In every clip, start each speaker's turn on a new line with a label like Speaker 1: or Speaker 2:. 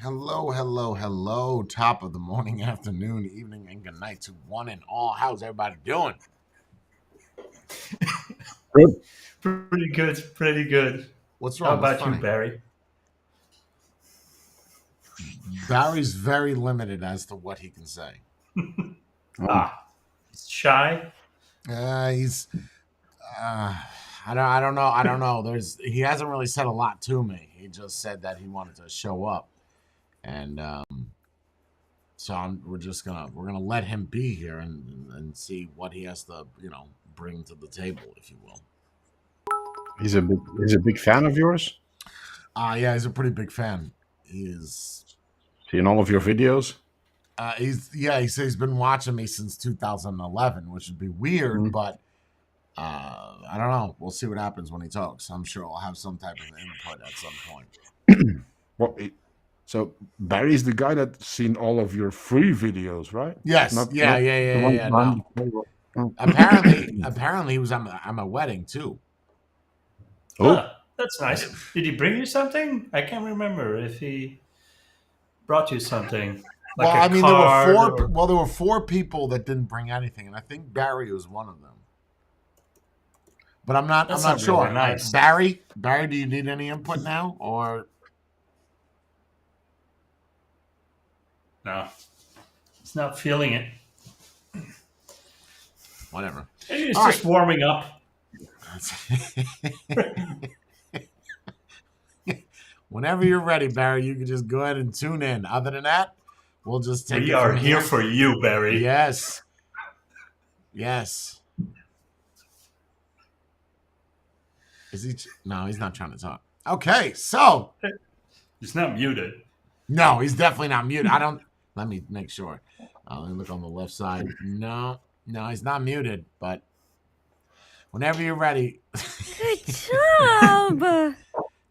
Speaker 1: Hello, hello, hello. Top of the morning, afternoon, evening, and good night to one and all. How's everybody doing?
Speaker 2: Good.
Speaker 3: Pretty good, pretty good.
Speaker 1: What's
Speaker 3: How
Speaker 1: wrong? What's
Speaker 3: about you,
Speaker 1: funny?
Speaker 3: Barry?
Speaker 1: Barry's very limited as to what he can say.
Speaker 2: Oh,
Speaker 3: Ah, shy.
Speaker 1: He's, uh, I don't know. I don't know. He hasn't really said a lot to me. He just said that he wanted to show up, and so we're gonna let him be here and see what he has to bring to the table, if you will.
Speaker 2: he's a big fan of yours.
Speaker 1: Yeah, he's a pretty big fan. He's
Speaker 2: Seen all of your videos.
Speaker 1: he says he's been watching me since 2011, which would be weird,
Speaker 2: Mm.
Speaker 1: but I don't know. We'll see what happens when he talks. I'm sure I'll have some type of input at some point.
Speaker 2: Well, so Barry's the guy that's seen all of your free videos, right?
Speaker 1: Yes,
Speaker 2: Not
Speaker 1: yeah, yeah,
Speaker 2: the
Speaker 1: yeah,
Speaker 2: ones
Speaker 1: yeah.
Speaker 2: behind
Speaker 1: No,
Speaker 2: the paywall. Oh.
Speaker 1: apparently he was at my wedding too.
Speaker 2: Oh,
Speaker 3: That's nice. Did he bring you something? I can't remember if he brought you something,
Speaker 1: Well,
Speaker 3: like a
Speaker 1: I mean,
Speaker 3: card or.
Speaker 1: there were four people that didn't bring anything, and I think Barry was one of them. But I'm
Speaker 3: That's
Speaker 1: not
Speaker 3: not really
Speaker 1: sure.
Speaker 3: nice.
Speaker 1: Barry, do you need any input now, or
Speaker 3: No, he's not feeling it.
Speaker 1: whatever?
Speaker 3: Maybe he's
Speaker 1: All right.
Speaker 3: just warming up.
Speaker 1: Whenever you're ready, Barry, you can just go ahead and tune in. Other than that, we'll just take
Speaker 3: We
Speaker 1: it
Speaker 3: are
Speaker 1: from
Speaker 3: here
Speaker 1: here.
Speaker 3: for you, Barry.
Speaker 1: Yes. Yes. Is he? No, he's not trying to talk. Okay, so
Speaker 3: He's not muted.
Speaker 1: no, he's definitely not muted. I don't. Let me make sure. Let me look on the left side. No, no, he's not muted. But whenever you're ready,
Speaker 4: Good job.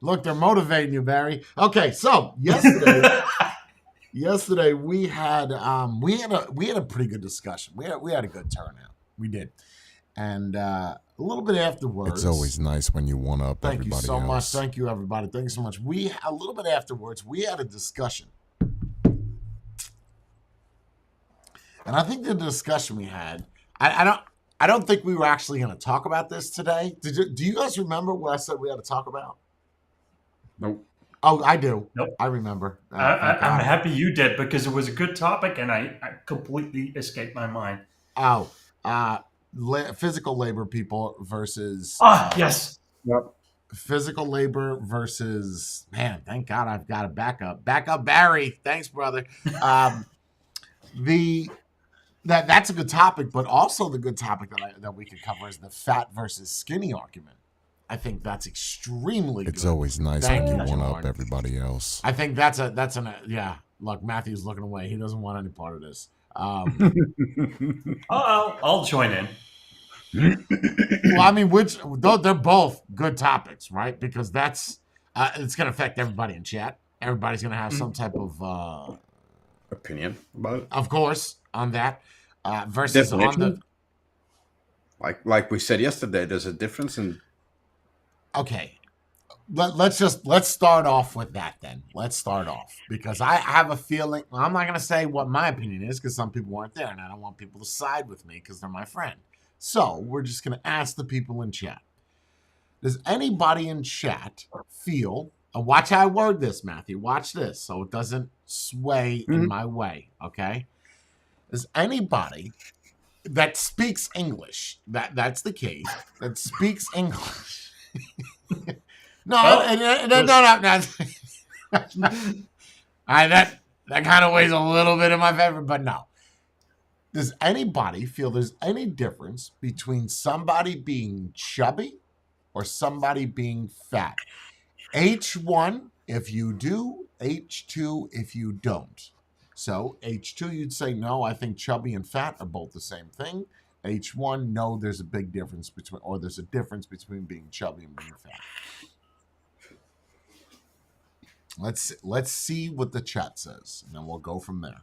Speaker 1: look, they're motivating you, Barry. Okay, so yesterday we had a pretty good discussion. We had a good turnout. We did, and a little bit afterwards.
Speaker 5: It's always nice when you one up
Speaker 1: Thank you
Speaker 5: everybody
Speaker 1: so much.
Speaker 5: else.
Speaker 1: Thank you, everybody. Thank you so much. We a little bit afterwards we had a discussion, and I think the discussion we had, I don't think we were actually going to talk about this today. Do you guys remember what I said we had to talk about?
Speaker 2: no.
Speaker 1: Oh, I do.
Speaker 3: Nope.
Speaker 1: I remember. Thank
Speaker 3: I'm
Speaker 1: God.
Speaker 3: happy you did because it was a good topic and I completely escaped my mind.
Speaker 1: Oh, physical labor people versus
Speaker 3: Yes.
Speaker 2: Yep.
Speaker 1: physical labor versus man. Thank God I've got a backup. Backup Barry. Thanks, brother. The that's a good topic, but also the good topic that we could cover is the fat versus skinny argument. I think that's extremely
Speaker 5: It's
Speaker 1: good.
Speaker 5: always nice
Speaker 1: Thank
Speaker 5: when you
Speaker 1: you,
Speaker 5: one
Speaker 1: Jordan.
Speaker 5: up everybody else.
Speaker 1: I think yeah. Look, Matthew's looking away. He doesn't want any part of this.
Speaker 3: I'll join in.
Speaker 1: Well, I mean, they're both good topics, right? Because that's it's going to affect everybody in chat. Everybody's going to have some type
Speaker 2: Opinion about it.
Speaker 1: of course, on that versus on the.
Speaker 2: Definition. Like we said yesterday, there's a difference in.
Speaker 1: Okay, let's start off with that then. Let's start off because I have a feeling. I'm not going to say what my opinion is because some people weren't there, and I don't want people to side with me because they're my friend. So we're just going to ask the people in chat. Does anybody in chat feel, and watch how I word this, Matthew, watch this so it doesn't sway in my way, okay? Does anybody that speaks English, that's the case, that speaks English. No, that kind of weighs a little bit in my favor, but no. Does anybody feel there's any difference between somebody being chubby or somebody being fat? H1 if you do, H2 if you don't. So H2 you'd say no, I think chubby and fat are both the same thing. H1 no, there's a big difference between, or there's a difference between being chubby and being fat. Let's see what the chat says, and then we'll go from there.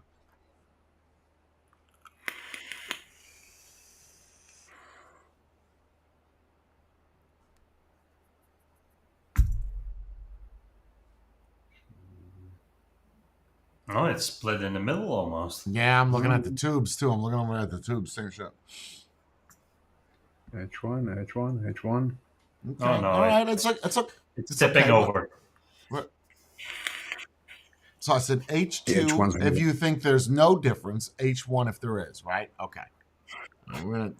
Speaker 3: Oh, it's split in the middle almost.
Speaker 1: Yeah, I'm looking at the tubes too. I'm looking over at the tubes. Same shit.
Speaker 2: H1, H1, H1.
Speaker 1: Okay.
Speaker 3: Oh, no,
Speaker 1: All right. It's
Speaker 3: tipping
Speaker 1: okay.
Speaker 3: over.
Speaker 1: So I said H2
Speaker 2: H1's
Speaker 1: if
Speaker 2: good.
Speaker 1: you think there's no difference, H1 if there is, right? Okay.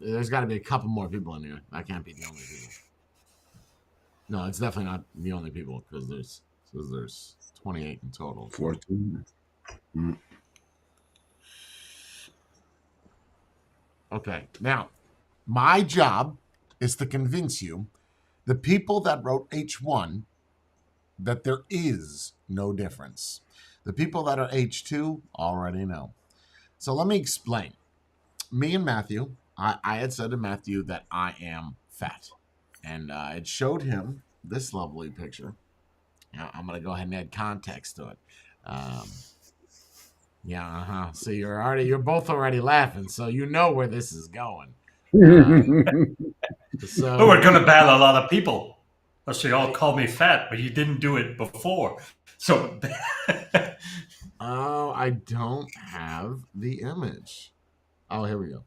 Speaker 1: There's got to be a couple more people in here. That can't be the only people. No, it's definitely not the only people because there's 28 in total.
Speaker 2: 14.
Speaker 1: Okay. Now, my job is to convince you, the people that wrote H1, that there is no difference. The people that are H2 already know. So let me explain. Me and Matthew, I had said to Matthew that I am fat. And it showed him this lovely picture. Now, I'm going to go ahead and add context to it. So you're both already laughing, so you know where this is going. So
Speaker 3: Oh, we're gonna ban a lot of people. So you all call me fat, but you didn't do it before. So
Speaker 1: oh, I don't have the image. Oh, here we go.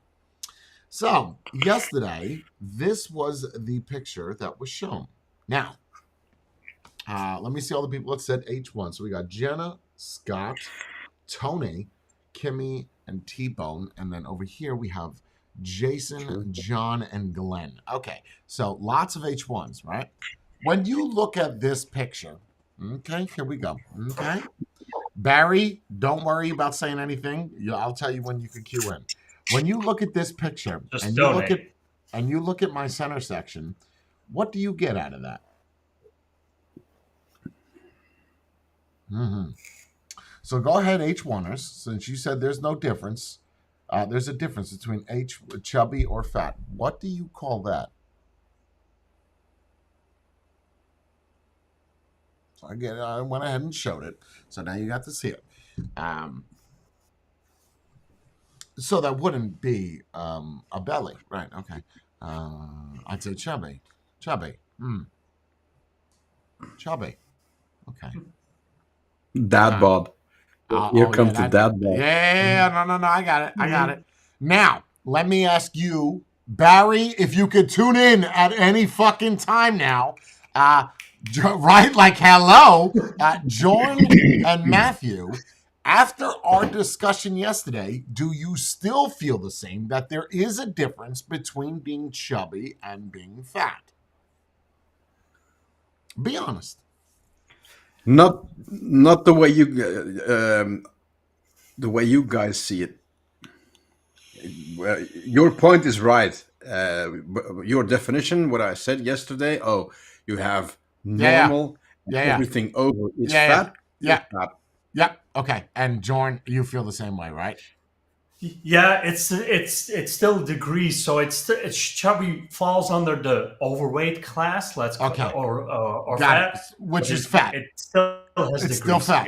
Speaker 1: So yesterday, this was the picture that was shown. Now, let me see all the people that said H1. So we got Jenna, Scott, Tony, Kimmy, and T-Bone. And then over here we have Jason, John, and Glenn. Okay, so lots of H1s, right? When you look at this picture, okay, here we go. Okay. Barry, don't worry about saying anything. I'll tell you when you can cue in. When you look at this picture
Speaker 3: just
Speaker 1: and
Speaker 3: donate.
Speaker 1: you look at my center section, what do you get out of that? So go ahead, H1ers, since you said there's no difference. There's a difference between chubby or fat. What do you call that? So I went ahead and showed it. So now you got to see it. So that wouldn't be a belly, right? Okay. I'd say chubby. Chubby. Chubby. Okay.
Speaker 2: Dad bod. Here comes the dad bod.
Speaker 1: Yeah, no. I got it. Now, let me ask you, Barry, if you could tune in at any fucking time now, right? Like, hello, Jordan and Matthew. After our discussion yesterday, do you still feel the same, that there is a difference between being chubby and being fat? Be honest.
Speaker 2: Not the way you guys see it. Well, your point is right. Your definition, what I said yesterday. Oh, you have normal, everything over is fat.
Speaker 1: Yeah. Yep. Okay. And Jorn, you feel the same way, right?
Speaker 3: Yeah, it's still degrees, so it's chubby falls under the overweight class. Let's call
Speaker 1: Okay.
Speaker 3: or
Speaker 1: Got
Speaker 3: fat,
Speaker 1: it. Which
Speaker 3: but
Speaker 1: is fat.
Speaker 3: It still has
Speaker 1: It's
Speaker 3: degrees.
Speaker 1: still fat.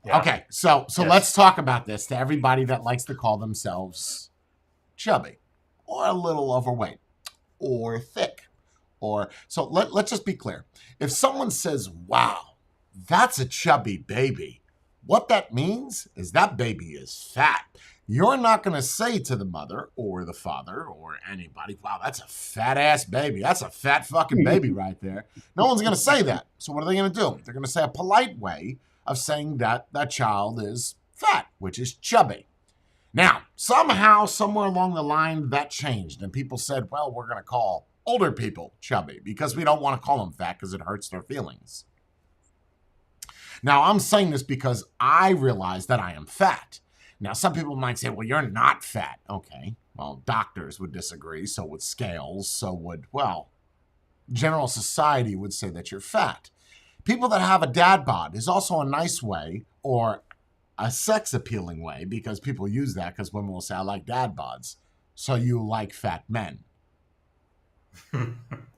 Speaker 3: Yeah.
Speaker 1: Okay. So
Speaker 3: Yes.
Speaker 1: let's talk about this to everybody that likes to call themselves chubby or a little overweight or thick. So let's just be clear. If someone says, "Wow, that's a chubby baby," what that means is that baby is fat. You're not going to say to the mother or the father or anybody, "Wow, that's a fat ass baby. That's a fat fucking baby right there." No one's going to say that. So what are they going to do? They're going to say a polite way of saying that that child is fat, which is chubby. Now, somehow, somewhere along the line, that changed. And people said, well, we're going to call older people chubby because we don't want to call them fat because it hurts their feelings. Now, I'm saying this because I realize that I am fat. Now, some people might say, well, you're not fat. Okay, well, doctors would disagree. So would scales. So would, well, general society would say that you're fat. People that have a dad bod is also a nice way or a sex appealing way because people use that because women will say, I like dad bods. So you like fat men.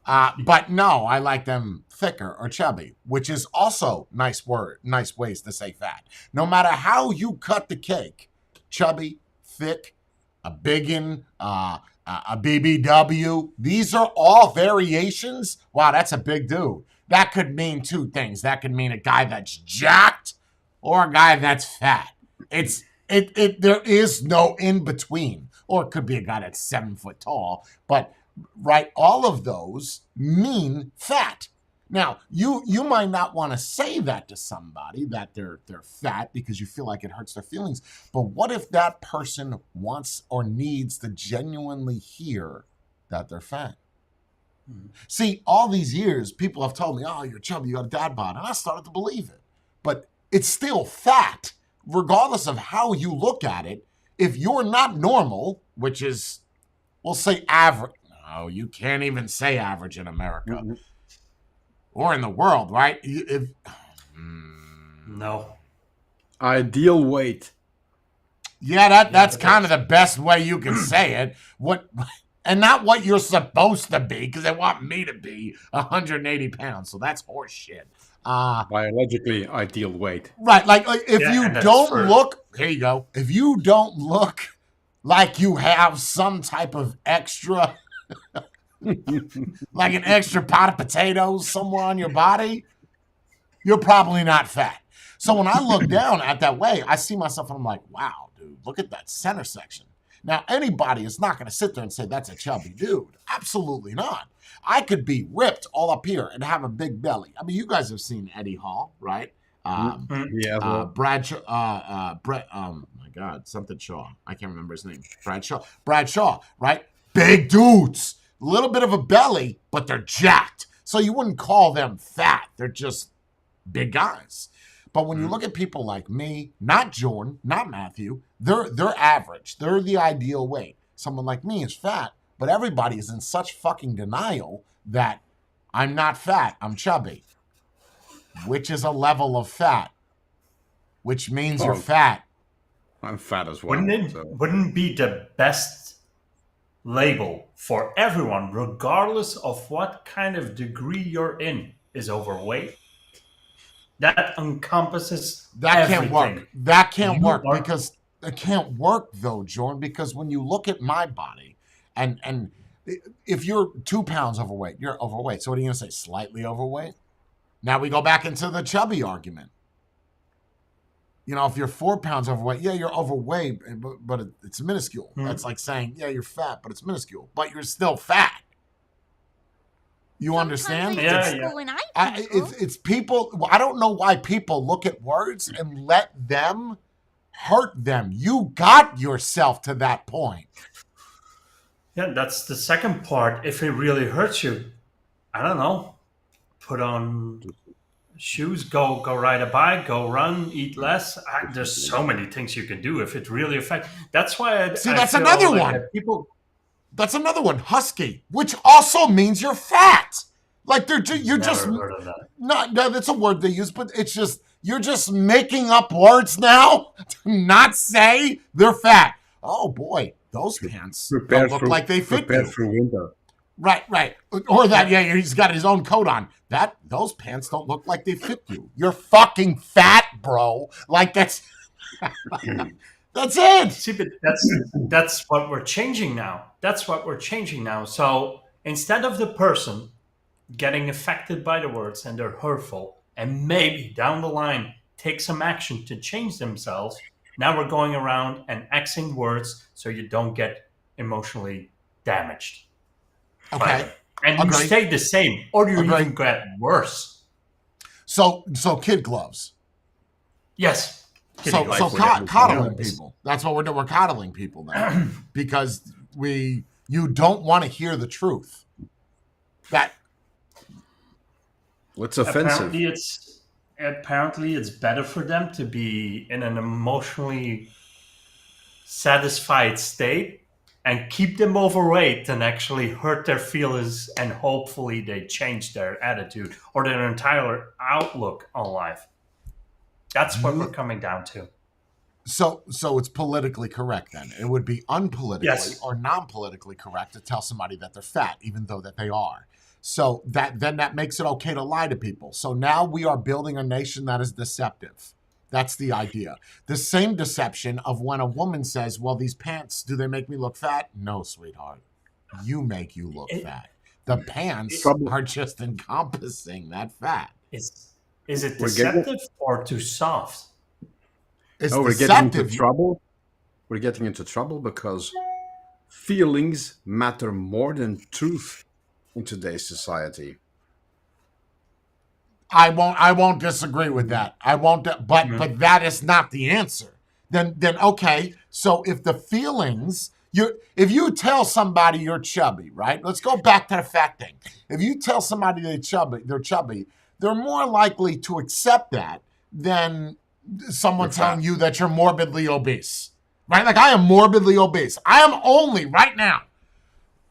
Speaker 1: But no, I like them thicker or chubby, which is also nice ways to say fat. No matter how you cut the cake, chubby, thick, a biggin, a BBW, these are all variations. Wow, that's a big dude. That could mean two things. That could mean a guy that's jacked or a guy that's fat. There is no in between, or it could be a guy that's 7 foot tall, but right, all of those mean fat. Now, you might not want to say that to somebody, that they're fat, because you feel like it hurts their feelings. But what if that person wants or needs to genuinely hear that they're fat? See, all these years, people have told me, "Oh, you're chubby, you got a dad bod," and I started to believe it. But it's still fat, regardless of how you look at it. If you're not normal, which is, we'll say average. No, you can't even say average in America or in the world, right?
Speaker 3: No.
Speaker 2: Ideal weight.
Speaker 1: Yeah, that's kind of the best way you can say it. And not what you're supposed to be, because they want me to be 180 pounds. So that's horse shit.
Speaker 2: Biologically ideal weight.
Speaker 1: Right. Like if you don't look, here you go. If you don't look like you have some type of extra, like an extra pot of potatoes somewhere on your body, you're probably not fat. So when I look down at that way, I see myself and I'm like, wow, dude, look at that center section. Now, anybody is not going to sit there and say that's a chubby dude. Absolutely not. I could be ripped all up here and have a big belly. I mean, you guys have seen Eddie Hall, right?
Speaker 2: Yeah.
Speaker 1: Brett, oh my God, something Shaw. I can't remember his name. Brad Shaw, right? Big dudes. A little bit of a belly, but they're jacked. So you wouldn't call them fat. They're just big guys. But when you look at people like me, not Jordan, not Matthew, they're average. They're the ideal weight. Someone like me is fat, but everybody is in such fucking denial that I'm not fat, I'm chubby, which is a level of fat, which means you're fat.
Speaker 2: I'm fat as well.
Speaker 3: Wouldn't be the best label for everyone, regardless of what kind of degree you're in, is overweight? That encompasses everything.
Speaker 1: Can't work. That can't work because it can't work though, Jordan, because when you look at my body and if you're 2 pounds overweight, you're overweight. So what are you going to say? Slightly overweight? Now we go back into the chubby argument. You know, if you're 4 pounds overweight, yeah, you're overweight, but it's minuscule. That's like saying, yeah, you're fat, but it's minuscule. But you're still fat. You understand? It's people. I don't know why people look at words and let them hurt them. You got yourself to that point.
Speaker 3: Yeah, that's the second part. If it really hurts you, I don't know. Put on shoes, go ride a bike, go run, eat less. There's so many things you can do if it really affects. That's why
Speaker 1: that's another one. That's another one. Husky, which also means you're fat. Like you're just not. No, that's a word they use, but it's just you're just making up words now to not say they're fat. Oh boy, those pants don't look like they fit you.
Speaker 2: For winter.
Speaker 1: Right. Or that, yeah, he's got his own coat on. Those pants don't look like they fit you. You're fucking fat, bro. Like that's that's it.
Speaker 3: See, but that's what we're changing now. That's what we're changing now. So instead of the person getting affected by the words and they're hurtful and maybe down the line take some action to change themselves, now we're going around and Xing words so you don't get emotionally damaged.
Speaker 1: Okay.
Speaker 3: And you stay the same, or you even get worse.
Speaker 1: So kid gloves.
Speaker 3: Yes.
Speaker 1: So coddling people. That's what we're doing. We're coddling people now because you don't want to hear the truth.
Speaker 2: What's offensive?
Speaker 3: Apparently it's better for them to be in an emotionally satisfied state and keep them overweight than actually hurt their feelings, and hopefully they change their attitude or their entire outlook on life. That's what we're coming down to. So
Speaker 1: it's politically correct then. It would be unpolitically or non-politically correct to tell somebody that they're fat, even though that they are. So that makes it okay to lie to people. So now we are building a nation that is deceptive. That's the idea. The same deception of when a woman says, well, these pants, do they make me look fat? No, sweetheart. You make you look fat. The pants are just encompassing that fat.
Speaker 3: Is it deceptive or too soft?
Speaker 1: It's
Speaker 2: we're getting into
Speaker 1: deceptive.
Speaker 2: trouble. We're getting into trouble because feelings matter more than truth in today's society.
Speaker 1: I won't disagree with that. I won't, but that is not the answer. Then okay. So if the feelings, if you tell somebody you're chubby, right? Let's go back to the fact thing. If you tell somebody they're chubby, they're more likely to accept that than someone telling you that you're morbidly obese, right? Like, I am morbidly obese. I am only right now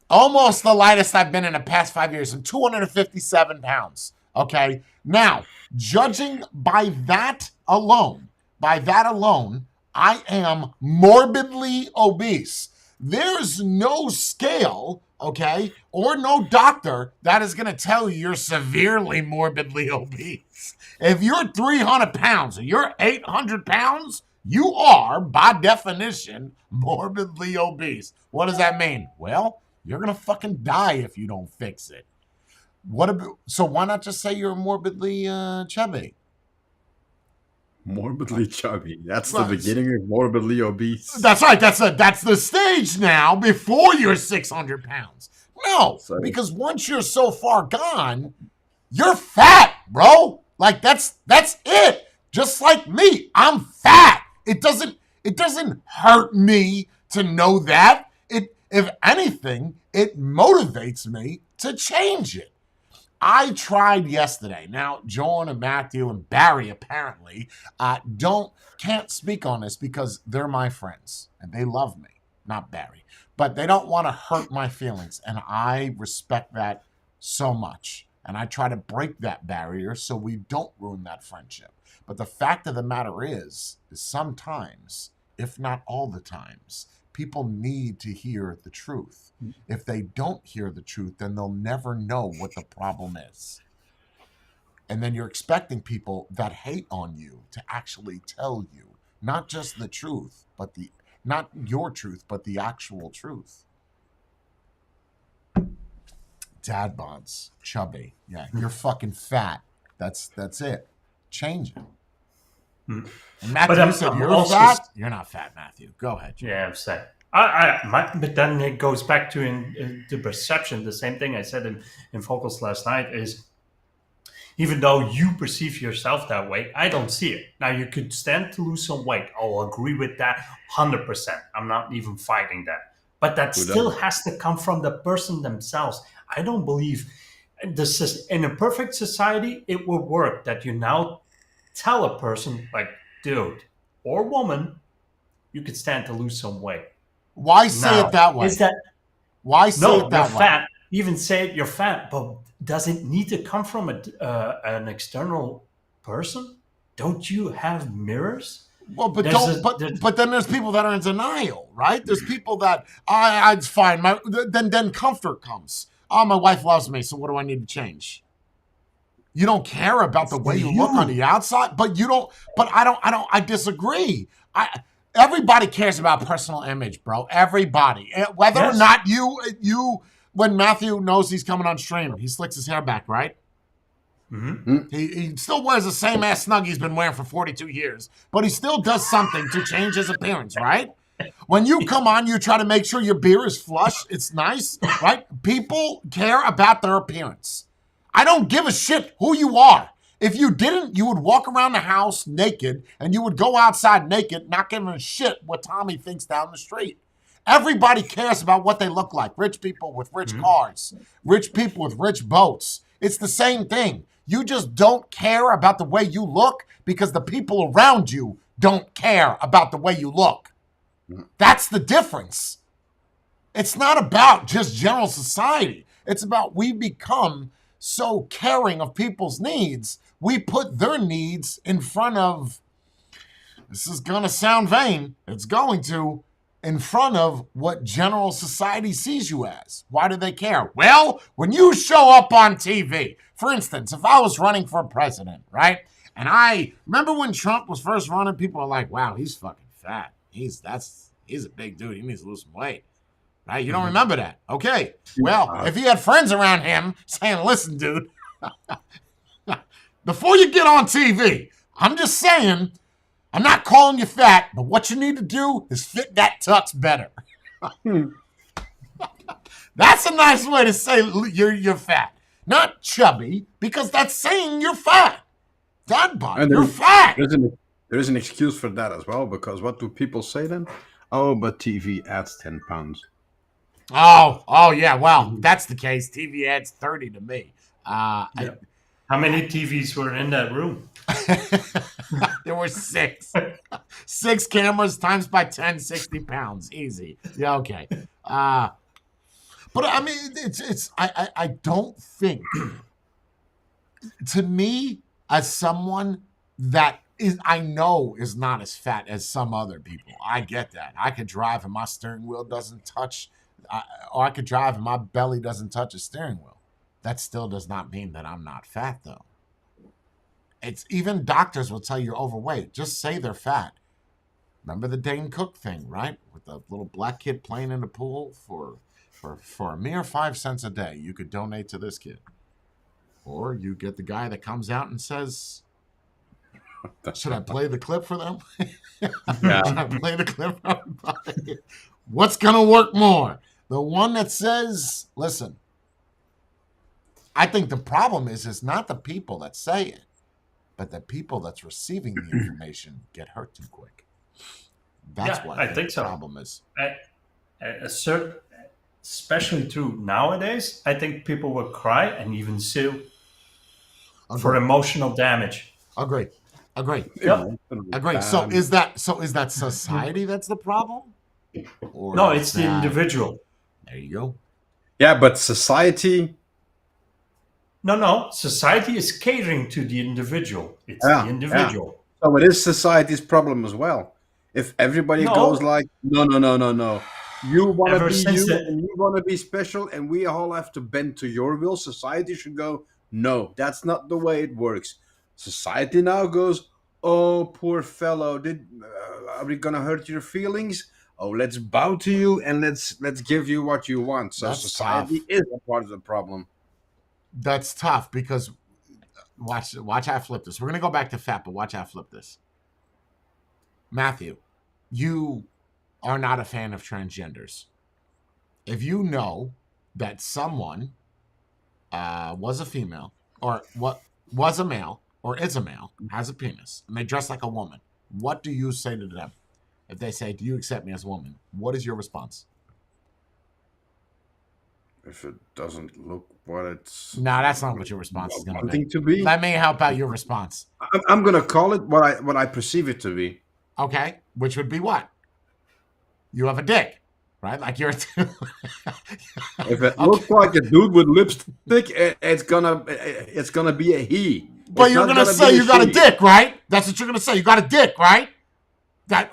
Speaker 1: almost the lightest I've been in the past 5 years. I'm 257 pounds. Okay. Now, judging by that alone, I am morbidly obese. There's no scale, okay, or no doctor that is going to tell you you're severely morbidly obese. If you're 300 pounds or you're 800 pounds, you are, by definition, morbidly obese. What does that mean? Well, you're going to fucking die if you don't fix it. So why not just say you're morbidly chubby?
Speaker 2: Morbidly chubby. That's the beginning of morbidly obese.
Speaker 1: That's right. That's the stage now before you're 600 pounds. No, because once you're so far gone, you're fat, bro. Like, that's it. Just like me, I'm fat. It doesn't hurt me to know that. If anything, it motivates me to change it. I tried yesterday. Now, John and Matthew and Barry apparently can't speak on this because they're my friends and they love me, not Barry. But they don't want to hurt my feelings, and I respect that so much. And I try to break that barrier so we don't ruin that friendship. But the fact of the matter is sometimes, if not all the times, people need to hear the truth. If they don't hear the truth, then they'll never know what the problem is. And then you're expecting people that hate on you to actually tell you not just the truth, but not your truth, but the actual truth. Dad bods, chubby. Yeah, you're fucking fat. That's it. Change it. And Matthew, you said you're fat? You're not fat, Matthew. Go ahead.
Speaker 3: Yeah, I'm sad. But then it goes back to in the perception. The same thing I said in Focus last night is, even though you perceive yourself that way, I don't see it. Now, you could stand to lose some weight. I'll agree with that 100%. I'm not even fighting that. But that still has to come from the person themselves. I don't believe in a perfect society, it would work that you now tell a person, like, dude or woman, you could stand to lose some weight.
Speaker 1: Why say it that way? Why say it that way?
Speaker 3: You're fat. Even say you're fat, but does it need to come from an external person? Don't you have mirrors?
Speaker 1: Well, but then there's people that are in denial, right? There's people that it's fine. Then comfort comes. Oh, my wife loves me, so what do I need to change? You don't care about the way you look on the outside, but you don't. But I disagree. Everybody cares about personal image, bro. Everybody, whether or not you. When Matthew knows he's coming on stream, he slicks his hair back, right? Mm-hmm. He still wears the same ass snug he's been wearing for 42 years, but he still does something to change his appearance, right? When you come on, you try to make sure your beer is flush. It's nice, right? People care about their appearance. I don't give a shit who you are. If you didn't, you would walk around the house naked, and you would go outside naked, not giving a shit what Tommy thinks down the street. Everybody cares about what they look like. Rich people with rich cars. Rich people with rich boats. It's the same thing. You just don't care about the way you look because the people around you don't care about the way you look. That's the difference. It's not about just general society. It's about we become so caring of people's needs. We put their needs in front of, this is going to sound vain, it's going to, in front of what general society sees you as. Why do they care? Well, when you show up on TV, for instance, if I was running for president, right? And I remember when Trump was first running, people were like, wow, he's fucking fat. He's a big dude. He needs to lose some weight. Right? You don't remember that. Okay. Well, if he had friends around him saying, listen, dude, before you get on TV, I'm just saying, I'm not calling you fat, but what you need to do is fit that tux better. That's a nice way to say you're fat. Not chubby, because that's saying you're fat. Dad bod,
Speaker 2: And
Speaker 1: you're fat.
Speaker 2: there is an excuse for that as well, because what do people say then? Oh, but TV adds 10 pounds.
Speaker 1: Oh yeah. Well, if that's the case, TV adds 30 to me.
Speaker 3: Yeah. How many TVs were in that room?
Speaker 1: There were 6. 6 cameras times by 10, 60 pounds. Easy. Yeah, okay. But I mean, I don't think, to me, as someone that I know is not as fat as some other people. I get that. I could drive and my steering wheel doesn't touch, or I could drive and my belly doesn't touch a steering wheel. That still does not mean that I'm not fat, though. It's even doctors will tell you you're overweight. Just say they're fat. Remember the Dane Cook thing, right? With the little black kid playing in the pool for a mere 5 cents a day. You could donate to this kid. Or you get the guy that comes out and says, should I play the clip for them?
Speaker 2: Yeah.
Speaker 1: Should I play the clip for everybody? What's going to work more? The one that says, listen, I think the problem is not the people that say it, but the people that's receiving the information get hurt too quick. That's what I think the problem is.
Speaker 3: Especially true nowadays, I think people will cry and even sue for emotional damage.
Speaker 1: Agree.
Speaker 3: Yep.
Speaker 1: Agree. So is that society that's the problem? Or
Speaker 3: no, it's the individual.
Speaker 1: There you go.
Speaker 2: Yeah, but society.
Speaker 3: No. Society is catering to the individual. It's the individual.
Speaker 2: Yeah. So it is society's problem as well. If everybody goes like, no. You want to be you, and you want to be special, and we all have to bend to your will. Society should go, no, that's not the way it works. Society now goes, oh, poor fellow, are we gonna hurt your feelings? Oh, let's bow to you and let's give you what you want. So that's society is a part of the problem.
Speaker 1: That's tough because watch how I flip this. We're gonna go back to fat, but watch how I flip this. Matthew, you are not a fan of transgenders. If you know that someone was a female or was a male or is a male, has a penis, and they dress like a woman, what do you say to them? If they say, do you accept me as a woman? What is your response?
Speaker 2: If it doesn't look what it's...
Speaker 1: No, that's not what your response is going
Speaker 2: to be.
Speaker 1: Let me help out your response.
Speaker 2: I'm going to call it what I perceive it to be.
Speaker 1: Okay, which would be what? You have a dick, right? Like you're...
Speaker 2: If it looks like a dude with lipstick, it's gonna be a he.
Speaker 1: But you're gonna say you got a dick, right? That's what you're gonna say. You got a dick, right?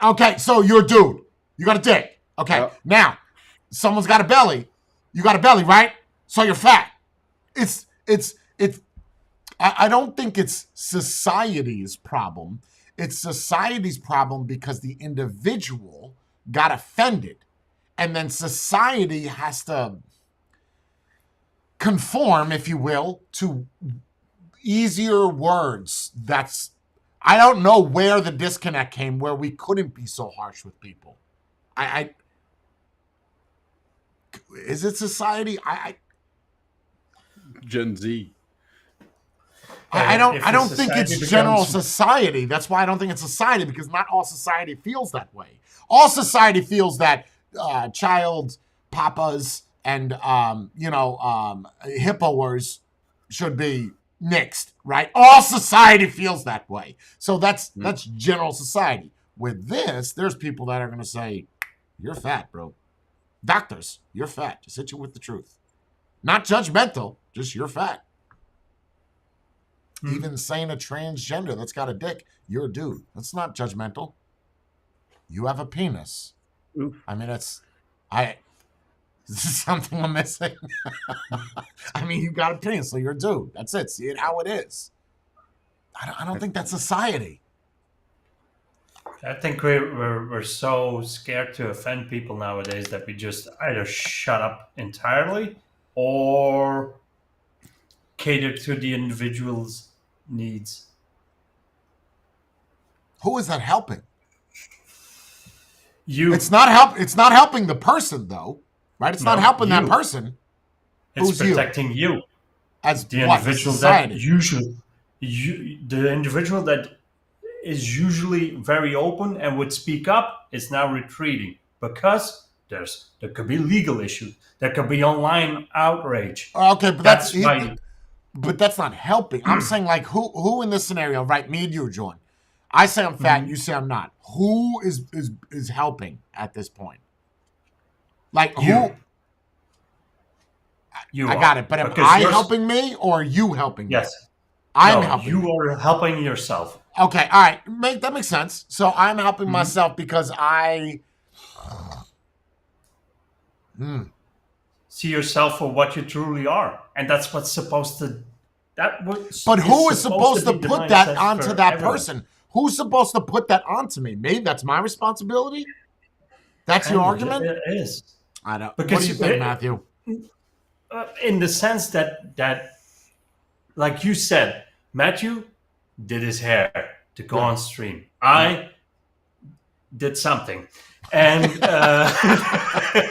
Speaker 1: Okay, so you're a dude. You got a dick. Okay, now someone's got a belly. You got a belly, right? So you're fat. It's. I don't think it's society's problem. It's society's problem because the individual got offended, and then society has to conform, if you will, to easier words. I don't know where the disconnect came, where we couldn't be so harsh with people. Is it society?
Speaker 2: Gen Z.
Speaker 1: I don't think it's general society. That's why I don't think it's society, because not all society feels that way. All society feels that child papas and hippoers should be nixed, right? All society feels that way. So that's general society. With this, there's people that are going to say, "You're fat, bro." Doctors, you're fat. Just hit you with the truth. Not judgmental, just you're fat. Even saying a transgender that's got a dick, you're a dude. That's not judgmental. You have a penis.
Speaker 2: Oof.
Speaker 1: I mean, this is something I'm missing. I mean, you got a penis, so you're a dude. That's it. See it how it is. I don't think that's society.
Speaker 3: I think we're so scared to offend people nowadays that we just either shut up entirely or cater to the individual's needs.
Speaker 1: Who is that helping?
Speaker 3: You.
Speaker 1: It's not helping the person though, right? It's not helping that person.
Speaker 3: It's
Speaker 1: Who's
Speaker 3: protecting you.
Speaker 1: As
Speaker 3: The
Speaker 1: what?
Speaker 3: individual
Speaker 1: Society.
Speaker 3: that the individual that is usually very open and would speak up is now retreating because there could be legal issues. There could be online outrage.
Speaker 1: Okay, but
Speaker 3: That's why.
Speaker 1: but that's not helping. I'm saying like who in this scenario, right? Me and you, John. I say I'm fat, you say I'm not. Who is helping at this point? Like who?
Speaker 3: You
Speaker 1: I
Speaker 3: are.
Speaker 1: got it. But am
Speaker 3: Because
Speaker 1: I helping me or are you helping me?
Speaker 3: Yes.
Speaker 1: I'm helping.
Speaker 3: You are helping yourself.
Speaker 1: Okay, all right. That makes sense. So I'm helping myself because I
Speaker 3: see yourself for what you truly are, and that's what's supposed to.
Speaker 1: But who is supposed to put that onto that
Speaker 3: everyone.
Speaker 1: person? Who's supposed to put that onto me? Maybe that's my responsibility. That's your argument.
Speaker 3: It is.
Speaker 1: I don't.
Speaker 3: Because
Speaker 1: What do you think, Matthew?
Speaker 3: In the sense that, like you said, Matthew did his hair to go on stream. I did something, and
Speaker 1: I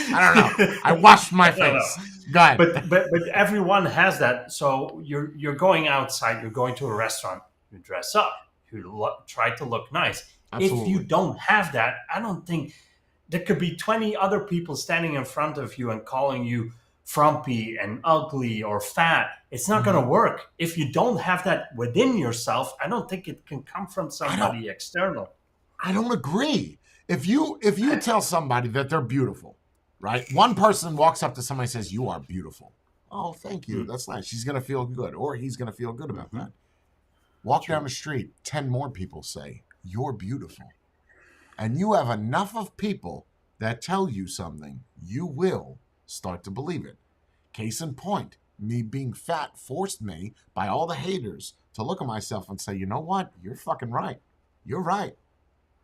Speaker 1: don't know. I washed my face. Go ahead.
Speaker 3: But everyone has that. So you're going outside. You're going to a restaurant. You dress up. You try to look nice.
Speaker 1: Absolutely.
Speaker 3: If you don't have that, I don't think there could be 20 other people standing in front of you and calling you frumpy and ugly or fat. It's not going to work. If you don't have that within yourself, I don't think it can come from somebody external.
Speaker 1: I don't agree. If you tell somebody that they're beautiful, right? One person walks up to somebody and says, "You are beautiful." Oh, thank you. That's nice. She's going to feel good, or he's going to feel good about that. Walk down the street, 10 more people say, "You're beautiful." And you have enough of people that tell you something, you will start to believe it. Case in point, me being fat forced me, by all the haters, to look at myself and say, "You know what? You're fucking right. You're right.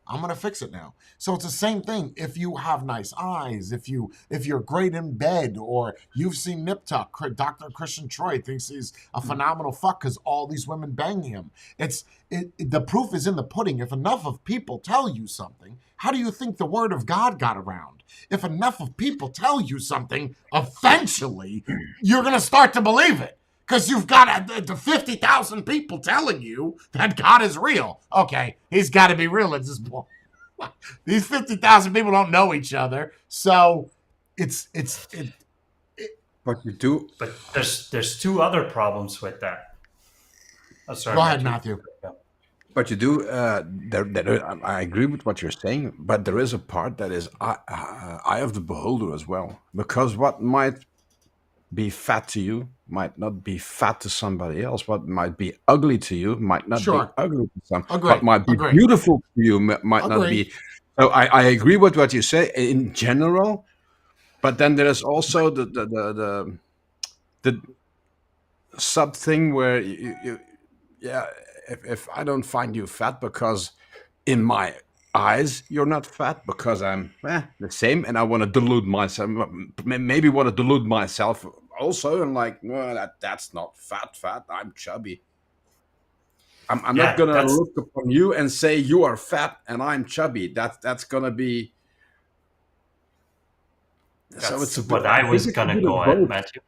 Speaker 1: I'm going to fix it now." So it's the same thing. If you have nice eyes, if you're great in bed, or you've seen Nip Tuck, Dr. Christian Troy thinks he's a phenomenal fuck because all these women bang him. The proof is in the pudding. If enough of people tell you something, how do you think the word of God got around? If enough of people tell you something, eventually you're going to start to believe it. Because you've got 50,000 people telling you that God is real. Okay, he's got to be real at this point. These 50,000 people don't know each other, so it's.
Speaker 2: But you do.
Speaker 3: But there's two other problems with that. Oh, sorry,
Speaker 1: Go ahead, Matthew.
Speaker 2: But you do. I agree with what you're saying, but there is a part that is eye of the beholder as well. Because what might be fat to you might not be fat to somebody else. What might be ugly to you might not be ugly to some. What might be beautiful to you might not be. So I agree with what you say in general, but then there is also the sub thing where if I don't find you fat because in my eyes you're not fat, because I'm the same, and I want to delude myself, maybe want to delude myself also, and like, well, that's not fat, I'm chubby. I'm not gonna look upon you and say you are fat and I'm chubby. That's gonna be.
Speaker 3: That's what I was gonna go at, Matthew.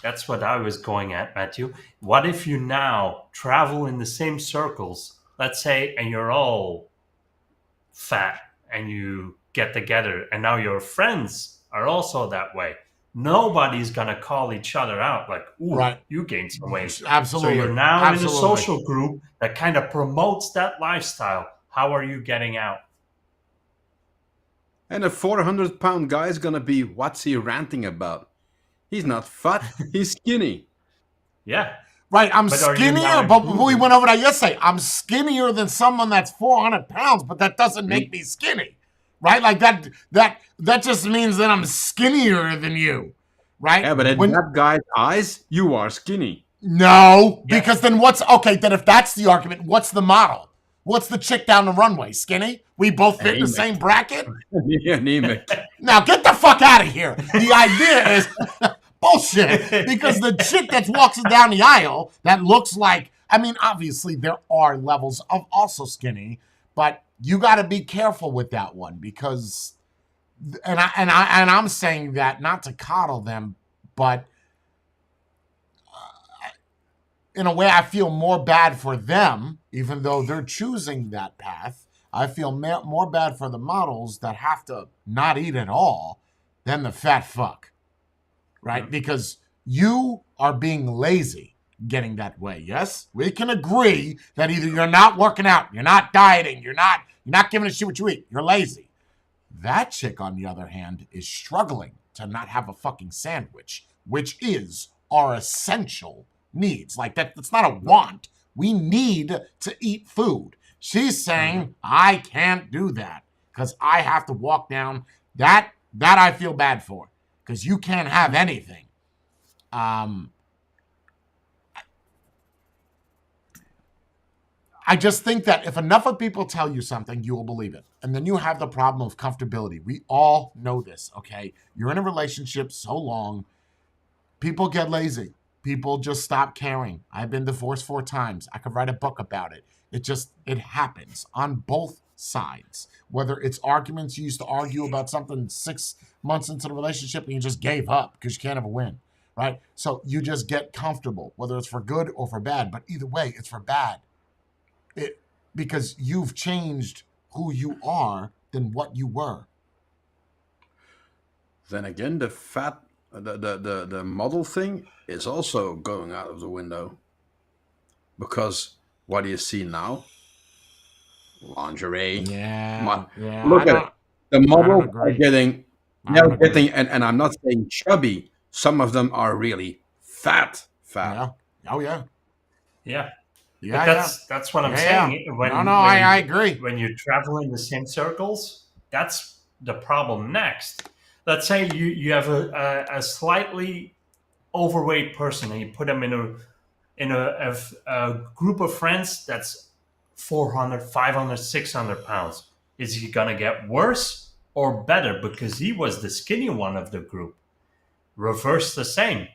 Speaker 3: That's what I was going at, Matthew. What if you now travel in the same circles, let's say, and you're all fat, and you get together, and now your friends are also that way? Nobody's gonna call each other out like, "Ooh, you gained some weight."
Speaker 1: Absolutely.
Speaker 3: So you're now in a social group that kind of promotes that lifestyle. How are you getting out?
Speaker 2: And a 400-pound guy is gonna be, what's he ranting about? He's not fat. He's skinny.
Speaker 3: Yeah.
Speaker 1: Right, I'm skinnier, but we went over that yesterday. I'm skinnier than someone that's 400 pounds, but that doesn't make me skinny. Right? Like that just means that I'm skinnier than you. Right?
Speaker 2: Yeah, but in that guy's eyes, you are skinny.
Speaker 1: No, because then then if that's the argument, what's the model? What's the chick down the runway? Skinny? We both fit in the same bracket?
Speaker 2: Anemic.
Speaker 1: Now get the fuck out of here. The idea is bullshit. Because the chick that walks down the aisle that looks like I mean, obviously there are levels of also skinny, but you got to be careful with that one because, I'm saying that not to coddle them, but in a way, I feel more bad for them, even though they're choosing that path. I feel more bad for the models that have to not eat at all than the fat fuck, right? Because you are being lazy getting that way. Yes, we can agree that either you're not working out, you're not dieting, you're not giving a shit what you eat, you're lazy. That chick, on the other hand, is struggling to not have a fucking sandwich, which is our essential needs. Like that's not a want. We need to eat food. She's saying, I can't do that because I have to walk down. That I feel bad for because you can't have anything. I just think that if enough of people tell you something, you will believe it. And then you have the problem of comfortability. We all know this, okay? You're in a relationship so long, people get lazy. People just stop caring. I've been divorced 4 times. I could write a book about it. It happens on both sides. Whether it's arguments, you used to argue about something 6 months into the relationship and you just gave up because you can't have a win, right? So you just get comfortable, whether it's for good or for bad. But either way, it's for bad. Because you've changed who you are than what you were.
Speaker 2: Then again, the model thing is also going out of the window. Because what do you see now? Lingerie.
Speaker 1: Yeah.
Speaker 2: Look at it. The models are getting, and I'm not saying chubby. Some of them are really fat.
Speaker 1: Yeah. Oh yeah.
Speaker 3: Yeah.
Speaker 1: Yeah,
Speaker 3: but that's what I'm saying.
Speaker 1: Yeah. I agree.
Speaker 3: When you travel in the same circles, that's the problem next. Let's say you have a slightly overweight person and you put them in a group of friends that's 400, 500, 600 pounds. Is he going to get worse or better because he was the skinny one of the group? Reverse the same.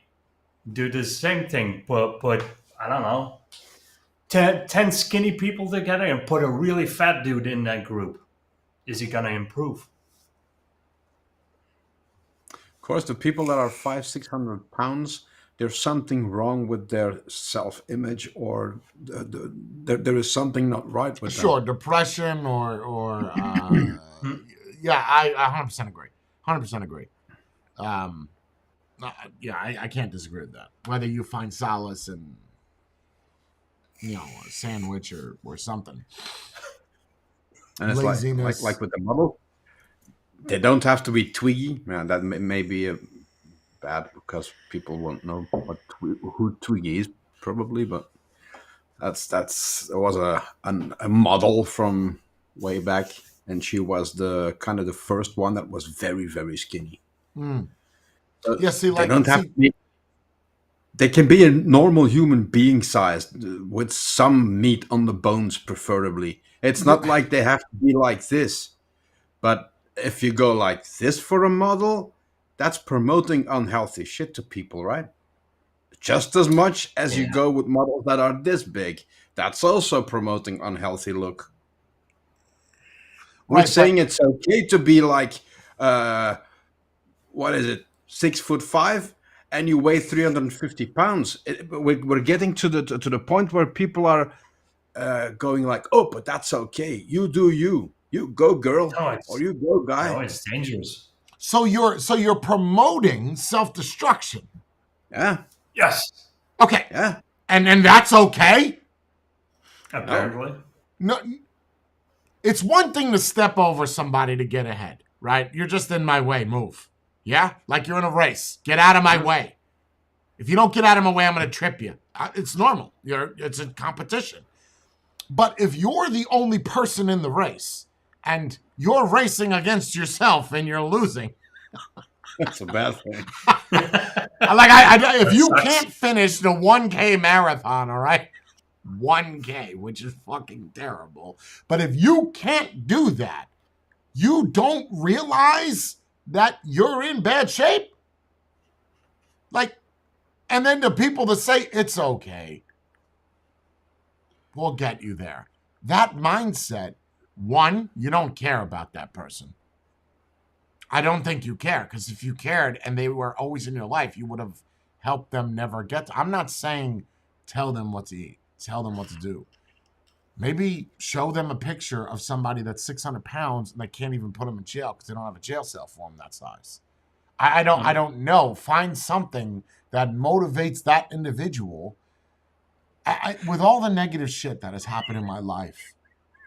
Speaker 3: Do the same thing. Put I don't know, 10 skinny people together and put a really fat dude in that group. Is he going to improve?
Speaker 2: Of course, the people that are 500-600 pounds, there's something wrong with their self-image, or there is something not right with them.
Speaker 1: Sure, depression or yeah, I 100% agree. 100% agree. I can't disagree with that. Whether you find solace in a sandwich or something.
Speaker 2: And it's like with the model, they don't have to be twiggy. Man, that may be bad because people won't know who Twiggy is probably, but there was a model from way back, and she was the kind of the first one that was very, very skinny.
Speaker 1: Yeah, see,
Speaker 2: they don't have to be. They can be a normal human being size with some meat on the bones, preferably. It's not like they have to be like this. But if you go like this for a model, that's promoting unhealthy shit to people, right? Just as much as you go with models that are this big. That's also promoting unhealthy look. We're saying it's okay to be like, what is it, 6'5", and you weigh 350 pounds. We're getting to the point where people are going like, oh, but that's okay. You do you. You go, girl, or you go, guy.
Speaker 3: No, it's dangerous.
Speaker 1: So you're promoting self-destruction.
Speaker 2: Yeah.
Speaker 3: Yes.
Speaker 1: Okay.
Speaker 2: Yeah.
Speaker 1: And that's okay?
Speaker 3: Apparently.
Speaker 1: No. It's one thing to step over somebody to get ahead, right? You're just in my way. Move. Yeah? Like you're in a race. Get out of my way. If you don't get out of my way, I'm going to trip you. It's normal. It's a competition. But if you're the only person in the race and you're racing against yourself and you're losing,
Speaker 2: that's a bad thing.
Speaker 1: If you can't finish the 1K marathon, all right, 1K, which is fucking terrible. But if you can't do that, you don't realize that you're in bad shape? Like, and then the people that say it's okay. will get you there. That mindset, one, you don't care about that person. I don't think you care, because if you cared and they were always in your life, you would have helped them never get to. I'm not saying tell them what to eat, tell them what to do. Maybe show them a picture of somebody that's 600 pounds and they can't even put them in jail because they don't have a jail cell for them that size. I don't know. Find something that motivates that individual. With all the negative shit that has happened in my life,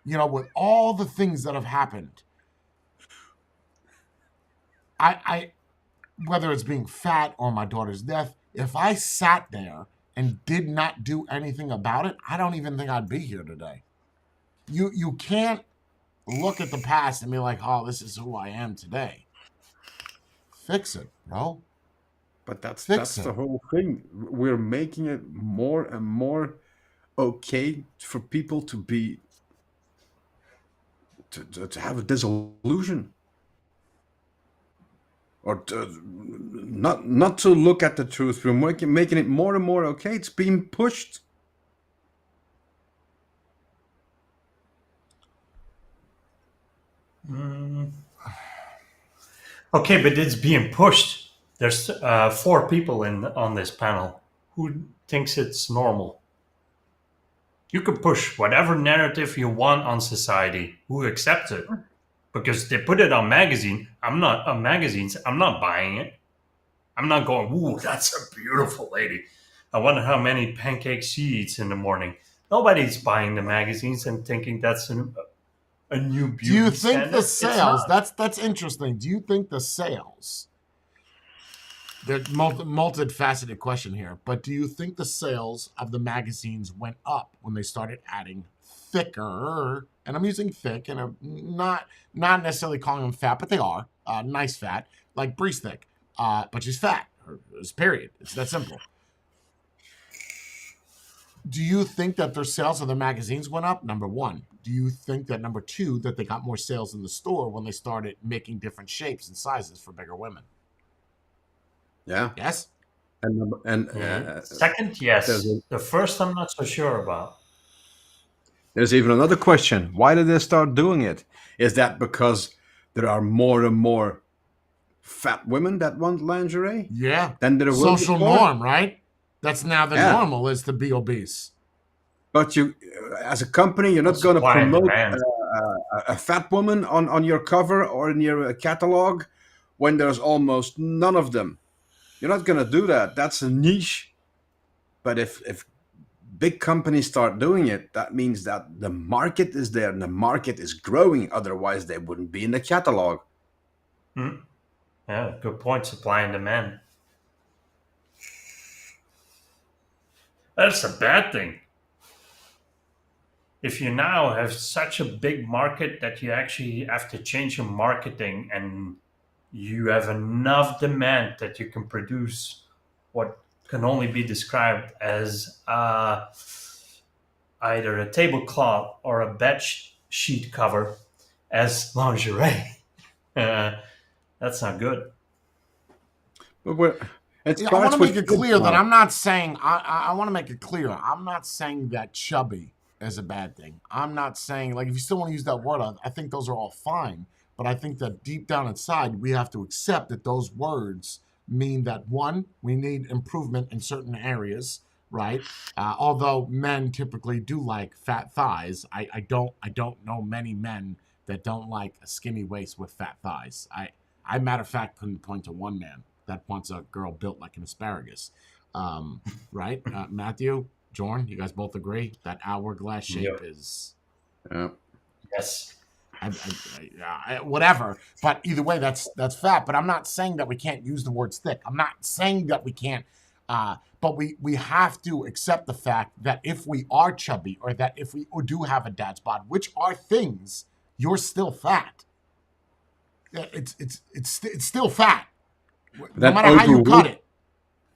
Speaker 1: with all the things that have happened, I whether it's being fat or my daughter's death, if I sat there and did not do anything about it, I don't even think I'd be here today. You can't look at the past and be like, oh, this is who I am today. Fix it, bro.
Speaker 2: But that's the whole thing. We're making it more and more okay for people to be to have a disillusion, or not to look at the truth. We're making it more and more okay. It's being pushed.
Speaker 3: Okay, but it's being pushed. There's 4 people on this panel who thinks it's normal. You can push whatever narrative you want on society. Who accepts it? Because they put it on magazines. I'm not buying it. I'm not going, ooh, that's a beautiful lady. I wonder how many pancakes she eats in the morning. Nobody's buying the magazines and thinking that's a new beauty.
Speaker 1: Do you think
Speaker 3: standard.
Speaker 1: the sales? That's interesting. Do you think the sales? There's multifaceted question here, but do you think the sales of the magazines went up when they started adding thicker? And I'm using thick, and I'm not necessarily calling them fat, but they are nice fat, like Bree's thick, but she's fat. It's period. It's that simple. Do you think that their sales of their magazines went up? Number one. Do you think that number two, that they got more sales in the store when they started making different shapes and sizes for bigger women?
Speaker 2: Yeah.
Speaker 1: Yes.
Speaker 2: And
Speaker 3: second, yes. The first, I'm not so sure about.
Speaker 2: There's even another question. Why did they start doing it? Is that because there are more and more fat women that want lingerie?
Speaker 1: Yeah.
Speaker 2: Then there will
Speaker 1: social
Speaker 2: be more.
Speaker 1: norm, right? That's now the normal is to be obese.
Speaker 2: But you, as a company, you're not going to promote a fat woman on your cover or in your catalog when there's almost none of them. You're not going to do that. That's a niche. But if big companies start doing it, that means that the market is there and the market is growing. Otherwise, they wouldn't be in the catalog.
Speaker 3: Yeah, good point. Supply and demand. That's a bad thing. If you now have such a big market that you actually have to change your marketing and you have enough demand that you can produce what can only be described as either a tablecloth or a bed sheet cover as lingerie. That's not good.
Speaker 2: But
Speaker 1: I want to make it clear that I'm not saying, I want to make it clear, I'm not saying that chubby is a bad thing. I'm not saying, like, if you still want to use that word, I think those are all fine. But I think that deep down inside, we have to accept that those words mean that, one, we need improvement in certain areas, right? Although men typically do like fat thighs, I don't know many men that don't like a skinny waist with fat thighs. I matter of fact, couldn't point to one man that wants a girl built like an asparagus, right? Matthew, Jorn, you guys both agree that hourglass shape is...
Speaker 3: Yes.
Speaker 1: Whatever, but either way, that's fat. But I'm not saying that we can't use the words thick. I'm not saying that we can't, but we have to accept the fact that if we are chubby or that if we do have a dad bod, which are things, you're still fat. It's still fat, no matter how you cut it.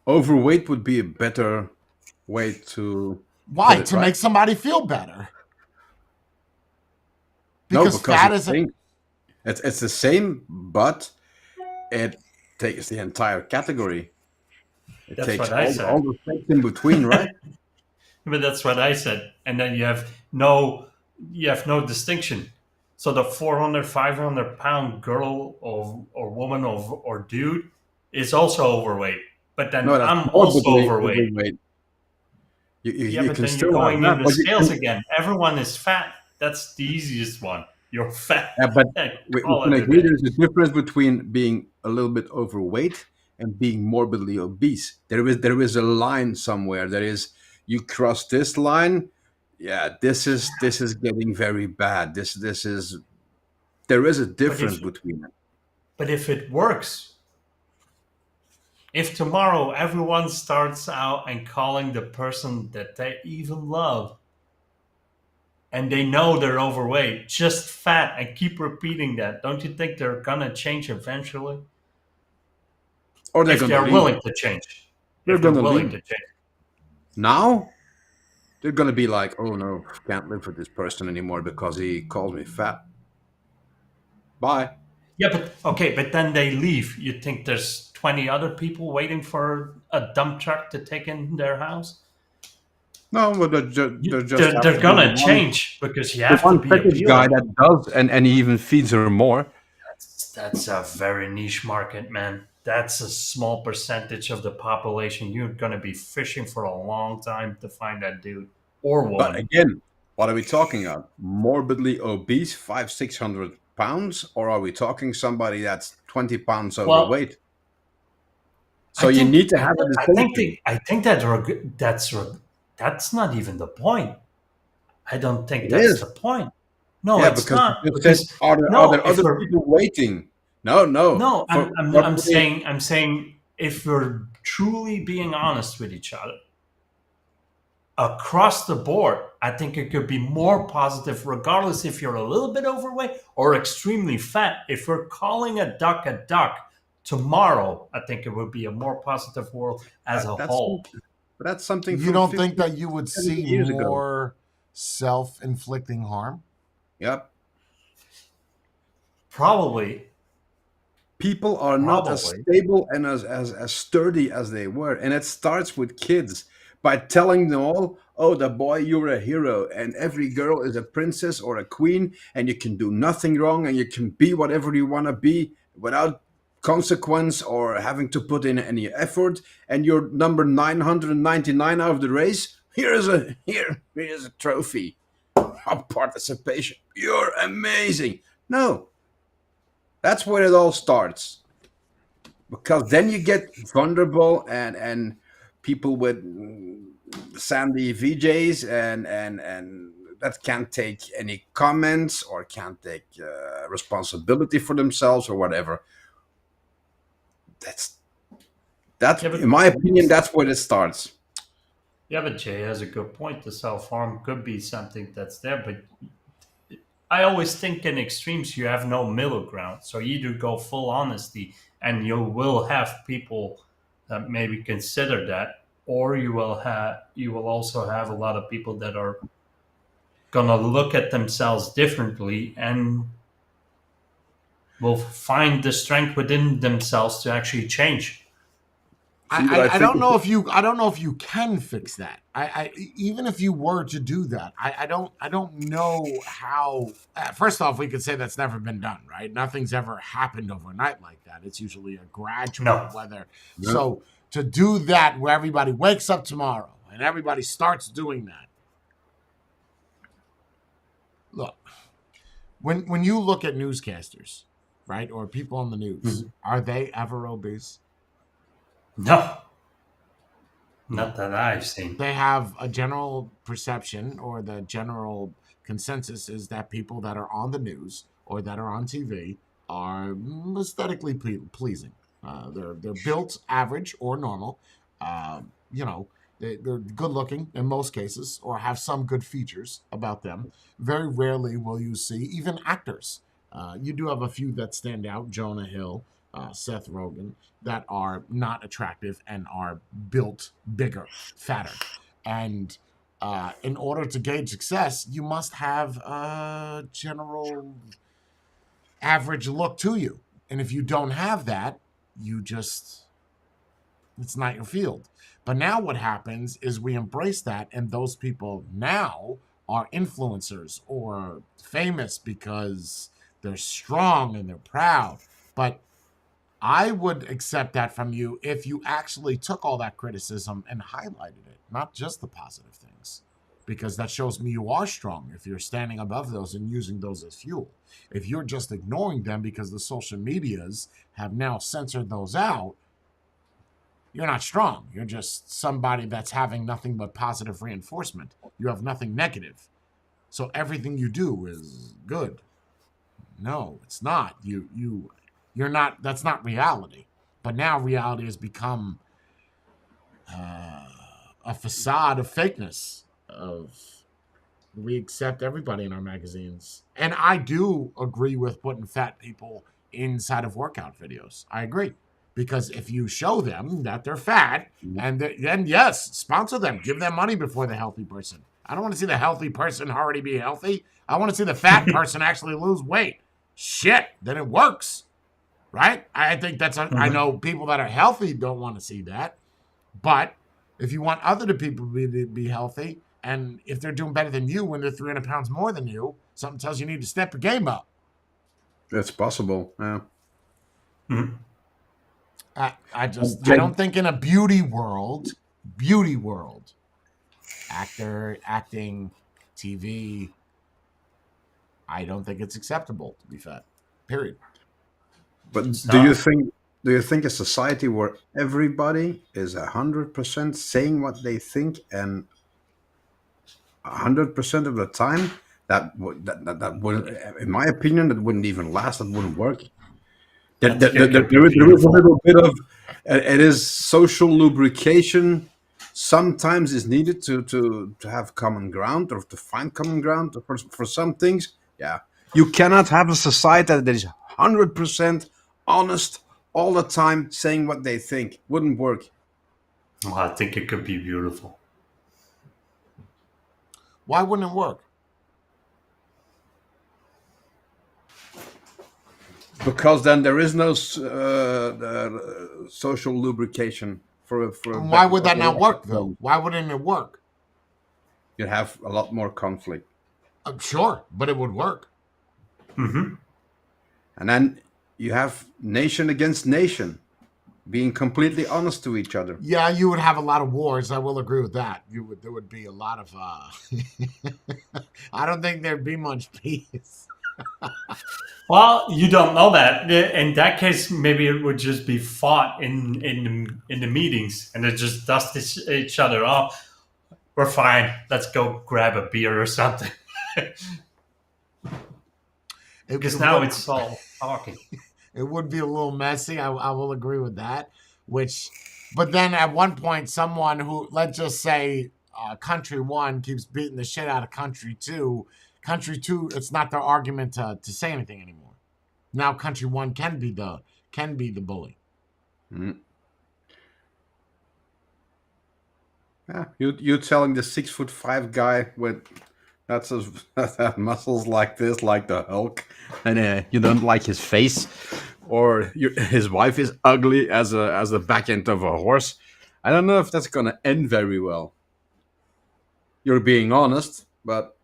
Speaker 2: Overweight would be a better way to...
Speaker 1: Why? To make somebody feel better. Because fat isn't...
Speaker 2: It's the same, but it takes the entire category. It takes all the things in between, right?
Speaker 3: But that's what I said. And then you have no distinction. So the 400, 500 pound girl or woman or dude is also overweight. But then
Speaker 2: No, that's
Speaker 3: I'm also
Speaker 2: morbidly
Speaker 3: overweight.
Speaker 2: overweight.
Speaker 3: Yeah,
Speaker 2: You
Speaker 3: but
Speaker 2: can
Speaker 3: then you're
Speaker 2: still have
Speaker 3: going
Speaker 2: that,
Speaker 3: in the
Speaker 2: but you
Speaker 3: scales
Speaker 2: can,
Speaker 3: again. Everyone is fat. That's the easiest one. You're fat.
Speaker 2: yeah, but we
Speaker 3: Call
Speaker 2: can
Speaker 3: it a
Speaker 2: agree
Speaker 3: day.
Speaker 2: there's a difference between being a little bit overweight and being morbidly obese. There is a line somewhere. There is you cross this line, yeah, this is getting very bad. This is there is a
Speaker 3: But
Speaker 2: difference
Speaker 3: if
Speaker 2: between them.
Speaker 3: but if it works, if tomorrow everyone starts out and calling the person that they even love and they know they're overweight, just fat, and keep repeating that, don't you think they're gonna change eventually?
Speaker 2: Or they're
Speaker 3: If
Speaker 2: gonna
Speaker 3: they're
Speaker 2: leave.
Speaker 3: willing to change.
Speaker 2: They're
Speaker 3: If they're
Speaker 2: gonna
Speaker 3: willing
Speaker 2: leave.
Speaker 3: to change.
Speaker 2: Now they're gonna be like, oh no, can't live with this person anymore because he called me fat. Bye.
Speaker 3: Yeah, but okay, but then they leave. You think there's 20 other people waiting for a dump truck to take in their house?
Speaker 2: No, but there just have
Speaker 3: They're
Speaker 2: to be
Speaker 3: gonna change because you
Speaker 2: the
Speaker 3: have to
Speaker 2: one
Speaker 3: be
Speaker 2: fetish guy
Speaker 3: appealing.
Speaker 2: that does, and he even feeds her more.
Speaker 3: That's a very niche market, man. That's a small percentage of the population. You're gonna be fishing for a long time to find that dude or
Speaker 2: But
Speaker 3: woman.
Speaker 2: again, what are we talking about? Morbidly obese, 600 pounds, or are we talking somebody that's 20 pounds
Speaker 3: Well,
Speaker 2: overweight? So you need to have a distinction.
Speaker 3: I think that's not even the point. I don't think
Speaker 2: It
Speaker 3: that's the
Speaker 2: is,
Speaker 3: point. No,
Speaker 2: yeah,
Speaker 3: it's
Speaker 2: because
Speaker 3: not
Speaker 2: you just said,
Speaker 3: because
Speaker 2: are
Speaker 3: no,
Speaker 2: there
Speaker 3: if
Speaker 2: other
Speaker 3: we're
Speaker 2: people waiting? No, no.
Speaker 3: no,
Speaker 2: For what we
Speaker 3: I'm saying if we're truly being honest with each other across the board, I think it could be more positive, regardless if you're a little bit overweight or extremely fat. If we're calling a duck tomorrow, I think it would be a more positive world as a
Speaker 2: that's
Speaker 3: whole.
Speaker 2: that's something
Speaker 1: You
Speaker 2: from
Speaker 1: don't
Speaker 2: 50,
Speaker 1: think that you would
Speaker 2: 70
Speaker 1: see
Speaker 2: years ago.
Speaker 1: more self-inflicting harm?
Speaker 2: Yep.
Speaker 3: Probably,
Speaker 2: People are not as
Speaker 3: probably.
Speaker 2: stable and as sturdy as they were. And it starts with kids by telling them all, oh, the boy, you're a hero, and every girl is a princess or a queen, and you can do nothing wrong, and you can be whatever you want to be without consequence or having to put in any effort. And you're number 999 out of the race. Here's a trophy of participation. You're amazing. No, that's where it all starts, because then you get vulnerable and people with sandy VJs and that can't take any comments or can't take responsibility for themselves or whatever. That's
Speaker 3: Yeah,
Speaker 2: in
Speaker 3: but
Speaker 2: my opinion, that's where it starts.
Speaker 3: yeah, but Jay has a good point. The self harm could be something that's there, but I always think in extremes you have no middle ground. So you either go full honesty and you will have people that maybe consider that, or you will also have a lot of people that are gonna look at themselves differently and will find the strength within themselves to actually change.
Speaker 2: See what I
Speaker 1: I
Speaker 2: think?
Speaker 1: don't know if you can fix that. Even if you were to do that, I don't know how. First off, we could say that's never been done, right? Nothing's ever happened overnight like that. It's usually a gradual
Speaker 3: No.
Speaker 1: whether.
Speaker 2: Yeah.
Speaker 1: So to do that, where everybody wakes up tomorrow and everybody starts doing that. Look, when you look at newscasters, right, or people on the news, are they ever obese?
Speaker 3: No,
Speaker 1: No.
Speaker 3: not that I've seen.
Speaker 1: They have a general perception, or the general consensus is that people that are on the news or that are on TV are aesthetically pleasing. They're built average or normal. You know, they're good looking in most cases or have some good features about them. Very rarely will you see even actors. You do have a few that stand out: Jonah Hill, Seth Rogen, that are not attractive and are built bigger, fatter. And in order to gauge success, you must have a general average look to you. And if you don't have that, you just It's not your field. But now what happens is we embrace that, and those people now are influencers or famous because they're strong and they're proud. But I would accept that from you if you actually took all that criticism and highlighted it, not just the positive things, because that shows me you are strong if you're standing above those and using those as fuel. If you're just ignoring them because the social medias have now censored those out, you're not strong. You're just somebody that's having nothing but positive reinforcement. You have nothing negative. So everything you do is good. No, it's not. You're not. That's not reality. But now reality has become a facade of fakeness. Of we accept everybody in our magazines, and I do agree with putting fat people inside of workout videos. I agree because if you show them that they're fat, and then yes, sponsor them, give them money before the healthy person. I don't want to see the healthy person already be healthy. I want to see the fat person actually lose weight. Shit, then it works, right? I think that's. I know people that are healthy don't want to see that, but if you want other people to be healthy, and if they're doing better than you when they're 300 pounds more than you, something tells you need to step your game up.
Speaker 2: That's possible. Yeah.
Speaker 1: I don't think in a beauty world, acting, TV, I don't think it's acceptable to be fat. Period.
Speaker 2: But do you think a society where everybody is 100% saying what they think and 100% of the time, that would, in my opinion, that wouldn't even last. That wouldn't work. There is a little bit of it is social lubrication. Sometimes is needed to have common ground or to find common ground for some things. Yeah, you cannot have a society that is 100% honest all the time, saying what they think. Wouldn't work.
Speaker 3: Well, I think it could be beautiful.
Speaker 1: Why wouldn't it work?
Speaker 2: Because then there is no social lubrication for.
Speaker 1: Why would that not work though? Why wouldn't it work?
Speaker 2: You have a lot more conflict.
Speaker 1: Sure, but it would work.
Speaker 3: Mm-hmm.
Speaker 2: And then you have nation against nation being completely honest to each other.
Speaker 1: Yeah, you would have a lot of wars. I will agree with that. There would be a lot of. I don't think there'd be much peace.
Speaker 3: Well, you don't know that. In that case, maybe it would just be fought in the meetings, and they just dust each other off. We're fine. Let's go grab a beer or something. Because now it's all talking.
Speaker 1: It would be a little messy. I will agree with that. But then at one point, someone who, let's just say, country one keeps beating the shit out of country two. Country two, it's not their argument to say anything anymore. Now country one can be the bully.
Speaker 2: Mm. Yeah, you telling the 6'5" guy with that's muscles like this, like the Hulk, and you don't like his face, or his wife is ugly as the back end of a horse. I don't know if that's gonna end very well. You're being honest, but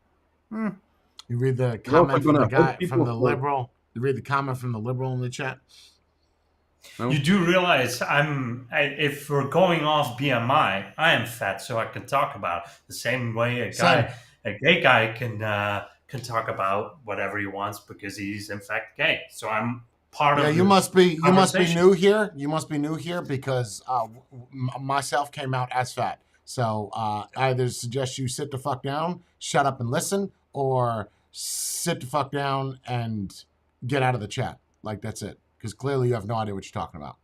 Speaker 1: you read the comment from the guy from the liberal. You read the comment from the liberal in the chat.
Speaker 3: No? You do realize if we're going off BMI, I am fat, so I can talk about it. The same way a gay guy can talk about whatever he wants because he's in fact gay. So I'm part of. Yeah,
Speaker 1: you must be new here. You must be new here because myself came out as fat. So I either suggest you sit the fuck down, shut up and listen, or sit the fuck down and get out of the chat. Like that's it. Because clearly you have no idea what you're talking about.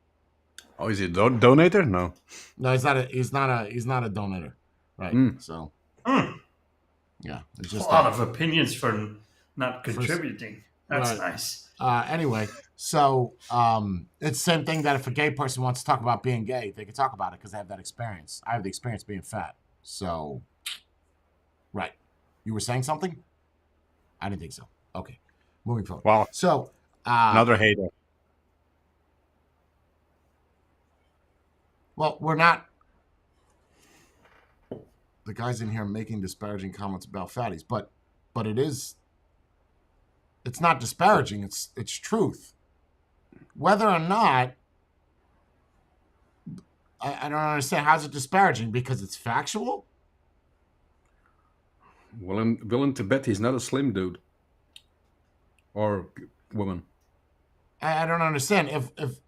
Speaker 2: Oh, is he a donator? No,
Speaker 1: he's not a donator, right? So, yeah,
Speaker 3: it's just a lot of opinions for not contributing. That's nice.
Speaker 1: Anyway, so it's the same thing that if a gay person wants to talk about being gay, they can talk about it because they have that experience. I have the experience being fat. So, right. You were saying something? I didn't think so. Okay, moving forward.
Speaker 2: Wow.
Speaker 1: So
Speaker 2: another hater.
Speaker 1: Well, we're not. The guys in here making disparaging comments about fatties, but it is. It's not disparaging. It's truth. Whether or not, I don't understand. How's it disparaging? Because it's factual.
Speaker 2: Willing to bet he's not a slim dude or woman.
Speaker 1: I don't understand. If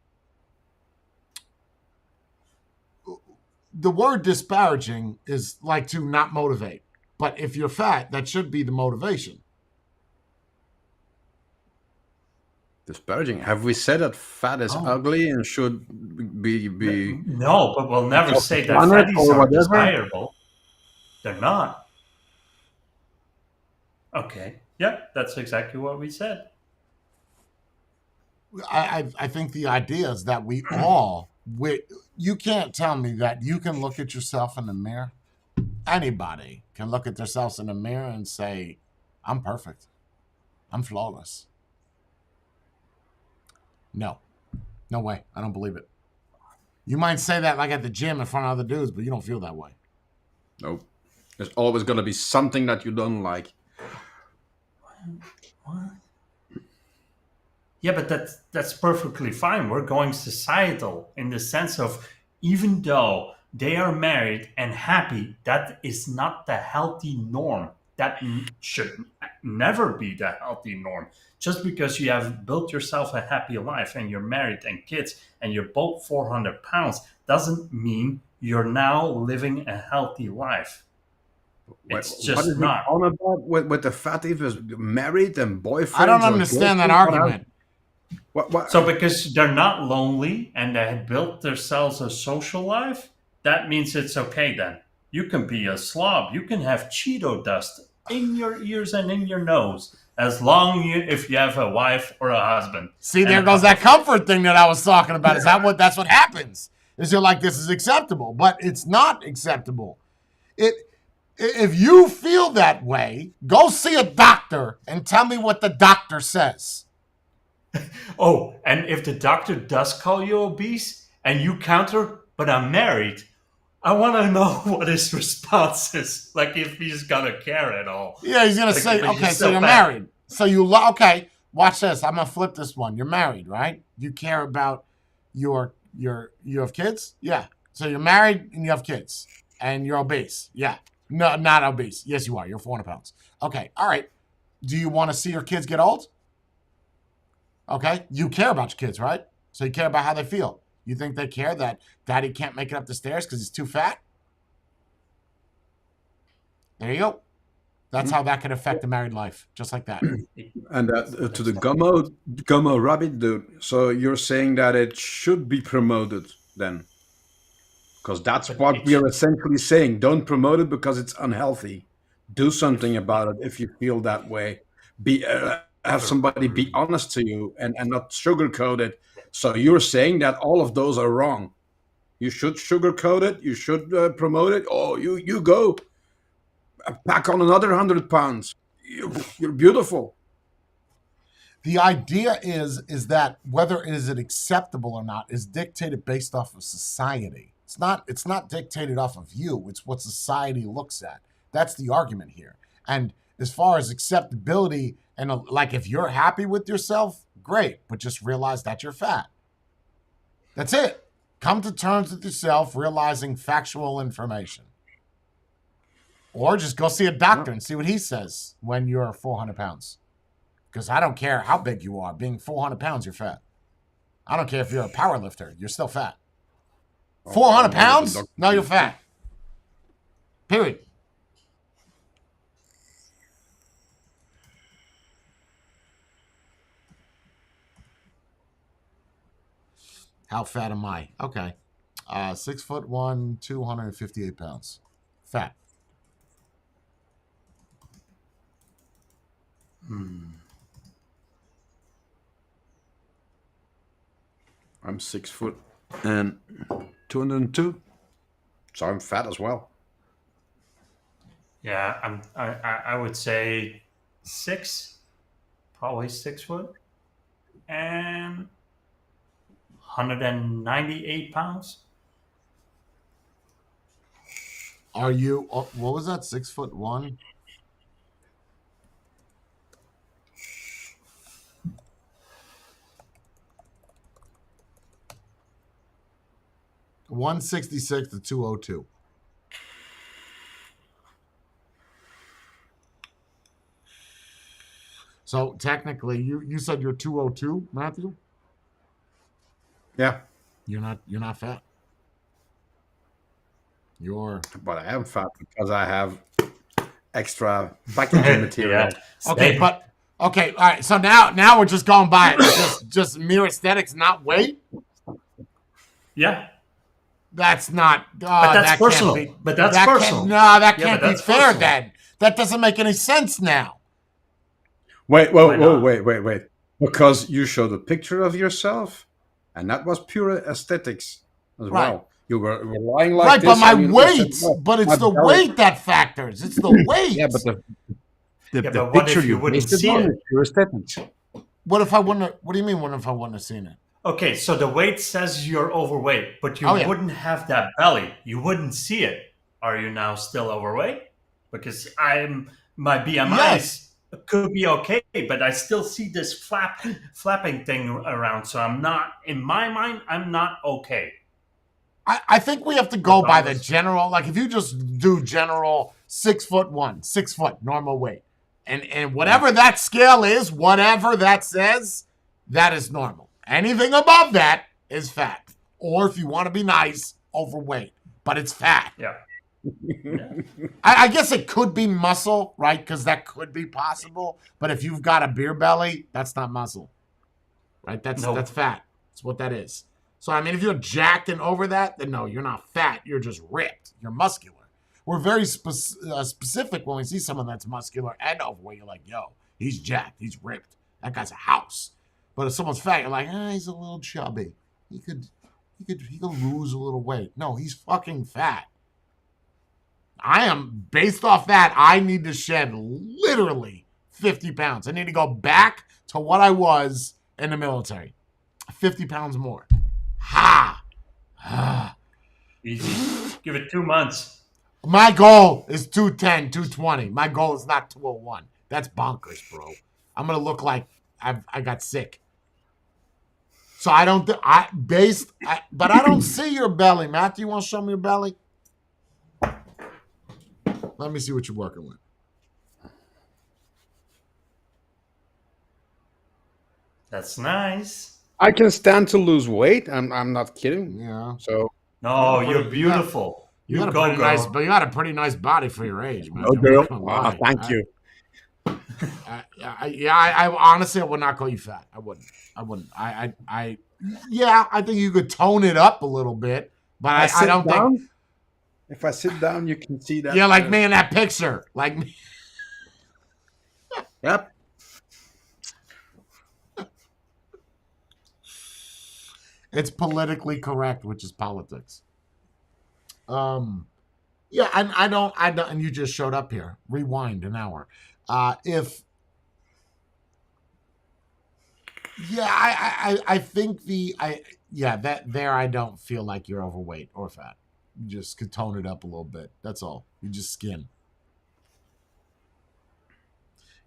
Speaker 1: the word disparaging is like to not motivate, but if you're fat, that should be the motivation.
Speaker 2: Disparaging. Have we said that fat is ugly and should be?
Speaker 3: No, but we'll never say that
Speaker 2: planet
Speaker 3: fatties
Speaker 2: or
Speaker 3: are
Speaker 2: whatever?
Speaker 3: desirable. They're not. Okay. Yeah, that's exactly what we said.
Speaker 1: I think the idea is that you can't tell me that you can look at yourself in the mirror. Anybody can look at themselves in the mirror and say, I'm perfect. I'm flawless. No way. I don't believe it. You might say that like at the gym in front of other dudes, but you don't feel that way.
Speaker 2: Nope. There's always going to be something that you don't like.
Speaker 3: What? Yeah, but that's perfectly fine. We're going societal in the sense of even though they are married and happy, that is not the healthy norm. That should never be the healthy norm. Just because you have built yourself a happy life and you're married and kids and you're both 400 pounds doesn't mean you're now living a healthy life. It's just
Speaker 2: what is
Speaker 3: not.
Speaker 2: On about with the fatty was married and boyfriends?
Speaker 1: I don't understand that argument.
Speaker 2: What?
Speaker 3: So because they're not lonely and they had built themselves a social life, that means it's okay then. You can be a slob. You can have Cheeto dust in your ears and in your nose as long if you have a wife or a husband.
Speaker 1: See, there goes that comfort thing that I was talking about. Is that that's what happens? Is you're like, this is acceptable, but it's not acceptable. If you feel that way, go see a doctor and tell me what the doctor says.
Speaker 3: Oh, and if the doctor does call you obese and you counter, but I'm married, I want to know what his response is. Like if he's going to care at all.
Speaker 1: Yeah, he's going to say, okay, so you're married. So okay, watch this. I'm going to flip this one. You're married, right? You care about you have kids? Yeah. So you're married and you have kids and you're obese. Yeah. No, not obese. Yes, you are. You're 400 pounds. Okay. All right. Do you want to see your kids get old? Okay. You care about your kids, right? So you care about how they feel. You think they care that daddy can't make it up the stairs because he's too fat? There you go. That's how that could affect the married life. Just like that.
Speaker 2: And to the gummo rabbit dude. So you're saying that it should be promoted then? Because that's what we are essentially saying. Don't promote it because it's unhealthy. Do something about it if you feel that way. Have somebody be honest to you and not sugarcoat it. So you're saying that all of those are wrong. You should sugarcoat it. You should promote it. Oh, you go. Pack on another 100 pounds. You're beautiful.
Speaker 1: The idea is that whether it is acceptable or not is dictated based off of society. It's not dictated off of you. It's what society looks at. That's the argument here. And as far as acceptability and like if you're happy with yourself, great, but just realize that you're fat. That's it. Come to terms with yourself, realizing factual information. Or just go see a doctor and see what he says when you're 400 pounds. Because I don't care how big you are. Being 400 pounds, you're fat. I don't care if you're a power lifter. You're still fat. 400 pounds? No, you're fat. Period. How fat am I? Okay. 6'1", 258 pounds. Fat.
Speaker 2: I'm 6 foot and 202, so I'm fat as well.
Speaker 3: Yeah, I would say 6, probably 6 foot, and 198 pounds.
Speaker 1: Are you? What was that? 6'1"? $166 to $202. So technically, you said you're 202, Matthew.
Speaker 2: Yeah,
Speaker 1: You're not fat.
Speaker 2: but I am fat because I have extra packaging material.
Speaker 3: Yeah.
Speaker 1: Okay, but okay, all right. So now we're just going by just mere aesthetics, not weight.
Speaker 3: Yeah.
Speaker 1: That's not.
Speaker 3: But that's
Speaker 1: that
Speaker 3: personal.
Speaker 1: Can't be,
Speaker 3: But that's
Speaker 1: that
Speaker 3: personal.
Speaker 1: No, that
Speaker 3: Yeah,
Speaker 1: can't
Speaker 3: but
Speaker 1: be
Speaker 3: that's
Speaker 1: fair.
Speaker 3: personal.
Speaker 1: Then that doesn't make any sense now.
Speaker 2: Wait,
Speaker 3: Why not?
Speaker 2: wait. Because you showed a picture of yourself, and that was pure aesthetics as
Speaker 1: Right.
Speaker 2: well. You were lying like
Speaker 1: Right,
Speaker 2: this.
Speaker 1: but my
Speaker 2: and you
Speaker 1: weight.
Speaker 2: said, "No,
Speaker 1: But
Speaker 2: my
Speaker 1: it's the
Speaker 2: belly."
Speaker 1: weight that factors. It's the weight.
Speaker 2: Yeah, but the
Speaker 3: But what
Speaker 2: picture
Speaker 3: if you
Speaker 2: you
Speaker 3: wouldn't
Speaker 2: based it
Speaker 3: see
Speaker 2: on
Speaker 3: it?
Speaker 2: is pure aesthetics.
Speaker 1: What if I wouldn't? What do you mean? What if I wouldn't have seen it?
Speaker 3: Okay, so the weight says you're overweight, but you
Speaker 1: Oh, yeah.
Speaker 3: wouldn't have that belly. You wouldn't see it. Are you now still overweight? Because my BMI
Speaker 1: Yes.
Speaker 3: could be okay, but I still see this flapping thing around. So I'm not, in my mind, I'm not okay.
Speaker 1: I think we have to go by the
Speaker 3: Regardless.
Speaker 1: general. Like if you just do general 6'1", 6 foot normal weight, and whatever that scale is, whatever that says, that is normal. Anything above that is fat, or if you want to be nice, overweight. But it's fat.
Speaker 3: Yeah.
Speaker 1: I guess it could be muscle, right? Because that could be possible. But if you've got a beer belly, that's not muscle, right? That's
Speaker 3: No.
Speaker 1: that's fat. That's what that is. So I mean, if you're jacked and over that, then no, you're not fat. You're just ripped. You're muscular. We're very specific when we see someone that's muscular and overweight. You're like, yo, he's jacked. He's ripped. That guy's a house. But if someone's fat, you're like, he's a little chubby. He could lose a little weight. No, he's fucking fat. I am, based off that, I need to shed literally 50 pounds. I need to go back to what I was in the military. 50 pounds more. Ha!
Speaker 3: Easy. Give it 2 months.
Speaker 1: My goal is 210, 220. My goal is not 201. That's bonkers, bro. I'm going to look like I got sick. So I don't, but I don't see your belly. Matthew, you want to show me your belly? Let me see what you're working with.
Speaker 3: That's nice.
Speaker 2: I can stand to lose weight. I'm not kidding.
Speaker 1: Yeah.
Speaker 2: So
Speaker 3: No, you're beautiful.
Speaker 1: You got a
Speaker 3: go,
Speaker 1: pretty
Speaker 3: girl.
Speaker 1: nice, but you got a pretty nice body for your age, man.
Speaker 2: oh, girl, thank you.
Speaker 1: I honestly, I would not call you fat. I wouldn't. Yeah, I think you could tone it up a little bit, but I don't think.
Speaker 2: If I sit down, you can see that.
Speaker 1: Yeah, like me in that picture, like me.
Speaker 2: Yep.
Speaker 1: It's politically correct, which is politics. Yeah, and I don't, and you just showed up here. Rewind an hour. I think I don't feel like you're overweight or fat. You just could tone it up a little bit. That's all. You just skin.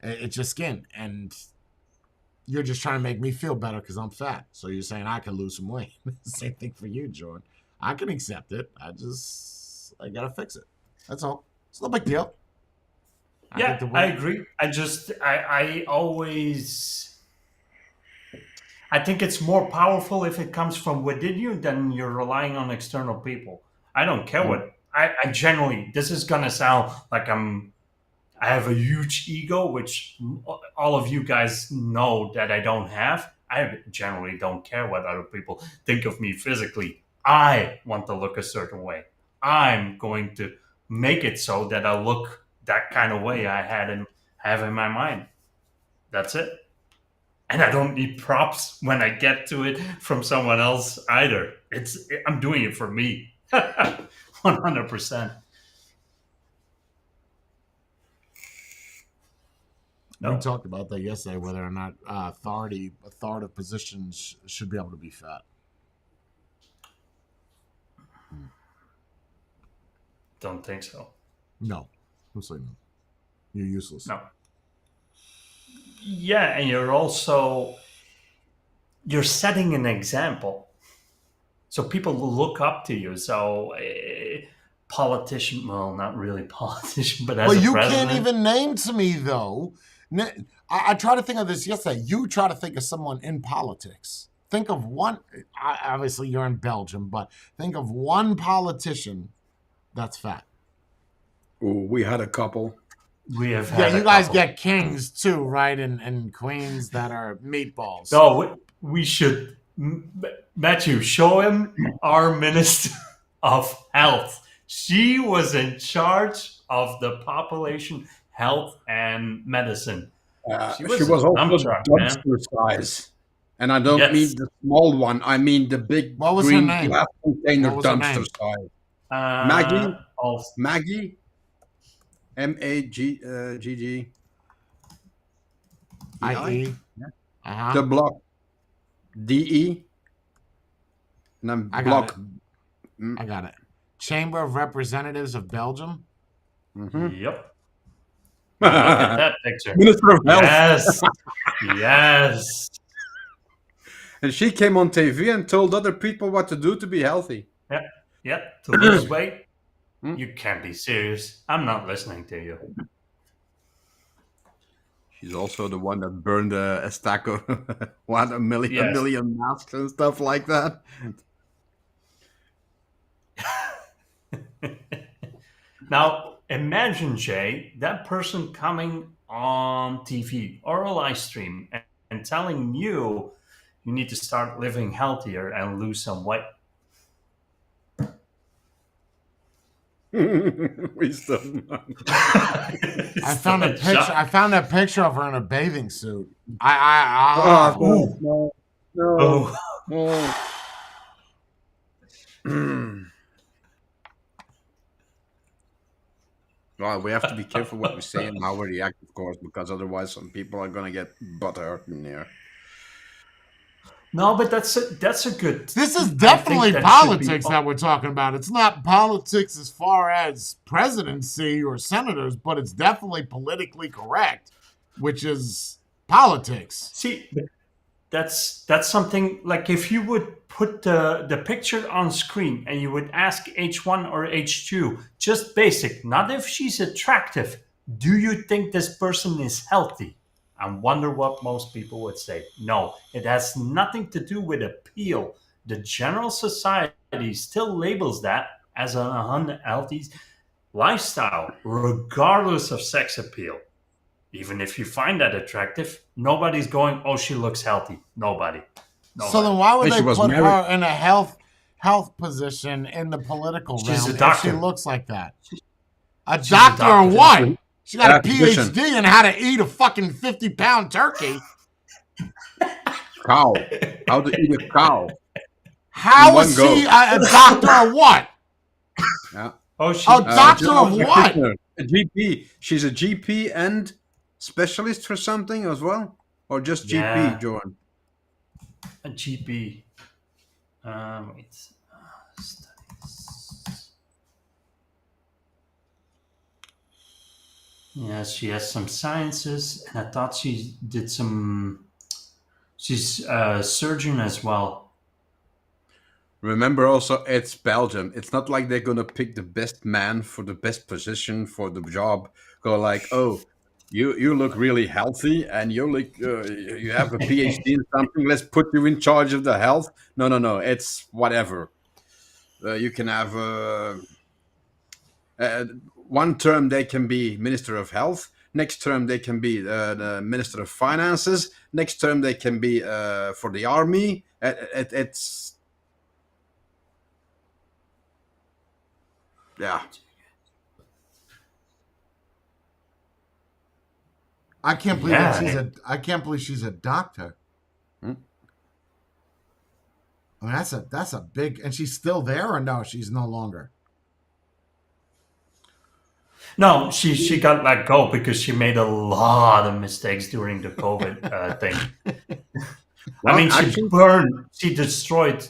Speaker 1: It's just skin, and you're just trying to make me feel better because I'm fat. So you're saying I can lose some weight. Same thing for you, Jordan. I can accept it. I gotta fix it. That's all. It's no big deal.
Speaker 3: Yeah, I agree. I always, I think it's more powerful if it comes from within you than you're relying on external people. I don't care what, I generally, this is gonna sound like I have a huge ego, which all of you guys know that I don't have. I generally don't care what other people think of me physically. I want to look a certain way. I'm going to make it so that I look that kind of way I have in my mind. That's it. And I don't need props when I get to it from someone else either. I'm doing it for me. 100%.
Speaker 1: We talked about that yesterday, whether or not authoritative positions should be able to be fat.
Speaker 3: don't think so.
Speaker 1: No. I'm saying no. You're useless.
Speaker 3: No. Yeah, and you're setting an example. So people look up to you. So politician, well, not really politician, but as
Speaker 1: Well,
Speaker 3: a
Speaker 1: you
Speaker 3: president.
Speaker 1: can't even name to me, though. I tried to think of this yesterday. You try to think of someone in politics. Think of one. Obviously, you're in Belgium, but think of one politician that's fat.
Speaker 2: Ooh, we had a couple.
Speaker 3: We have
Speaker 1: Yeah,
Speaker 3: had
Speaker 1: you
Speaker 3: a
Speaker 1: guys
Speaker 3: couple.
Speaker 1: get kings too, right? And queens that are meatballs.
Speaker 3: No, we should, Matthew, show him our Minister of Health. She was in charge of the population health and medicine.
Speaker 2: She
Speaker 3: She
Speaker 2: was
Speaker 3: a dump
Speaker 2: also
Speaker 3: truck, man.
Speaker 2: dumpster size. And I don't mean
Speaker 3: Yes.
Speaker 2: the small one. I mean the big
Speaker 1: What was her
Speaker 2: green
Speaker 1: name?
Speaker 2: glass container
Speaker 1: What was her
Speaker 2: dumpster
Speaker 1: name?
Speaker 2: size.
Speaker 3: Maggie?
Speaker 2: Maggie? Magg.
Speaker 1: IE.
Speaker 2: The block. DE. And I'm
Speaker 1: I got
Speaker 2: block.
Speaker 1: it. I got it. Chamber of Representatives of Belgium.
Speaker 2: Mhm.
Speaker 3: Yep. Look at that picture.
Speaker 2: Minister of Health.
Speaker 3: Yes. Yes.
Speaker 2: And she came on TV and told other people what to do to be healthy.
Speaker 3: Yeah. To lose weight.
Speaker 2: Hmm?
Speaker 3: You can't be serious. I'm not listening to you.
Speaker 2: She's also the one that burned a stack of a million
Speaker 3: Yes.
Speaker 2: masks and stuff like that.
Speaker 3: Now, imagine, Jay, that person coming on TV or a live stream and telling you need to start living healthier and lose some weight.
Speaker 2: We still
Speaker 1: I found a picture. I found that picture of her in a bathing suit. Oh.
Speaker 2: no. Well, we have to be careful what we say and how we react, of course, because otherwise some people are gonna get butthurt in there.
Speaker 3: No, but that's a good.
Speaker 1: This is
Speaker 3: I
Speaker 1: definitely
Speaker 3: think that should
Speaker 1: politics
Speaker 3: be-
Speaker 1: that we're talking about. It's not politics as far as presidency or senators, but it's definitely politically correct, which is politics.
Speaker 3: See, that's something like if you would put the picture on screen and you would ask H1 or H2, just basic, not if she's attractive. Do you think this person is healthy? I wonder what most people would say. No, it has nothing to do with appeal. The general society still labels that as an unhealthy lifestyle, regardless of sex appeal. Even if you find that attractive, nobody's going, oh, she looks healthy. Nobody.
Speaker 1: So then why would
Speaker 2: And
Speaker 1: they
Speaker 2: she was
Speaker 1: put
Speaker 2: married.
Speaker 1: her in a health position in the political
Speaker 3: She's
Speaker 1: realm
Speaker 3: a
Speaker 1: if
Speaker 3: doctor.
Speaker 1: she looks like that? A
Speaker 3: a
Speaker 1: doctor or
Speaker 3: doctor.
Speaker 1: what? She got a
Speaker 2: Physician.
Speaker 1: PhD in how to eat a fucking 50-pound turkey.
Speaker 2: Cow. How to eat a cow.
Speaker 1: How
Speaker 2: In one
Speaker 1: is
Speaker 2: go.
Speaker 1: she a doctor or what?
Speaker 2: Yeah.
Speaker 3: Oh, she,
Speaker 1: Oh, doctor
Speaker 2: general
Speaker 1: of what?
Speaker 2: practitioner. A GP. She's a GP and specialist for something as well? Or just GP,
Speaker 3: Yeah.
Speaker 2: Jordan?
Speaker 3: a GP. Wait. Studies. Yes, she has some sciences, and I thought she did some. She's a surgeon as well.
Speaker 2: Remember also, it's Belgium. It's not like they're gonna pick the best man for the best position for the job. Go like, oh, you look really healthy, and you look you have a PhD in something. Let's put you in charge of the health. No. It's whatever. You can have one term they can be Minister of Health. Next term they can be the Minister of Finances. Next term they can be for the army. It's yeah.
Speaker 1: I can't believe
Speaker 3: Yeah.
Speaker 1: I can't believe she's a doctor.
Speaker 2: Hmm?
Speaker 1: I mean, that's a big, and she's still there or no? She's no longer.
Speaker 3: No, she got let go because she made a lot of mistakes during the COVID thing.
Speaker 2: Well,
Speaker 3: I mean,
Speaker 2: actually-
Speaker 3: she destroyed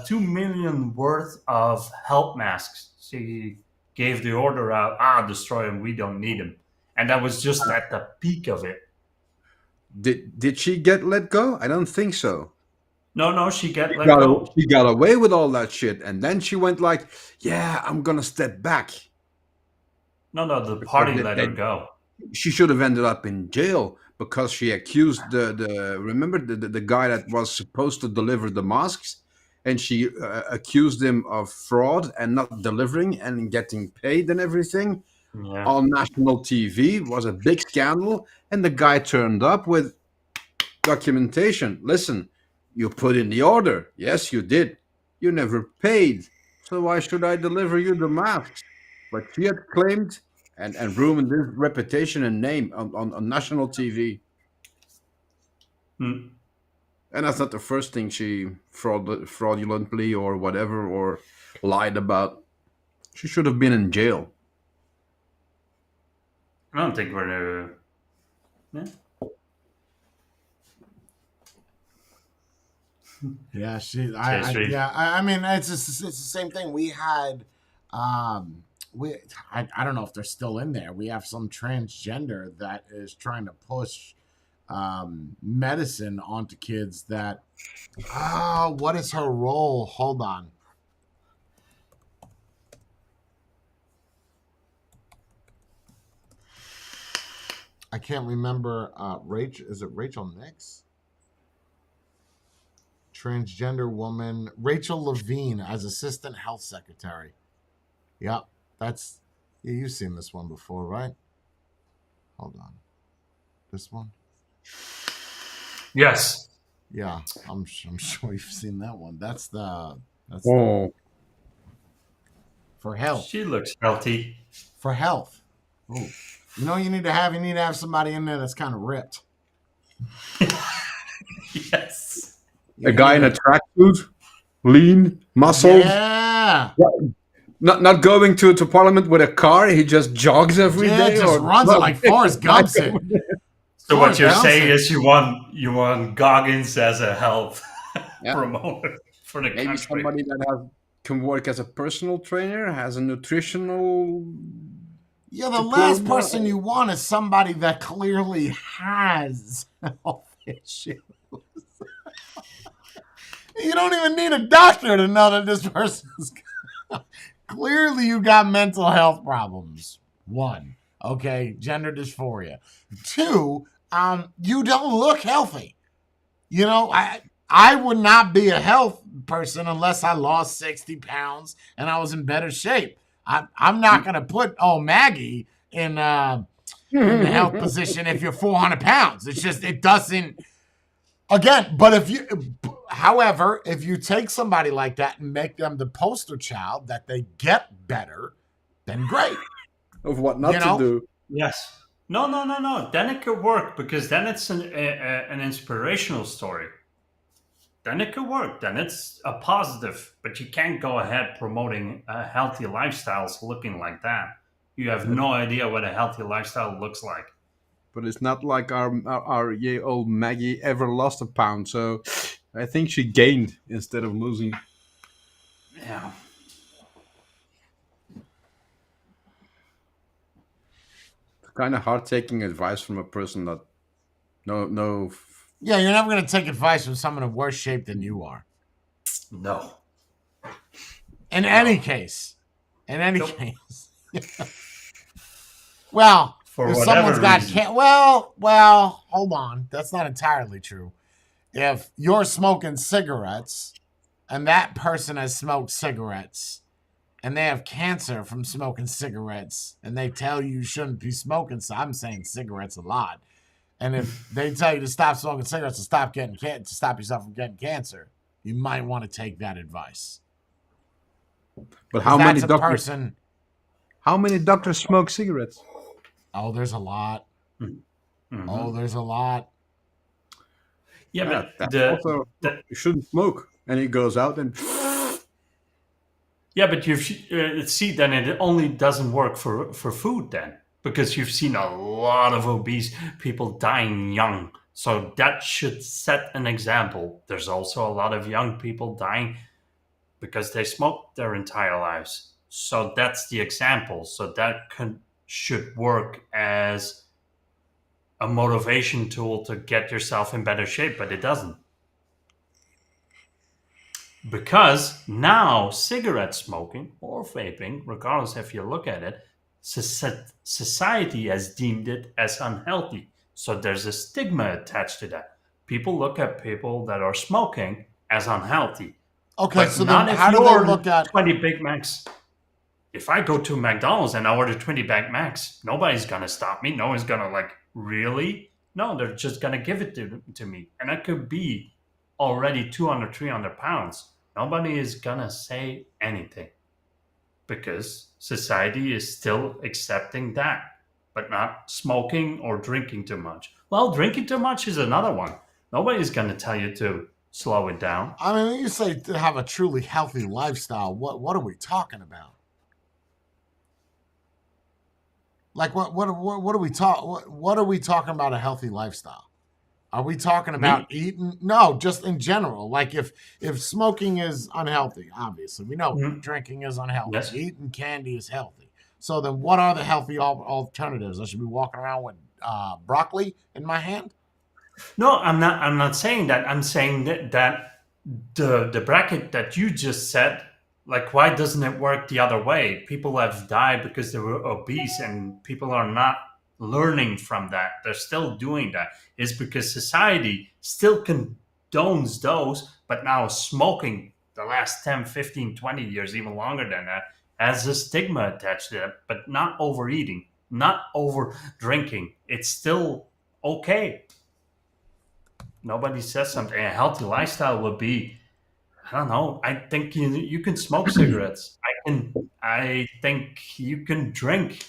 Speaker 3: 2 million worth of health masks. She gave the order out, destroy him, we don't need him. And that was just at the peak of it.
Speaker 2: Did she get let go? I don't think so.
Speaker 3: No, she got let go.
Speaker 2: She got away with all that shit, and then she went like, "Yeah, I'm gonna step back."
Speaker 3: No, the party let her go.
Speaker 2: She should have ended up in jail because she accused the guy that was supposed to deliver the masks, and she accused him of fraud and not delivering and getting paid and everything.
Speaker 3: Yeah.
Speaker 2: On national TV. It was a big scandal, and the guy turned up with documentation. Listen, you put in the order. Yes, you did. You never paid. So why should I deliver you the masks? But she had claimed and ruined his reputation and name on national TV.
Speaker 3: Hmm.
Speaker 2: And that's not the first thing she fraudulently or whatever or lied about. She should have been in jail.
Speaker 3: I don't think we're. Yeah.
Speaker 1: Yeah, I mean, it's the same thing. We had, I don't know if they're still in there. We have some transgender that is trying to push medicine onto kids that, what is her role? Hold on. I can't remember. Rachel, is it Rachel Nix? Transgender woman, Rachel Levine as assistant health secretary. Yep, you've seen this one before, right? Hold on, this one.
Speaker 3: Yes.
Speaker 1: Yeah, I'm sure you've seen that one. That's for health.
Speaker 3: She looks healthy.
Speaker 1: For health. Ooh. You know, you need to have somebody in there that's kind of ripped.
Speaker 3: Yes.
Speaker 2: A guy in a tracksuit, lean, muscled.
Speaker 1: Yeah.
Speaker 2: Not going to Parliament with a car. He just jogs every day.
Speaker 1: Just runs it like Forrest Gump's it.
Speaker 3: So what you're saying is you want Goggins as a health promoter for the
Speaker 2: Maybe
Speaker 3: country.
Speaker 2: somebody that can work as a personal trainer, has a nutritional.
Speaker 1: Yeah, the last person you want is somebody that clearly has health issues. You don't even need a doctor to know that this person's clearly you got mental health problems. 1, okay, gender dysphoria. 2, you don't look healthy. You know, I would not be a health person unless I lost 60 pounds and I was in better shape. I'm not going to put Maggie in the health position if you're 400 pounds. It's just, it doesn't. Again, but however, if you take somebody like that and make them the poster child that they get better, then great.
Speaker 2: Of what not to do.
Speaker 3: Yes. No. Then it could work because then it's an inspirational story. Then it could work. Then it's a positive. But you can't go ahead promoting healthy lifestyles looking like that. You have no idea what a healthy lifestyle looks like.
Speaker 2: But it's not like our old Maggie ever lost a pound. So I think she gained instead of losing.
Speaker 3: Yeah.
Speaker 2: It's kind of hard taking advice from a person that no.
Speaker 1: Yeah, you're never going to take advice from someone in worse shape than you are.
Speaker 3: No.
Speaker 1: In any case. Well,
Speaker 3: for
Speaker 1: if
Speaker 3: whatever
Speaker 1: someone's got
Speaker 3: reason.
Speaker 1: well, hold on. That's not entirely true. If you're smoking cigarettes and that person has smoked cigarettes and they have cancer from smoking cigarettes and they tell you shouldn't be smoking, so I'm saying cigarettes a lot. And if they tell you to stop smoking cigarettes to stop yourself from getting cancer, you might want to take that advice.
Speaker 2: But how many doctors smoke cigarettes?
Speaker 1: Oh, there's a lot.
Speaker 3: Mm-hmm.
Speaker 1: Oh, there's a lot.
Speaker 3: Yeah, but
Speaker 2: you shouldn't smoke. And he goes out and.
Speaker 3: Yeah, but then it only doesn't work for food then. Because you've seen a lot of obese people dying young. So that should set an example. There's also a lot of young people dying because they smoked their entire lives. So that's the example. So that should work as a motivation tool to get yourself in better shape, but it doesn't. Because now cigarette smoking or vaping, regardless if you look at it, society has deemed it as unhealthy. So there's a stigma attached to that. People look at people that are smoking as unhealthy.
Speaker 1: Okay,
Speaker 3: But
Speaker 1: so
Speaker 3: not
Speaker 1: then
Speaker 3: if
Speaker 1: how do
Speaker 3: you're
Speaker 1: they look at?
Speaker 3: 20 Big Macs. If I go to McDonald's and I order 20 Big Macs, nobody's going to stop me. No one's going to like, really? No, they're just going to give it to me. And I could be already 200, 300 pounds. Nobody is going to say anything because society is still accepting that, but not smoking or drinking too much. Well, drinking too much is another one. Nobody's going to tell you to slow it down.
Speaker 1: I mean, when you say to have a truly healthy lifestyle, what are we talking about? Like what are we what are we talking about a healthy lifestyle? Are we talking about eating? No, just in general. Like if smoking is unhealthy, obviously we know drinking is unhealthy.
Speaker 3: Yes.
Speaker 1: Eating candy is healthy. So then, what are the healthy alternatives? I should be walking around with broccoli in my hand.
Speaker 3: No, I'm not. I'm not saying that. I'm saying that the bracket that you just said, like, why doesn't it work the other way? People have died because they were obese, and people are not learning from that. They're still doing that. It's because society still condones those, but now smoking the last 10, 15, 20 years, even longer than that, has a stigma attached to it, but not overeating, not over drinking. It's still okay. Nobody says something. A healthy lifestyle would be, I don't know. I think you can smoke cigarettes. I think you can drink,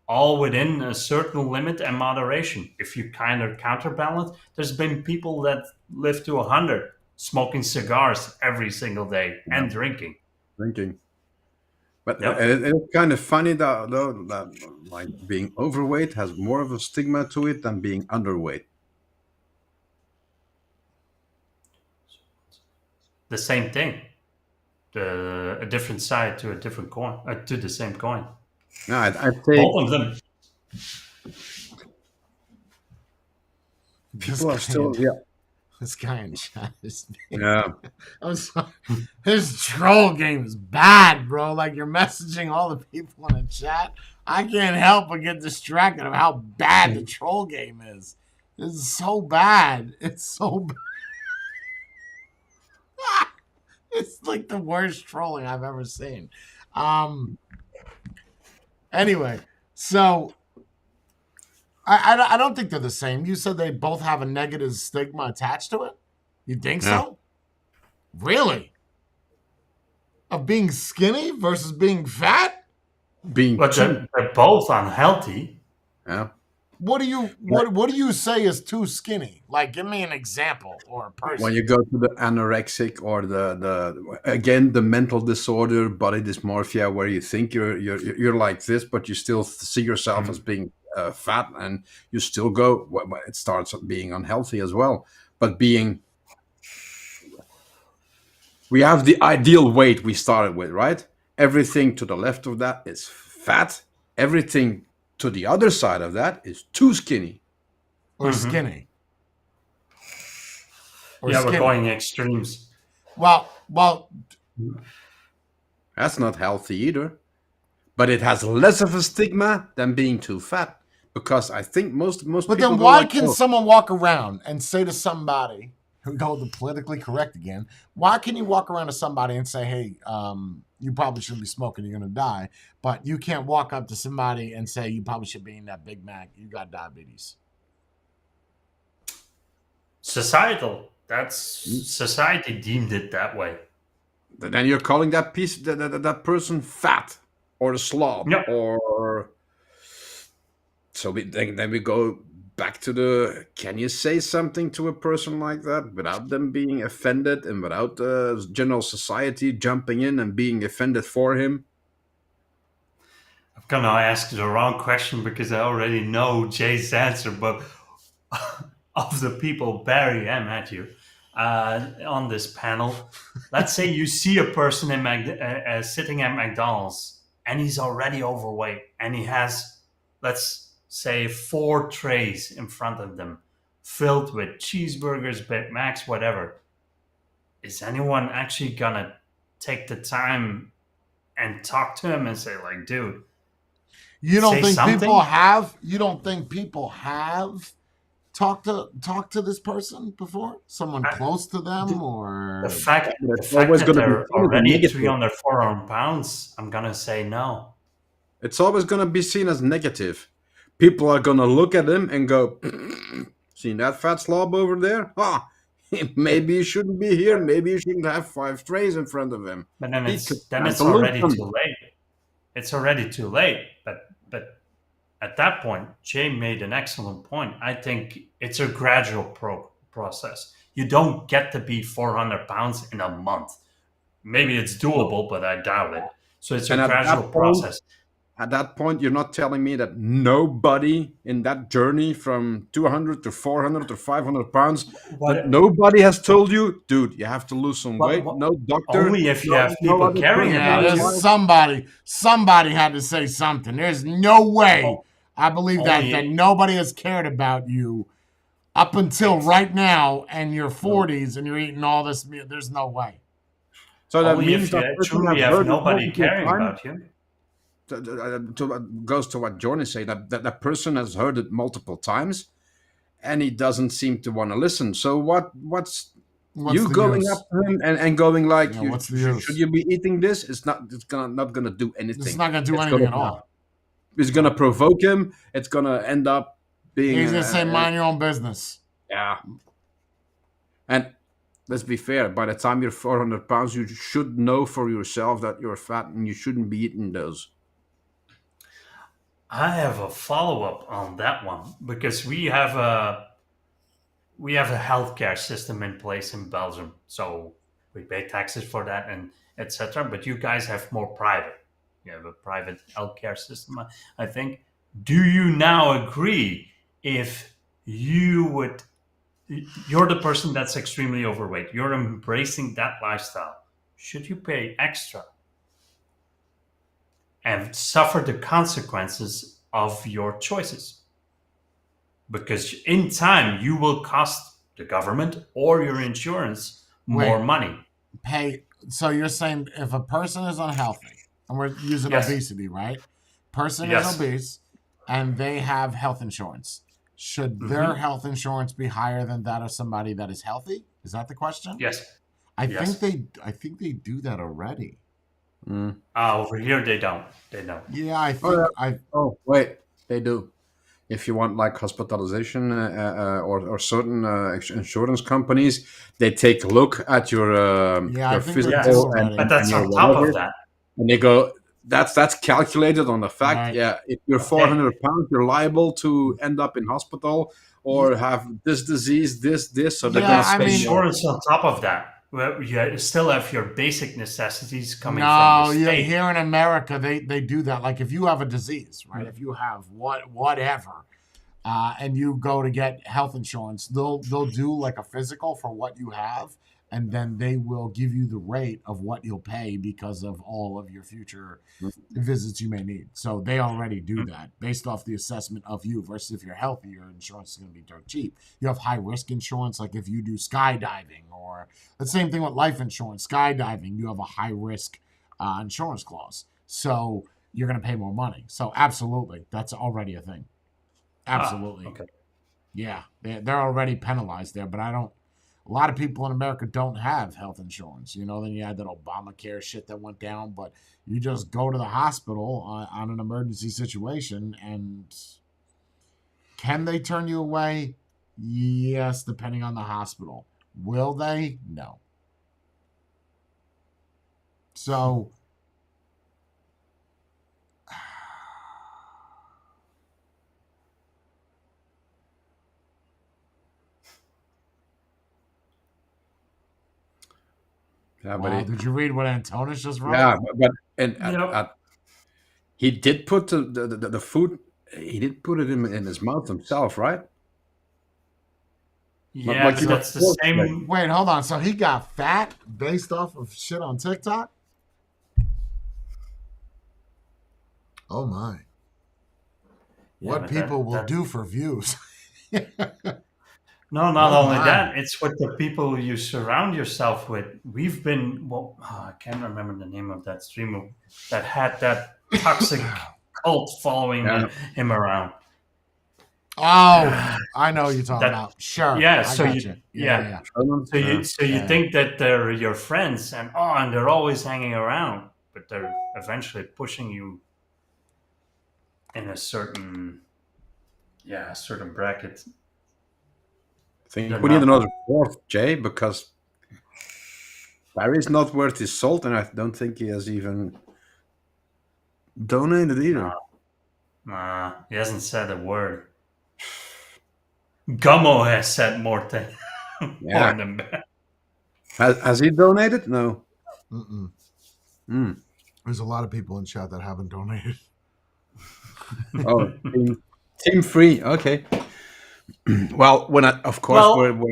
Speaker 3: all within a certain limit and moderation. If you kind of counterbalance, there's been people that live to 100 smoking cigars every single day and drinking.
Speaker 2: But
Speaker 3: Yep.
Speaker 2: it's kind of funny that like being overweight has more of a stigma to it than being underweight.
Speaker 3: The same thing. A different side to a different coin, to the same coin.
Speaker 2: No, I'd say
Speaker 3: Both of them.
Speaker 2: people are still, yeah.
Speaker 1: This guy in chat is.
Speaker 2: Yeah.
Speaker 1: I'm sorry. His troll game is bad, bro. Like you're messaging all the people in the chat. I can't help but get distracted of how bad the troll game is. This is so bad. It's so bad. It's like the worst trolling I've ever seen. Anyway, so I don't think they're the same. You said they both have a negative stigma attached to it? You think so? Really? Of being skinny versus being fat?
Speaker 3: But they're both unhealthy.
Speaker 2: Yeah.
Speaker 1: What do you say is too skinny? Like, give me an example or a person.
Speaker 2: When you go to the anorexic or the mental disorder, body dysmorphia, where you think you're like this, but you still see yourself as being fat, and you still go, it starts being unhealthy as well. But we have the ideal weight we started with, right? Everything to the left of that is fat. Everything to the other side of that is too skinny.
Speaker 1: Or skinny.
Speaker 3: Or skinny. We're going extremes.
Speaker 1: Well,
Speaker 2: that's not healthy either. But it has less of a stigma than being too fat, because I think most people.
Speaker 1: But then why can someone walk around and say to somebody, who go the politically correct again? Why can you walk around to somebody and say, "Hey, you probably shouldn't be smoking. You're gonna die," but you can't walk up to somebody and say, "You probably should be eating that Big Mac. You got diabetes."
Speaker 3: Societal. That's society deemed it that way.
Speaker 2: Then you're calling that that person fat or a slob, or so. Then we go back to can you say something to a person like that without them being offended and without the general society jumping in and being offended for him?
Speaker 3: I'm gonna ask the wrong question because I already know Jay's answer, but of the people, Barry and Matthew, on this panel, let's say you see a person sitting at McDonald's and he's already overweight, and he has, let's say, 4 trays in front of them filled with cheeseburgers, Big Macs, whatever, is anyone actually gonna take the time and talk to him and say, like, dude,
Speaker 1: You don't
Speaker 3: say
Speaker 1: think
Speaker 3: something?
Speaker 1: people have? You don't think people have talked to this person before? Someone close to them, or
Speaker 3: The fact
Speaker 2: It's always
Speaker 3: that
Speaker 2: gonna be
Speaker 3: they're
Speaker 2: seen as a
Speaker 3: already
Speaker 2: negative.
Speaker 3: 300, 400 pounds, I'm gonna say no.
Speaker 2: It's always going to be seen as negative. People are going to look at him and go, seen that fat slob over there? Maybe he shouldn't be here. Maybe he shouldn't have 5 trays in front of him.
Speaker 3: But then
Speaker 2: He
Speaker 3: it's
Speaker 2: could
Speaker 3: then
Speaker 2: stand
Speaker 3: it's
Speaker 2: to lose
Speaker 3: already
Speaker 2: them.
Speaker 3: too late. It's already too late. But at that point, Jay made an excellent point. I think it's a gradual process. You don't get to be 400 pounds in a month. Maybe it's doable, but I doubt it. So it's a
Speaker 2: And
Speaker 3: gradual process.
Speaker 2: At that point, you're not telling me that nobody in that journey from 200 to 400 to 500 pounds, that nobody has told you, dude, you have to lose some weight. No doctor.
Speaker 3: Only if you have people
Speaker 2: other
Speaker 3: caring
Speaker 2: person.
Speaker 3: about
Speaker 1: there's
Speaker 3: you.
Speaker 1: somebody had to say something. There's no way.
Speaker 3: Oh,
Speaker 1: I believe that
Speaker 3: only-
Speaker 1: nobody has cared about you up until right now, and your 40s, and you're eating all this meat. There's no way.
Speaker 2: So that
Speaker 3: Only
Speaker 2: means
Speaker 3: if you
Speaker 2: that person
Speaker 3: truly
Speaker 2: has
Speaker 3: have
Speaker 2: heard it
Speaker 3: nobody
Speaker 2: multiple
Speaker 3: caring
Speaker 2: times.
Speaker 3: about you.
Speaker 2: Goes to what Jordan is saying, that person has heard it multiple times and he doesn't seem to want to listen. So what's you
Speaker 1: the
Speaker 2: going
Speaker 1: use?
Speaker 2: up to him and going like,
Speaker 1: Yeah, what's the use?
Speaker 2: should you be eating this? It's not gonna do anything.
Speaker 1: It's not going to do
Speaker 2: It's
Speaker 1: anything
Speaker 2: gonna-
Speaker 1: at all.
Speaker 2: It's gonna provoke him. It's gonna end up being
Speaker 1: He's going to say, mind your own business.
Speaker 2: yeah. And let's be fair, by the time you're 400 pounds, you should know for yourself that you're fat and you shouldn't be eating those.
Speaker 3: I have a follow-up on that one because we have a healthcare system in place in Belgium, so we pay taxes for that and etc. But you guys have more private. You have a private healthcare system, I think. Do you now agree if you're the person that's extremely overweight, you're embracing that lifestyle, should you pay extra and suffer the consequences of your choices? Because in time, you will cost the government or your insurance more money.
Speaker 1: So you're saying if a person is unhealthy, and we're using
Speaker 3: Yes.
Speaker 1: obesity, right? Person
Speaker 3: Yes.
Speaker 1: is obese, and they have health insurance. Should their health insurance be higher than that of somebody that is healthy? Is that the question?
Speaker 3: Yes.
Speaker 1: I
Speaker 3: Yes.
Speaker 1: think they do that already.
Speaker 3: Over here, they don't. They don't.
Speaker 1: Yeah, I think
Speaker 2: Oh, wait, they do. If you want like hospitalization or certain insurance companies, they take a look at your
Speaker 1: I think they
Speaker 2: physical
Speaker 1: do already.
Speaker 3: But that's
Speaker 2: your
Speaker 3: on top
Speaker 2: whatever,
Speaker 3: of that.
Speaker 2: and they go, that's calculated on the fact,
Speaker 1: Right.
Speaker 2: yeah, if you're 400 pounds, you're liable to end up in hospital or have this disease, this. So they're
Speaker 1: Yeah,
Speaker 2: gonna
Speaker 1: I
Speaker 2: spend
Speaker 1: mean-
Speaker 2: more.
Speaker 3: Insurance on top of that. Well, you still have your basic necessities coming
Speaker 1: no,
Speaker 3: from the
Speaker 1: yeah,
Speaker 3: state.
Speaker 1: here in America they do that. Like if you have a disease, right? If you have whatever, and you go to get health insurance, they'll do like a physical for what you have, and then they will give you the rate of what you'll pay because of all of your future visits you may need. So they already do that based off the assessment of you versus if you're healthy, your insurance is going to be dirt cheap. You have high risk insurance, like if you do skydiving, or the same thing with life insurance. Skydiving, you have a high risk insurance clause, so you're going to pay more money. So absolutely, that's already a thing. Absolutely.
Speaker 3: Okay.
Speaker 1: Yeah, they're already penalized there, but a lot of people in America don't have health insurance. You know, then you had that Obamacare shit that went down, but you just go to the hospital on an emergency situation, and can they turn you away? Yes, depending on the hospital. Will they? No. So
Speaker 2: Yeah, but
Speaker 1: wow, did you read what Antonis just wrote?
Speaker 2: yeah, but
Speaker 3: Yep.
Speaker 2: he did put the food. He did put it in his mouth himself, right?
Speaker 3: Yeah,
Speaker 2: like
Speaker 3: but
Speaker 2: you
Speaker 3: that's the
Speaker 2: report,
Speaker 3: same.
Speaker 1: Wait, hold on. So he got fat based off of shit on TikTok? Oh my.
Speaker 3: Yeah,
Speaker 1: What
Speaker 3: but
Speaker 1: people will
Speaker 3: that
Speaker 1: do for views.
Speaker 3: no, not
Speaker 1: Oh
Speaker 3: only
Speaker 1: my.
Speaker 3: that, it's with the people you surround yourself with. We've been, well, I can't remember the name of that streamer that had that toxic cult following
Speaker 2: Yeah.
Speaker 3: him around.
Speaker 1: Oh, I know what you're talking
Speaker 3: That,
Speaker 1: about. Sure.
Speaker 3: yeah,
Speaker 1: I
Speaker 3: so
Speaker 1: got
Speaker 3: you,
Speaker 1: you. Yeah,
Speaker 3: yeah,
Speaker 1: yeah,
Speaker 3: so you
Speaker 1: yeah.
Speaker 3: think that they're your friends and they're always hanging around, but they're eventually pushing you in a certain, yeah, a certain bracket.
Speaker 2: I think
Speaker 3: They're
Speaker 2: we need
Speaker 3: not.
Speaker 2: another fourth, Jay, because Barry's not worth his salt, and I don't think he has even donated
Speaker 3: Nah,
Speaker 2: either.
Speaker 3: nah, he hasn't said a word. Gummo has said more than more
Speaker 2: Yeah.
Speaker 3: than that.
Speaker 2: Has he donated? No.
Speaker 1: Mm-mm.
Speaker 2: Mm.
Speaker 1: There's a lot of people in chat that haven't donated.
Speaker 2: Oh, team free. Okay. Well, when of course
Speaker 3: Well,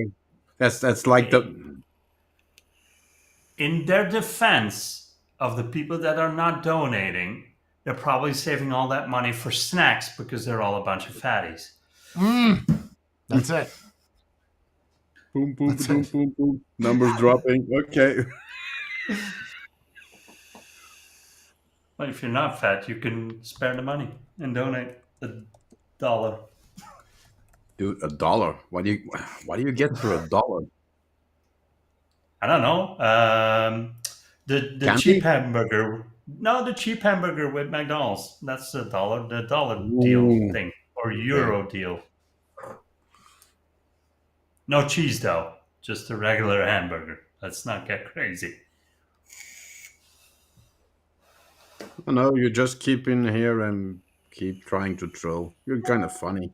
Speaker 2: that's like the
Speaker 3: in their defense of the people that are not donating, they're probably saving all that money for snacks because they're all a bunch of fatties.
Speaker 1: That's it.
Speaker 2: boom boom
Speaker 1: That's
Speaker 2: boom
Speaker 1: it.
Speaker 2: boom boom numbers dropping. Okay.
Speaker 3: Well, if you're not fat, you can spare the money and donate $1.
Speaker 2: Dude, $1. What do you get for $1?
Speaker 3: I don't know. The cheap
Speaker 2: Candy?
Speaker 3: hamburger. No, the cheap hamburger with McDonald's. That's the dollar deal
Speaker 2: Ooh,
Speaker 3: thing or
Speaker 2: okay.
Speaker 3: euro deal. No cheese though, just a regular hamburger. Let's not get crazy.
Speaker 2: No, you just keep in here and keep trying to troll. You're kind of funny.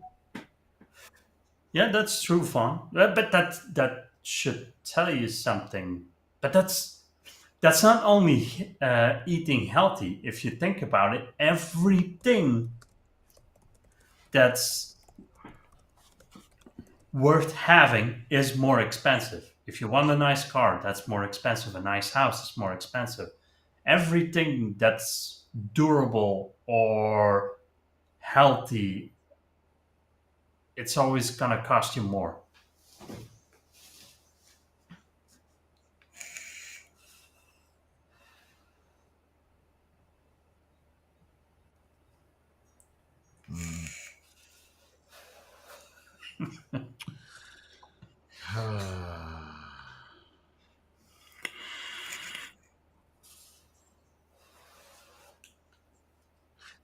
Speaker 3: Yeah, that's true, fun. But that should tell you something. But that's not only eating healthy. If you think about it, everything that's worth having is more expensive. If you want a nice car, that's more expensive. A nice house is more expensive. Everything that's durable or healthy, it's always going to cost you more.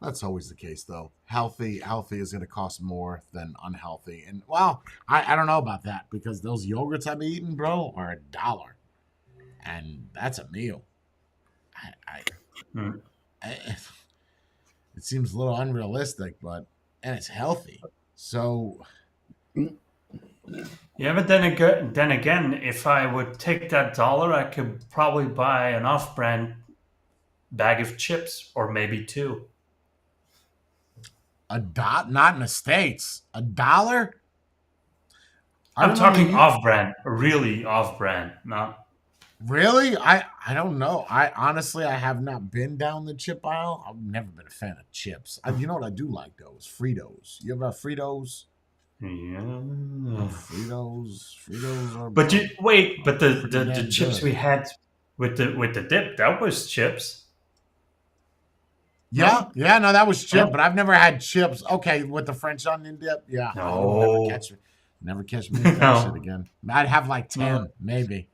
Speaker 1: That's always the case, though. Healthy is going to cost more than unhealthy, and well, I don't know about that because those yogurts I've been eating, bro, are $1, and that's a meal. I
Speaker 3: Mm.
Speaker 1: it seems a little unrealistic, but and it's healthy. So
Speaker 3: Yeah, but then again, if I would take that dollar, I could probably buy an off-brand bag of chips or maybe two.
Speaker 1: not in the States, $1. I
Speaker 3: I'm
Speaker 1: remember
Speaker 3: talking
Speaker 1: you
Speaker 3: off-brand, really off-brand, not.
Speaker 1: really. I don't know. I honestly I have not been down the chip aisle. I've never been a fan of chips. You know what I do like though is Fritos. You ever have Fritos?
Speaker 3: Yeah.
Speaker 1: Fritos are
Speaker 3: But you wait, but
Speaker 1: pretty
Speaker 3: the
Speaker 1: damn
Speaker 3: chips
Speaker 1: good.
Speaker 3: we had with the dip, that was chips.
Speaker 1: Yeah,
Speaker 3: No?
Speaker 1: yeah, no, that was chip,
Speaker 3: No?
Speaker 1: but I've never had chips. Okay, with the French onion dip, yeah, you'll
Speaker 3: No.
Speaker 1: never catch me with that shit
Speaker 3: No.
Speaker 1: again. I'd have like
Speaker 3: No.
Speaker 1: 10, maybe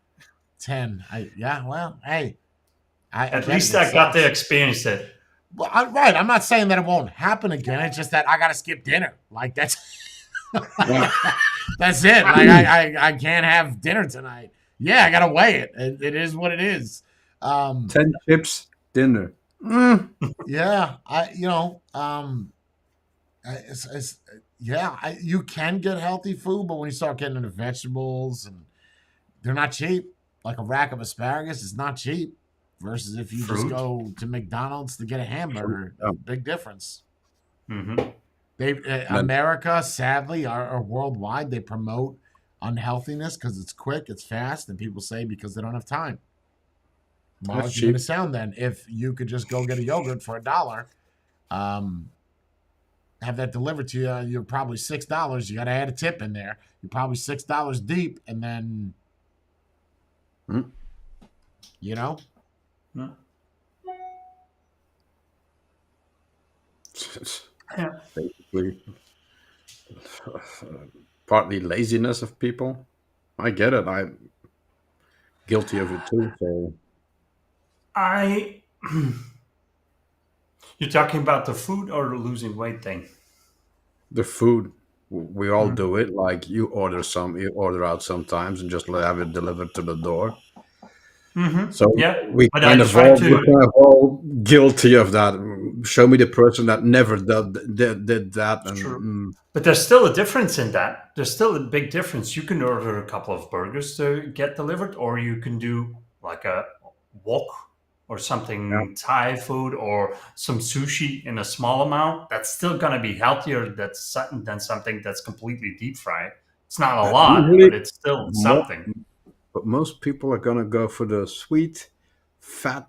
Speaker 1: 10. Yeah, well, hey, I
Speaker 3: At
Speaker 1: get it.
Speaker 3: least
Speaker 1: It
Speaker 3: I got to
Speaker 1: sucks.
Speaker 3: experience it.
Speaker 1: Well, right, I'm not saying that it won't happen again. It's just that I gotta skip dinner. Like that's
Speaker 2: Yeah.
Speaker 1: that's it. Like I can't have dinner tonight. Yeah, I gotta weigh it. It is what it is.
Speaker 2: 10 chips, dinner. Mm.
Speaker 1: Yeah, it's yeah, you can get healthy food, but when you start getting into vegetables and they're not cheap, like a rack of asparagus is not cheap. Versus if you just
Speaker 3: Fruit.
Speaker 1: go to McDonald's to get a hamburger,
Speaker 2: Yeah.
Speaker 1: big difference.
Speaker 3: Mm-hmm.
Speaker 2: Then
Speaker 1: America, sadly, or worldwide, they promote unhealthiness because it's quick, it's fast, and people say because they don't have time. My
Speaker 2: that's
Speaker 1: argument
Speaker 2: cheap.
Speaker 1: is sound then. If you could just go get a yogurt for $1, have that delivered to you. You're probably $6. You got to add a tip in there. You're probably $6 deep, and then, you know,
Speaker 2: Basically, partly laziness of people. I get it. I'm guilty of it too. So
Speaker 3: I. You're talking about the food or the losing weight thing?
Speaker 2: the food, we all do it. Like you order out sometimes, and just have it delivered to the door. So
Speaker 3: Yeah,
Speaker 2: we
Speaker 3: but I
Speaker 2: kind of
Speaker 3: try
Speaker 2: all we're
Speaker 3: to.
Speaker 2: kind of all guilty of that. Show me the person that never did that, and
Speaker 3: True. But there's still a difference in that. There's still a big difference. You can order a couple of burgers to get delivered, or you can do like a wok or
Speaker 2: yeah.
Speaker 3: something Thai food or some sushi in a small amount. That's still going to be healthier than something that's completely deep fried. It's not a lot,
Speaker 2: Usually,
Speaker 3: but it's still
Speaker 2: mo-
Speaker 3: something.
Speaker 2: but most people are gonna go for the sweet, fat,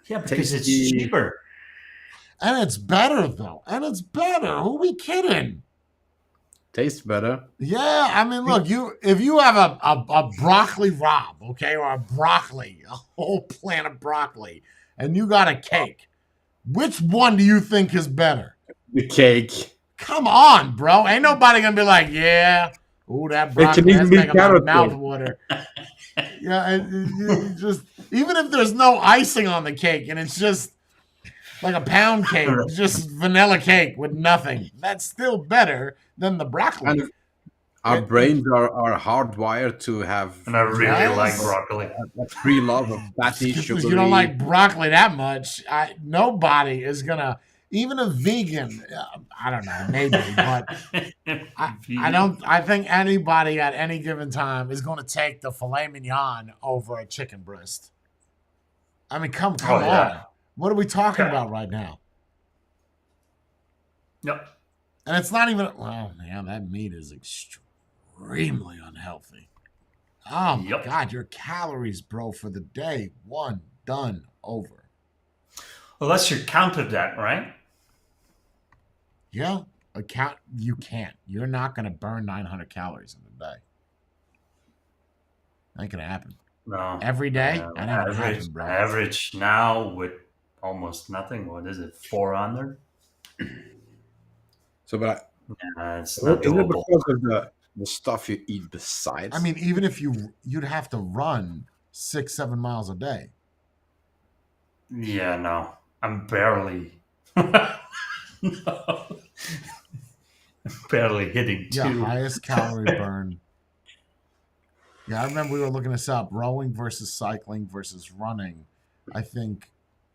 Speaker 3: Yeah, because it's
Speaker 2: tasty.
Speaker 3: cheaper.
Speaker 1: and it's better though, and it's better. Who we kidding?
Speaker 2: Tastes better.
Speaker 1: Yeah, I mean, look, if you have a broccoli rabe, okay, or a broccoli, a whole plant of broccoli, and you got a cake, which one do you think is better?
Speaker 2: The cake.
Speaker 1: Come on, bro. Ain't nobody gonna be like, yeah, ooh, that
Speaker 2: It
Speaker 1: broccoli,
Speaker 2: can even
Speaker 1: that's
Speaker 2: be
Speaker 1: making my
Speaker 2: carrot
Speaker 1: mouth
Speaker 2: cake.
Speaker 1: water. Yeah, it just even if there's no icing on the cake and it's just like a pound cake, just vanilla cake with nothing, that's still better than the broccoli.
Speaker 2: And our brains are hardwired to have
Speaker 3: And I really
Speaker 1: Yes.
Speaker 3: like broccoli.
Speaker 2: a pre-love of fatty,
Speaker 1: If
Speaker 2: sugary.
Speaker 1: you don't like broccoli that much, nobody is gonna. Even a vegan, I don't know, maybe, but I don't. I think anybody at any given time is going to take the filet mignon over a chicken breast. I mean, come
Speaker 3: Oh,
Speaker 1: on.
Speaker 3: yeah.
Speaker 1: What are we talking
Speaker 3: Yeah.
Speaker 1: about right now?
Speaker 3: Yep.
Speaker 1: And it's not even. Well, man, that meat is extremely unhealthy. Oh my
Speaker 3: Yep.
Speaker 1: God, your calories, bro, for the day, one, done, over.
Speaker 3: Unless you counted that, right?
Speaker 1: Yeah, you can't. You're not going to burn 900 calories in a day. Ain't going to happen.
Speaker 3: No.
Speaker 1: Every day? That ain't going to happen, bro.
Speaker 3: Average now with almost nothing. What is it? 400?
Speaker 2: So, but
Speaker 3: It's not
Speaker 2: is it
Speaker 3: doable.
Speaker 2: because of the stuff you eat besides?
Speaker 1: I mean, even if you'd have to run 6-7 miles a day.
Speaker 3: Yeah, no. I'm barely. No. Barely hitting 2.
Speaker 1: Yeah, highest calorie burn. Yeah, I remember we were looking this up. Rowing versus cycling versus running. I think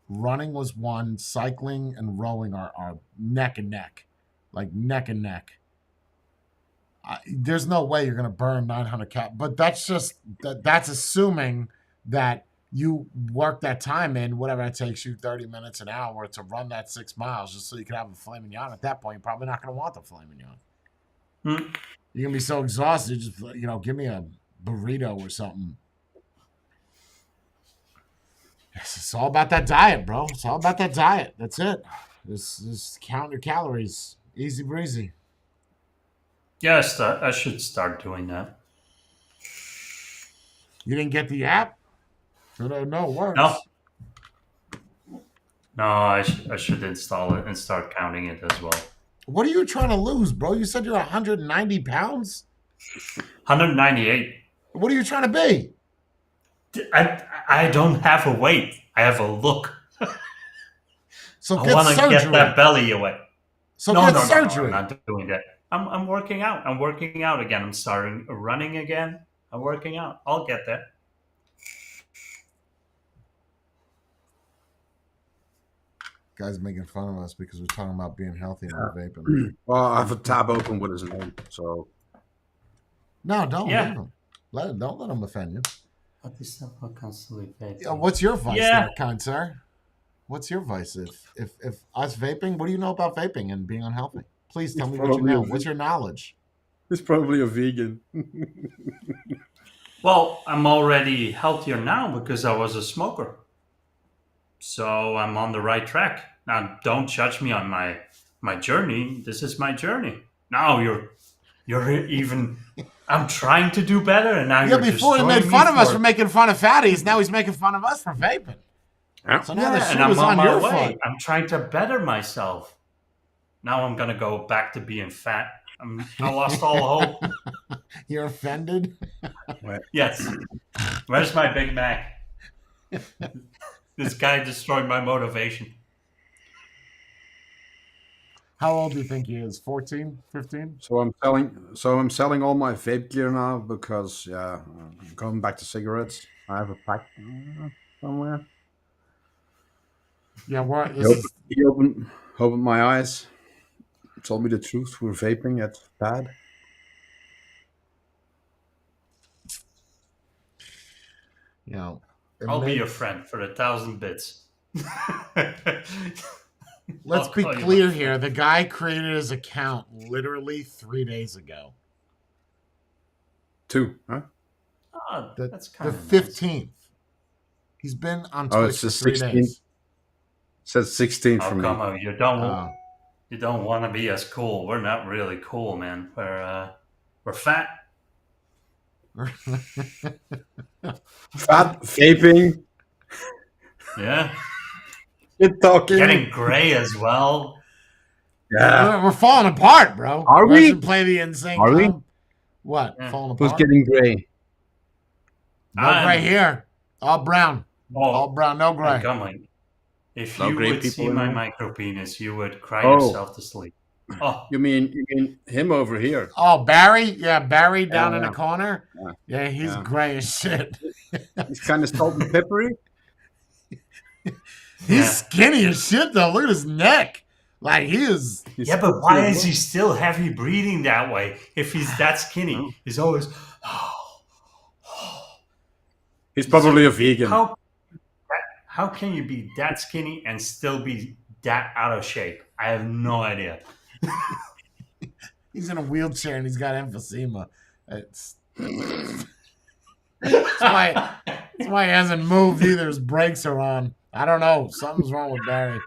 Speaker 1: running was one. Cycling and rowing are neck and neck. Like neck and neck. There's no way you're going to burn 900 calories. But that's just, that's assuming that you work that time in, whatever it takes you, 30 minutes, an hour, to run that 6 miles just so you can have a filet mignon. At that point, you're probably not going to want the filet mignon. You're going to be so exhausted, just, give me a burrito or something. Yes, it's all about that diet, bro. It's all about that diet. That's it. Just count your calories. Easy breezy.
Speaker 3: Yes, I should start doing that.
Speaker 1: You didn't get the app? No, it works.
Speaker 3: No, I should install it and start counting it as well.
Speaker 1: What are you trying to lose, bro? You said you're 190 pounds?
Speaker 3: 198.
Speaker 1: What are you trying to be?
Speaker 3: I don't have a weight. I have a look.
Speaker 1: So
Speaker 3: I
Speaker 1: get
Speaker 3: want to
Speaker 1: surgery.
Speaker 3: get that belly away.
Speaker 1: So
Speaker 3: No,
Speaker 1: get
Speaker 3: no,
Speaker 1: surgery.
Speaker 3: I'm not doing that. I'm working out. I'm working out again. I'm starting running again. I'm working out. I'll get there.
Speaker 1: Guys making fun of us because we're talking about being healthy and not vaping.
Speaker 2: Well, I have a tab open with his name, so
Speaker 1: No, don't
Speaker 3: Yeah.
Speaker 1: leave him. Don't let him offend you.
Speaker 3: But this stuff will constantly vaping.
Speaker 1: Yeah, what's your vice
Speaker 3: Yeah.
Speaker 1: there, kind sir? What's your vice if us vaping? What do you know about vaping and being unhealthy? Please tell me what you
Speaker 2: Probably
Speaker 1: know.
Speaker 2: a-
Speaker 1: What's your knowledge?
Speaker 2: he's probably a vegan.
Speaker 3: Well, I'm already healthier now because I was a smoker. So I'm on the right track. Now, don't judge me on my journey. This is my journey. Now you're even. I'm trying to do better, and now
Speaker 1: Yeah,
Speaker 3: you're
Speaker 1: before he
Speaker 3: destroying
Speaker 1: made
Speaker 3: me
Speaker 1: fun of us
Speaker 3: for
Speaker 1: for making fun of fatties. Now he's making fun of us for vaping. So now the
Speaker 3: yeah,
Speaker 1: shoe
Speaker 3: and I'm
Speaker 1: is
Speaker 3: on
Speaker 1: on
Speaker 3: my
Speaker 1: your
Speaker 3: way.
Speaker 1: foot.
Speaker 3: I'm trying to better myself. Now I'm gonna go back to being fat. I lost all hope.
Speaker 1: You're offended?
Speaker 3: Yes. Where's my Big Mac? This guy destroyed my motivation.
Speaker 1: How old do you think he is? 14, 15?
Speaker 2: So I'm selling all my vape gear now because I'm going back to cigarettes. I have a pack somewhere.
Speaker 1: Yeah, what?
Speaker 2: He
Speaker 1: This is
Speaker 2: opened my eyes, told me the truth. We're vaping. That's bad.
Speaker 1: you know. it
Speaker 3: I'll be your
Speaker 1: makes-
Speaker 3: friend for 1,000 bits.
Speaker 1: Let's
Speaker 3: I'll
Speaker 1: be
Speaker 3: call you
Speaker 1: clear
Speaker 3: my
Speaker 1: here.
Speaker 3: friend.
Speaker 1: The guy created his account literally 3 days ago.
Speaker 2: 2, huh?
Speaker 3: Oh,
Speaker 1: The,
Speaker 3: that's
Speaker 1: the
Speaker 3: kind of
Speaker 1: 15th. He's been on
Speaker 2: Oh,
Speaker 1: Twitch
Speaker 2: it's
Speaker 1: for
Speaker 2: the
Speaker 1: 3
Speaker 2: 16th.
Speaker 1: days.
Speaker 2: Says 16
Speaker 3: Oh,
Speaker 2: for me.
Speaker 3: come on! You
Speaker 1: Oh.
Speaker 3: don't want to be as cool. We're not really cool, man. We're fat.
Speaker 2: Fat vaping.
Speaker 3: Yeah,
Speaker 2: Shit talking.
Speaker 3: getting gray as well.
Speaker 2: Yeah.
Speaker 1: We're falling apart, bro.
Speaker 2: Are we?
Speaker 1: Should play the insane
Speaker 2: Are we?
Speaker 1: clown. What?
Speaker 3: Yeah.
Speaker 1: Falling
Speaker 2: Who's
Speaker 1: apart?
Speaker 2: getting gray?
Speaker 1: No gray
Speaker 3: I'm-
Speaker 1: here. All brown.
Speaker 3: Oh,
Speaker 1: All brown, no
Speaker 3: oh,
Speaker 1: gray.
Speaker 3: come on! If
Speaker 2: No
Speaker 3: you
Speaker 2: gray
Speaker 3: would
Speaker 2: people
Speaker 3: see my
Speaker 2: anymore?
Speaker 3: micro penis, you would cry
Speaker 2: Oh.
Speaker 3: yourself to sleep. Oh,
Speaker 2: You mean him over here?
Speaker 1: Oh, Barry? Yeah, Barry down in
Speaker 2: Yeah.
Speaker 1: the corner.
Speaker 2: Yeah.
Speaker 1: Yeah, he's
Speaker 2: Yeah.
Speaker 1: gray as shit.
Speaker 2: He's kind of salt and peppery.
Speaker 1: He's
Speaker 3: Yeah.
Speaker 1: skinny as shit, though. Look at his neck. Like, he is.
Speaker 2: He's
Speaker 3: yeah, but
Speaker 2: skinny
Speaker 3: why
Speaker 2: as
Speaker 3: is he still heavy breathing that way? If he's that skinny,
Speaker 2: Oh.
Speaker 3: he's always.
Speaker 2: He's probably a vegan.
Speaker 3: How can you be that skinny and still be that out of shape? I have no idea.
Speaker 1: He's in a wheelchair and he's got emphysema. It's that's why he hasn't moved either. His brakes are on. I don't know. Something's wrong with Barry.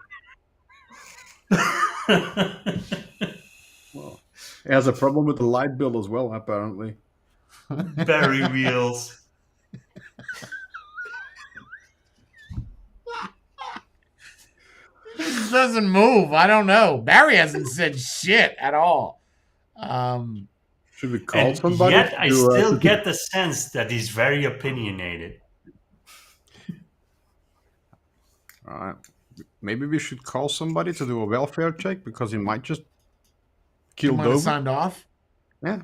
Speaker 2: Well, he has a problem with the light bill as well, apparently.
Speaker 3: Barry wheels.
Speaker 1: He just doesn't move. I don't know. Barry hasn't said shit at all.
Speaker 2: Should we call
Speaker 3: And
Speaker 2: somebody?
Speaker 3: yet, I
Speaker 2: to,
Speaker 3: still get the sense that he's very opinionated.
Speaker 2: All right. Maybe we should call somebody to do a welfare check because he might just
Speaker 1: He
Speaker 2: killed
Speaker 1: might have
Speaker 2: over.
Speaker 1: signed off.
Speaker 2: Yeah.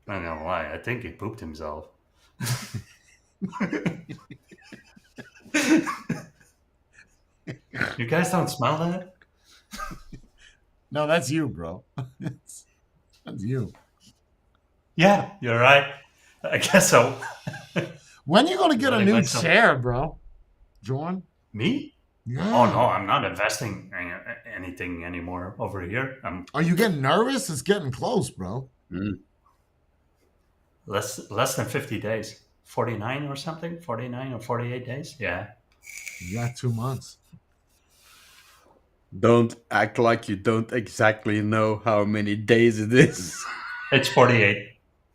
Speaker 3: I don't know why. I think he pooped himself. You guys don't smell that?
Speaker 1: No, that's you, bro. That's you.
Speaker 3: Yeah, you're right. I guess so.
Speaker 1: When you gonna get a
Speaker 3: Running
Speaker 1: new
Speaker 3: myself.
Speaker 1: chair, bro? John?
Speaker 3: Me?
Speaker 1: Yeah.
Speaker 3: Oh no, I'm not investing anything anymore over here. I'm
Speaker 1: Are you getting nervous? It's getting close, bro.
Speaker 3: less than 50 days. 49 or something? 49 or 48 days? Yeah.
Speaker 1: You got 2 months.
Speaker 2: Don't act like you don't exactly know how many days it is.
Speaker 3: It's 48.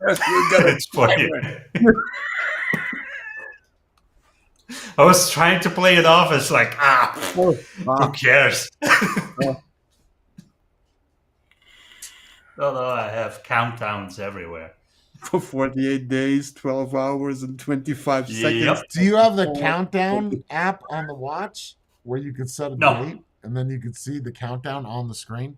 Speaker 2: You gotta-
Speaker 3: It's 48. I was trying to play it off as like, who cares? Although I have countdowns everywhere.
Speaker 2: For 48 days, 12 hours, and 25 seconds.
Speaker 3: Yep.
Speaker 1: Do you have the countdown app on the watch where you could set a
Speaker 3: No.
Speaker 1: date and then you could see the countdown on the screen?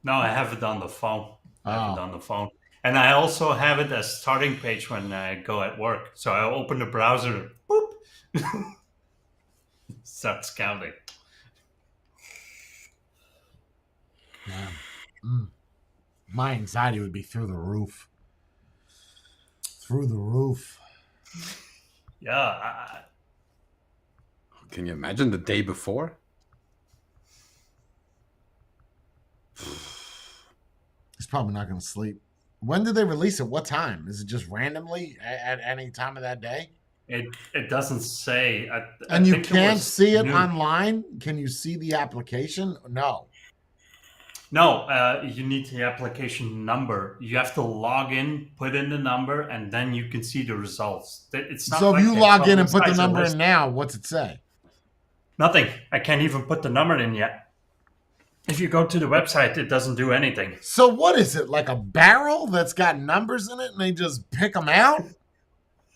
Speaker 3: No, I have it on the phone. I have it
Speaker 1: Oh.
Speaker 3: on the phone. And I also have it as starting page when I go at work. So I open the browser, boop, starts counting.
Speaker 1: Yeah. My anxiety would be through the roof. Through the roof.
Speaker 3: Yeah,
Speaker 2: Can you imagine the day before?
Speaker 1: He's probably not going to sleep. When did they release it? What time? Is it just randomly at any time of that day?
Speaker 3: It doesn't say.
Speaker 1: And
Speaker 3: I
Speaker 1: you
Speaker 3: think it
Speaker 1: can't
Speaker 3: was
Speaker 1: see it
Speaker 3: new.
Speaker 1: online? Can you see the application? No.
Speaker 3: No, you need the application number. You have to log in, put in the number, and then you can see the results. It's not
Speaker 1: So if
Speaker 3: like
Speaker 1: you
Speaker 3: they
Speaker 1: log in and put the
Speaker 3: publicize a
Speaker 1: number in
Speaker 3: list.
Speaker 1: now, what's it say?
Speaker 3: Nothing. I can't even put the number in yet. If you go to the website, it doesn't do anything.
Speaker 1: So what is it? Like a barrel that's got numbers in it and they just pick them out?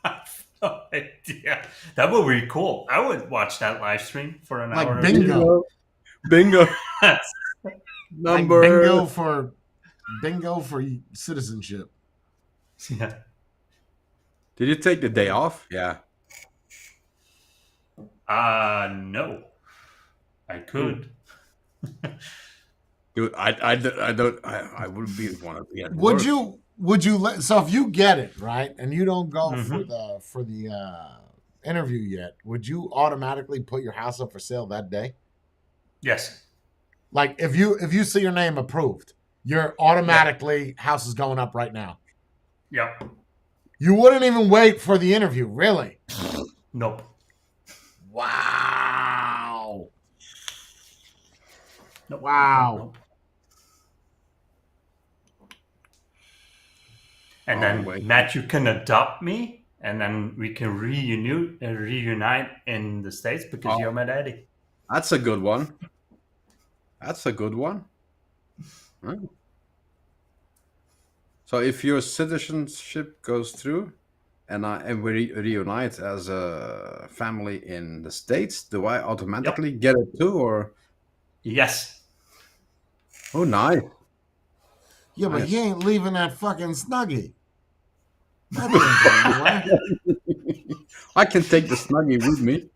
Speaker 3: I have no idea. That would be cool. I would watch that live stream for an
Speaker 1: Like
Speaker 3: hour
Speaker 1: bingo.
Speaker 2: Bingo.
Speaker 3: or two.
Speaker 2: Number.
Speaker 1: Like bingo for citizenship.
Speaker 3: Yeah.
Speaker 2: Did you take the day off? Yeah.
Speaker 3: No. I could.
Speaker 2: Dude, I don't. I wouldn't be want to be at
Speaker 1: Would
Speaker 2: work.
Speaker 1: you so if you get it, right, and you don't go
Speaker 3: Mhm.
Speaker 1: for the interview yet, would you automatically put your house up for sale that day?
Speaker 3: Yes.
Speaker 1: Like if you see your name approved, you're automatically house is going up right now.
Speaker 3: Yep.
Speaker 1: You wouldn't even wait for the interview, really?
Speaker 3: Nope.
Speaker 1: Wow.
Speaker 3: Nope.
Speaker 1: Wow.
Speaker 3: Nope. And
Speaker 2: Oh,
Speaker 3: then
Speaker 2: wait.
Speaker 3: Matt, you can adopt me, and then we can reunite in the States because you're my daddy.
Speaker 2: That's a good one. That's a good one. Huh. So if your citizenship goes through, and we reunite as a family in the States, do I automatically get it too, or?
Speaker 3: Yes.
Speaker 2: Oh, nice.
Speaker 1: Yeah, but
Speaker 2: Nice.
Speaker 1: he ain't leaving that fucking Snuggie. That ain't going
Speaker 2: I can take the Snuggie with me.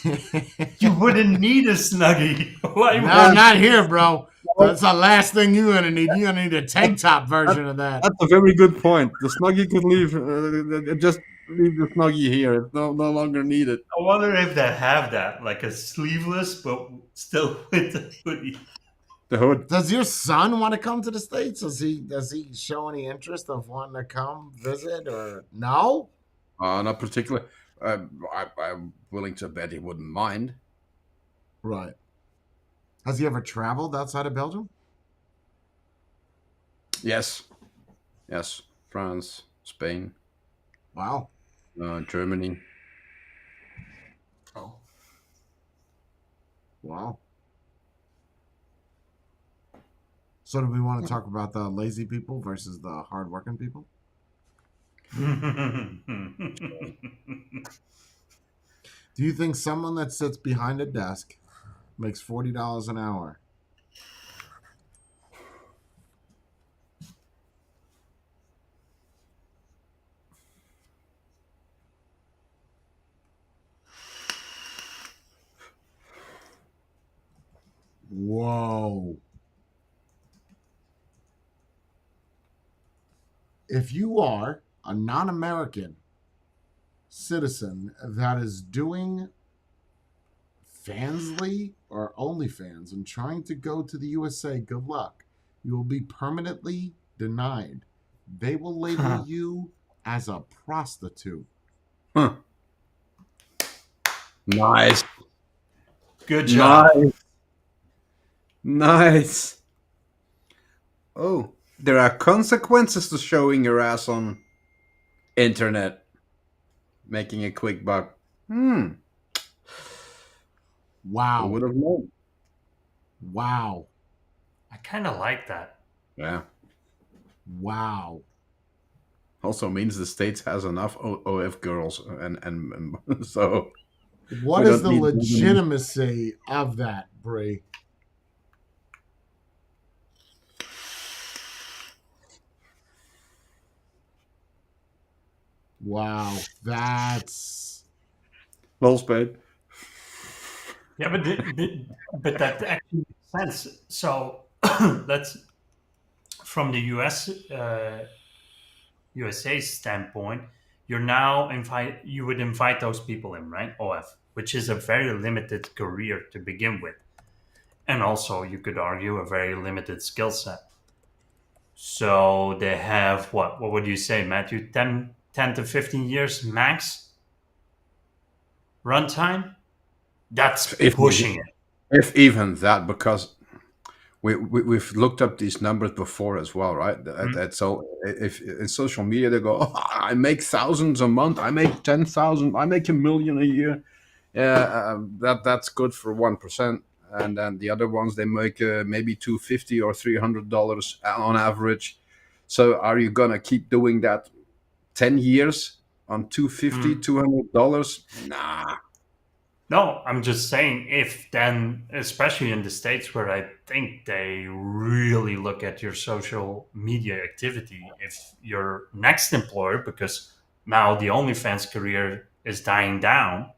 Speaker 1: nowhere.
Speaker 3: You wouldn't need a Snuggie. Why
Speaker 1: No,
Speaker 3: would
Speaker 1: not here, bro. That's the last thing you're gonna need. You're gonna need a tank top version of that.
Speaker 2: That's a very good point. The Snuggie could leave. Just leave the Snuggie here. It's no longer needed.
Speaker 3: I wonder if they have that, like a sleeveless, but still with the hoodie.
Speaker 2: The hood.
Speaker 1: Does your son want to come to the States? Does he show any interest of wanting to come visit or no?
Speaker 2: Not particularly. I'm willing to bet he wouldn't mind.
Speaker 1: Right. Has he ever traveled outside of Belgium?
Speaker 2: Yes. Yes. France, Spain,
Speaker 1: Wow.
Speaker 2: Germany.
Speaker 3: Oh.
Speaker 1: Wow. So do we want to talk about the lazy people versus the hardworking people? Do you think someone that sits behind a desk makes $40 an hour? Whoa. If you are a non-American citizen that is doing Fansly or OnlyFans and trying to go to the USA, good luck. You will be permanently denied. They will label you as a prostitute.
Speaker 2: Huh. Nice.
Speaker 3: Good job.
Speaker 2: Nice. Oh, there are consequences to showing your ass on internet. Making a quick buck. Who
Speaker 1: Wow.
Speaker 2: would have known?
Speaker 1: Wow.
Speaker 3: I kind of like that.
Speaker 2: Yeah.
Speaker 1: Wow.
Speaker 2: Also means the States has enough OF girls, and so.
Speaker 1: What
Speaker 2: We
Speaker 1: is
Speaker 2: don't
Speaker 1: the
Speaker 2: need-
Speaker 1: legitimacy of that, Bree? Wow, that's
Speaker 2: Well spade.
Speaker 3: Yeah, but that actually makes sense. So that's from the USA standpoint. You're now you would invite those people in, right? OF, which is a very limited career to begin with, and also you could argue a very limited skill set. So they have what would you say, Matthew? 10 to 15 years max runtime, that's
Speaker 2: If
Speaker 3: pushing it.
Speaker 2: if even that, because we've looked up these numbers before as well, right?
Speaker 3: Mm.
Speaker 2: So if in social media they go, oh, I make thousands a month, I make 10,000, I make 1 million a year. Yeah, that's good for 1%, and then the other ones they make maybe $250 or $300 on average. So are you gonna keep doing that 10 years on 250,
Speaker 3: Mm.
Speaker 2: $200? Nah.
Speaker 3: No, I'm just saying, if then, especially in the States where I think they really look at your social media activity, if your next employer, because now the OnlyFans career is dying down,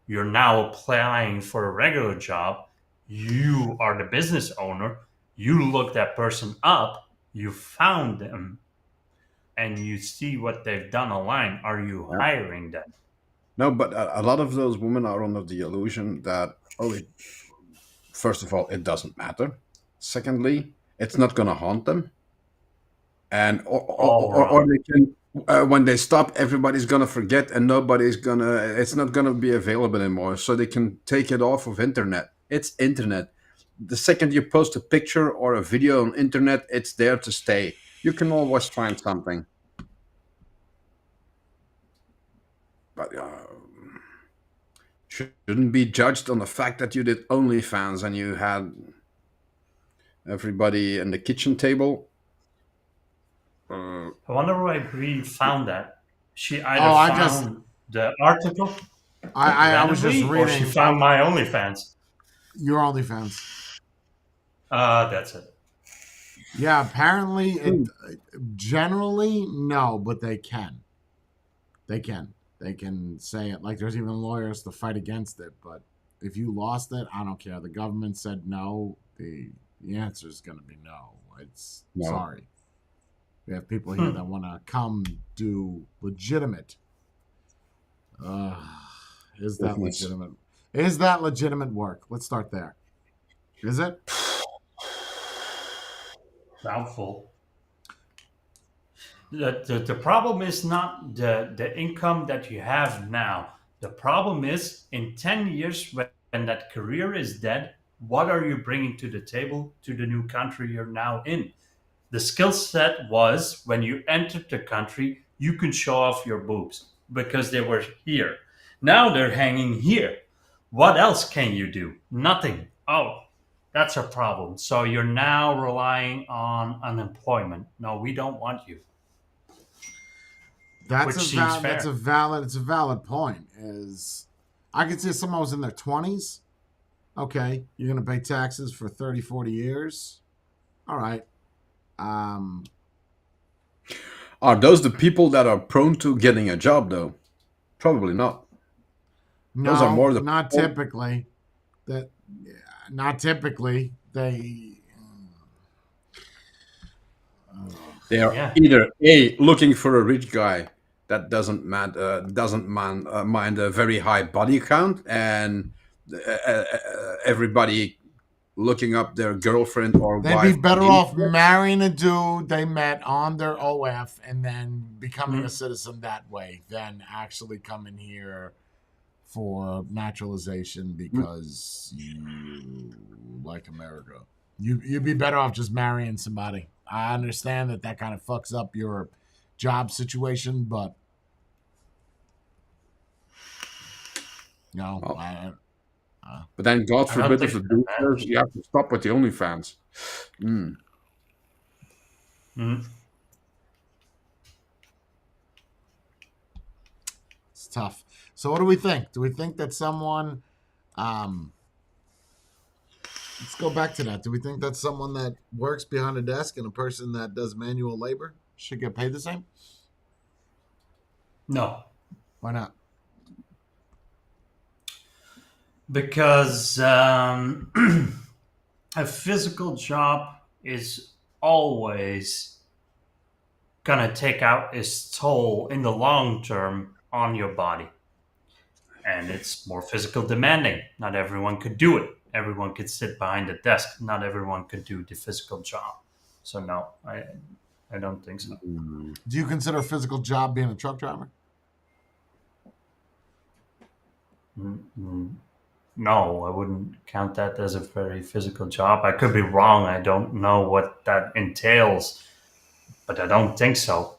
Speaker 3: you're now applying for a regular job, you are the business owner, you look that person up, you found them, and you see what they've done online. Are you
Speaker 2: Yeah.
Speaker 3: hiring them?
Speaker 2: No, but a lot of those women are under the illusion that, oh, first of all, it doesn't matter. Secondly, it's not going to haunt them, and
Speaker 3: All
Speaker 2: or
Speaker 3: wrong.
Speaker 2: they can. When they stop, everybody's gonna forget, and nobody's gonna. It's not gonna be available anymore, so they can take it off of internet. It's internet. The second you post a picture or a video on internet, it's there to stay. You can always find something. But shouldn't be judged on the fact that you did OnlyFans and you had everybody in the kitchen table.
Speaker 3: I wonder why Bree found that. She either
Speaker 1: Oh, I just
Speaker 3: found the article
Speaker 1: I was just
Speaker 3: randomly or she
Speaker 1: reading
Speaker 3: found my OnlyFans.
Speaker 1: your OnlyFans.
Speaker 3: That's it.
Speaker 1: Yeah, apparently it generally no, but they can. They can. They can say it. Like there's even lawyers to fight against it, but if you lost it, I don't care. The government said no. The answer is going to be no. It's
Speaker 2: No.
Speaker 1: sorry. We have people here that want to come do legitimate. Is that
Speaker 2: Business.
Speaker 1: legitimate? Is that legitimate work? Let's start there. Is it?
Speaker 3: Doubtful. The problem is not the income that you have now. The problem is in 10 years when that career is dead, what are you bringing to the table to the new country you're now in? The skill set was when you entered the country, you can show off your boobs because they were here. Now they're hanging here. What else can you do? Nothing. Oh, that's a problem. So you're now relying on unemployment. No, we don't want you.
Speaker 1: That's
Speaker 3: Which seems fair.
Speaker 1: That's a valid. It's a valid point. Is I could see if someone was in their 20s. Okay, you're gonna pay taxes for 30, 40 years. All right.
Speaker 2: Are those the people that are prone to getting a job, though? Probably not. Those are
Speaker 1: No,
Speaker 2: more the
Speaker 1: not
Speaker 2: people-
Speaker 1: typically. That not typically.
Speaker 2: They are
Speaker 3: Yeah.
Speaker 2: either A, looking for a rich guy that doesn't mind a very high body count, and everybody looking up their girlfriend or
Speaker 1: They'd
Speaker 2: wife
Speaker 1: be better
Speaker 2: on
Speaker 1: off
Speaker 2: the internet.
Speaker 1: marrying a dude they met on their OF and then becoming a
Speaker 3: Mhm.
Speaker 1: citizen that way than actually coming here for naturalization because you like America. You'd be better off just marrying somebody. I understand that kind of fucks up your job situation, but no,
Speaker 2: Well, but then, God
Speaker 3: I don't
Speaker 2: forbid, if
Speaker 3: think
Speaker 2: the
Speaker 3: that
Speaker 2: dude
Speaker 3: matters.
Speaker 2: says you have to stop with the OnlyFans.
Speaker 3: Mhm.
Speaker 1: it's tough. So, what do we think? Do we think that someone, um, let's go back to that. Do we think that someone that works behind a desk and a person that does manual labor should get paid the same?
Speaker 3: No,
Speaker 1: Why not?
Speaker 3: because a physical job is always gonna take out its toll in the long term on your body, and it's more physical demanding. Not everyone could do it. Everyone could sit behind a desk. Not everyone could do the physical job. So no, I don't think so.
Speaker 1: Do you consider a physical job being a truck driver?
Speaker 3: No, I wouldn't count that as a very physical job. I could be wrong. I don't know what that entails, but I don't think so.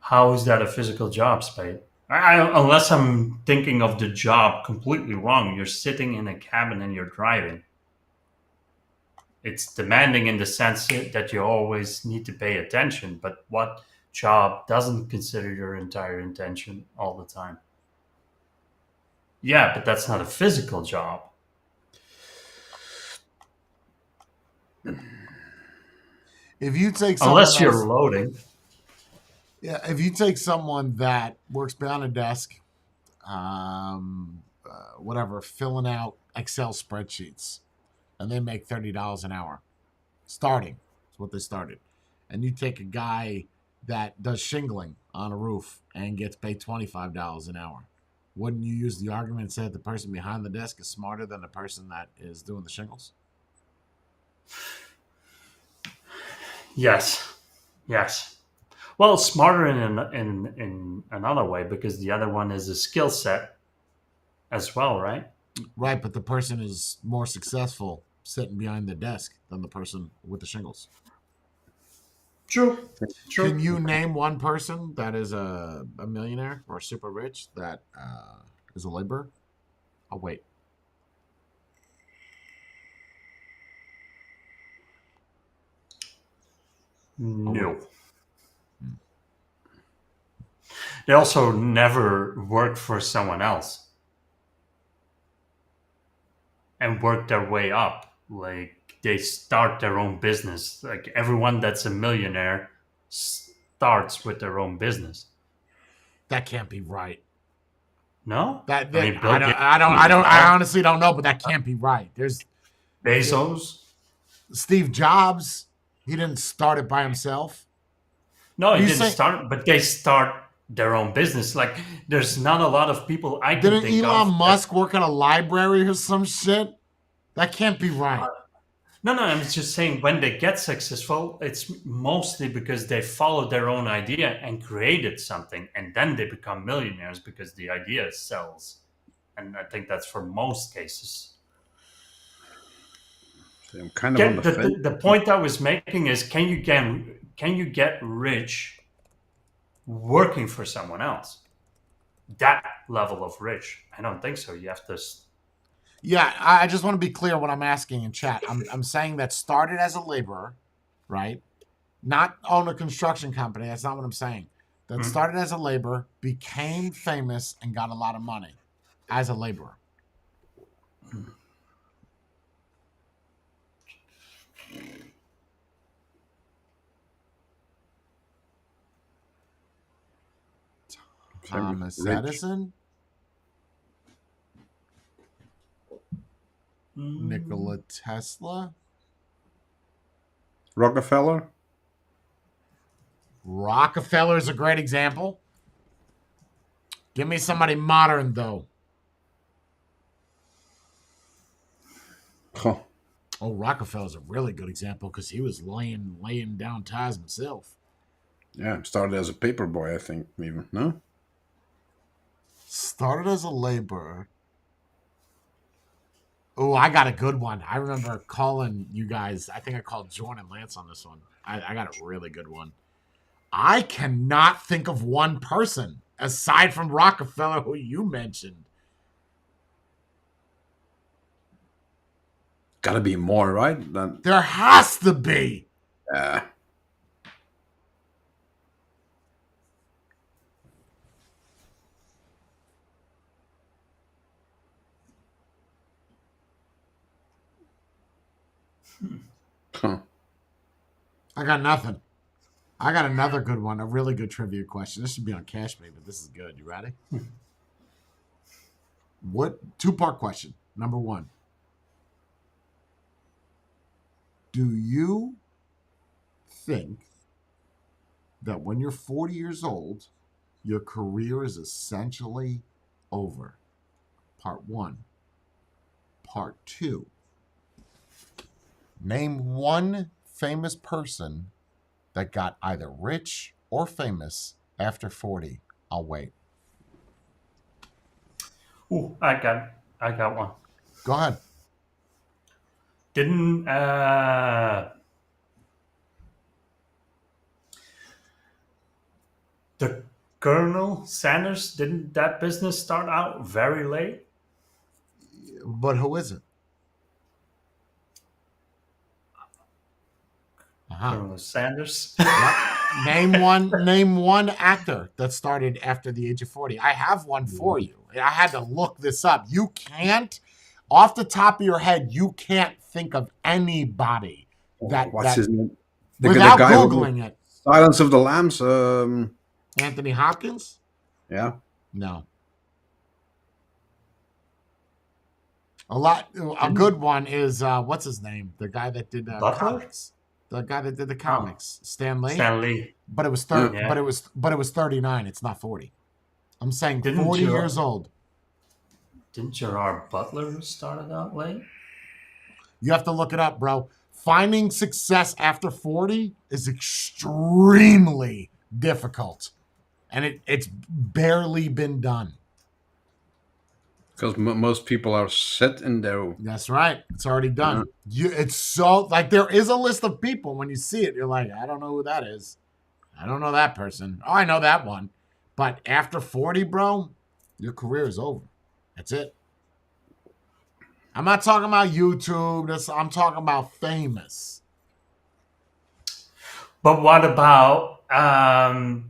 Speaker 3: How is that a physical job, Spade? Unless I'm thinking of the job completely wrong. You're sitting in a cabin and you're driving. It's demanding in the sense that you always need to pay attention, but what job doesn't consider your entire attention all the time? Yeah, but that's not a physical job.
Speaker 1: If you take someone
Speaker 3: Unless you're loading.
Speaker 1: if you take someone that works behind a desk, whatever, filling out Excel spreadsheets, and they make $30 an hour, starting. That's what they started. And you take a guy that does shingling on a roof and gets paid $25 an hour. Wouldn't you use the argument and say that the person behind the desk is smarter than the person that is doing the shingles?
Speaker 3: Yes. Well, smarter in another way, because the other one is a skill set as well, right?
Speaker 1: Right, but the person is more successful sitting behind the desk than the person with the shingles.
Speaker 3: True.
Speaker 1: Can you name one person that is a millionaire or super rich that is a laborer? I'll wait.
Speaker 3: No. They also never work for someone else and work their way up. Like, they start their own business. Like, everyone that's a millionaire starts with their own business.
Speaker 1: That can't be right.
Speaker 3: No?
Speaker 1: I honestly don't know, but that can't be right. There's
Speaker 3: Bezos.
Speaker 1: Steve Jobs. He didn't start it by himself.
Speaker 3: No, he didn't start, but they start their own business. Like, there's not a lot of people I can think of.
Speaker 1: Didn't Elon Musk work at a library or some shit? That can't be right.
Speaker 3: No, I'm just saying, when they get successful, it's mostly because they followed their own idea and created something, and then they become millionaires because the idea sells. And I think that's for most cases.
Speaker 2: I'm kind of on the fence.
Speaker 3: The point I was making is, can you get rich working for someone else? That level of rich, I don't think so. You have to.
Speaker 1: Yeah, I just want to be clear what I'm asking in chat. I'm saying that started as a laborer, right? Not own a construction company. That's not what I'm saying. That started as a laborer, became famous, and got a lot of money as a laborer. Thomas Edison, Nikola Tesla,
Speaker 2: Rockefeller.
Speaker 1: Rockefeller is a great example. Give me somebody modern, though.
Speaker 2: Huh.
Speaker 1: Oh, Rockefeller's a really good example because he was laying down ties himself.
Speaker 2: Yeah, started as a paper boy, I think, even. No?
Speaker 1: Started as a laborer. Oh, I got a good one. I remember calling you guys. I think I called Jordan and Lance on this one. I got a really good one. I cannot think of one person aside from Rockefeller who you mentioned.
Speaker 2: Gotta be more, right?
Speaker 1: There has to be.
Speaker 2: Yeah. Huh.
Speaker 1: I got nothing. I got another good one, a really good trivia question. This should be on Cash Me, but this is good. You ready? What two-part question. Number one. Do you think that when you're 40 years old, your career is essentially over? Part one. Part two. Name one famous person that got either rich or famous after 40. I'll wait.
Speaker 3: Ooh, I got one.
Speaker 1: Go ahead.
Speaker 3: Didn't the Colonel Sanders, didn't that business start out very late?
Speaker 1: But who is it? Uh-huh.
Speaker 3: Colonel Sanders.
Speaker 1: Yep. Name one actor that started after the age of 40. I have one for you. I had to look this up. You can't, off the top of your head, you can't think of anybody
Speaker 2: What's his name?
Speaker 1: without
Speaker 2: guy who
Speaker 1: Googling it.
Speaker 2: Silence of the Lambs.
Speaker 1: Anthony Hopkins?
Speaker 2: Yeah.
Speaker 1: No. A good one is what's his name? The guy that did
Speaker 3: Butler?
Speaker 1: comics. The guy that did the comics, Stan Lee.
Speaker 3: Stan Lee.
Speaker 1: But it was
Speaker 3: Yeah.
Speaker 1: but it was 39. It's not 40. I'm saying
Speaker 3: Didn't
Speaker 1: 40
Speaker 3: you-
Speaker 1: years old.
Speaker 3: Didn't Gerard Butler started out late?
Speaker 1: You have to look it up, bro. Finding success after 40 is extremely difficult. And it's barely been done.
Speaker 2: Because most people are set in their.
Speaker 1: That's right. It's already done. It's so like there is a list of people. When you see it, you're like, I don't know who that is. I don't know that person. Oh, I know that one. But after 40, bro, your career is over. That's it. I'm not talking about YouTube. I'm talking about famous.
Speaker 3: But what about the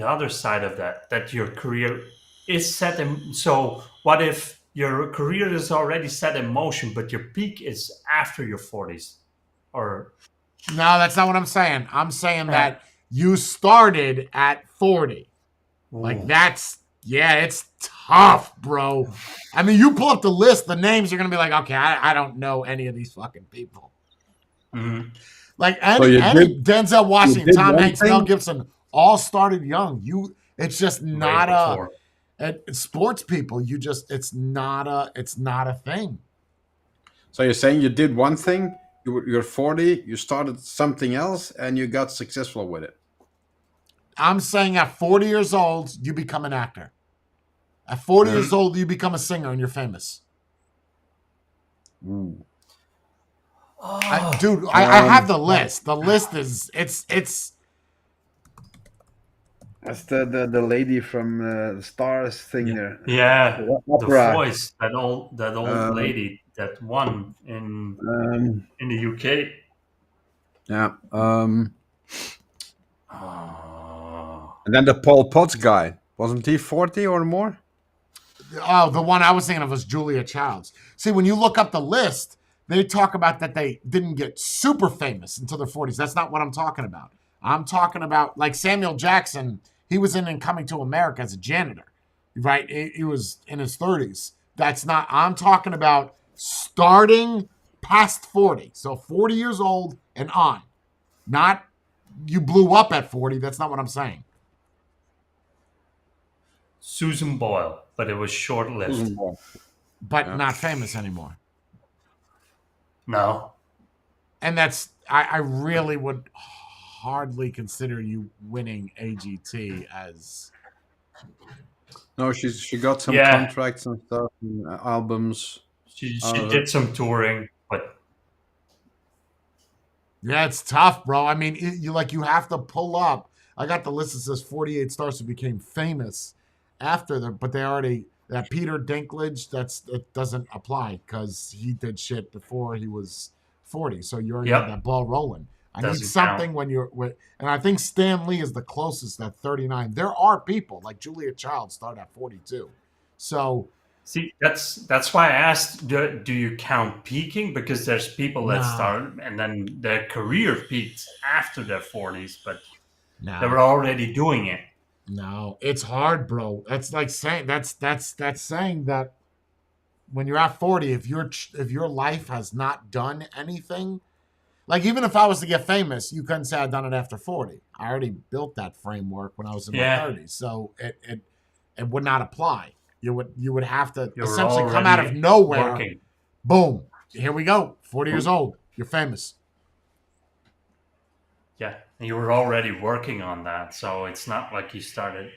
Speaker 3: other side of that? That your career is set in. So what if your career is already set in motion, but your peak is after your 40s? Or
Speaker 1: No, that's not what I'm saying. I'm saying that you started at 40. Like it's tough, bro. I mean, you pull up the list, the names, you're gonna be like, okay, I don't know any of these fucking people.
Speaker 3: Mhm.
Speaker 1: Like any Denzel Washington, Tom Hanks, Mel Gibson, all started young. It's just not sports people. It's not a thing.
Speaker 2: So you're saying you did one thing, you're 40, you started something else, and you got successful with it.
Speaker 1: I'm saying at 40 years old, you become an actor. At 40 years old, you become a singer and you're famous. I have the list. The list is it's.
Speaker 6: That's the lady from the Stars thing there.
Speaker 3: Yeah, the
Speaker 6: Opera.
Speaker 3: voice, that old lady that won in the UK.
Speaker 2: Yeah. And then the Pol Pot guy, wasn't he 40 or more?
Speaker 1: Oh, the one I was thinking of was Julia Childs. See, when you look up the list, they talk about that they didn't get super famous until their 40s. That's not what I'm talking about. I'm talking about like Samuel Jackson. He was in Coming to America as a janitor, right? He was in his 30s. That's not. I'm talking about starting past 40. So 40 years old and on. Not you blew up at 40. That's not what I'm saying.
Speaker 3: Susan Boyle, but it was short-lived.
Speaker 1: But not famous anymore.
Speaker 3: No.
Speaker 1: And that's I really would hardly consider you winning AGT as.
Speaker 2: No, she got some contracts and stuff, and albums.
Speaker 3: She did some touring, but
Speaker 1: yeah, it's tough, bro. I mean, you have to pull up. I got the list that says 48 stars who became famous after them, but they already that Peter Dinklage. It doesn't apply because he did shit before he was 40. So you already have that ball rolling. I need something when and I think Stan Lee is the closest at 39. There are people like Julia Childs start at 42. So
Speaker 3: see, that's why I asked, do you count peaking? Because there's people that start and then their career peaked after their 40s, but they were already doing it.
Speaker 1: No, it's hard, bro. That's like saying that's saying that when you're at 40, if your life has not done anything, like even if I was to get famous, you couldn't say I'd done it after 40. I already built that framework when I was in my 30s, so it would not apply. You would have to essentially come out of nowhere.
Speaker 3: Working.
Speaker 1: Boom, here we go. 40 years old, you're famous.
Speaker 3: Yeah, you were already working on that, so it's not like you started.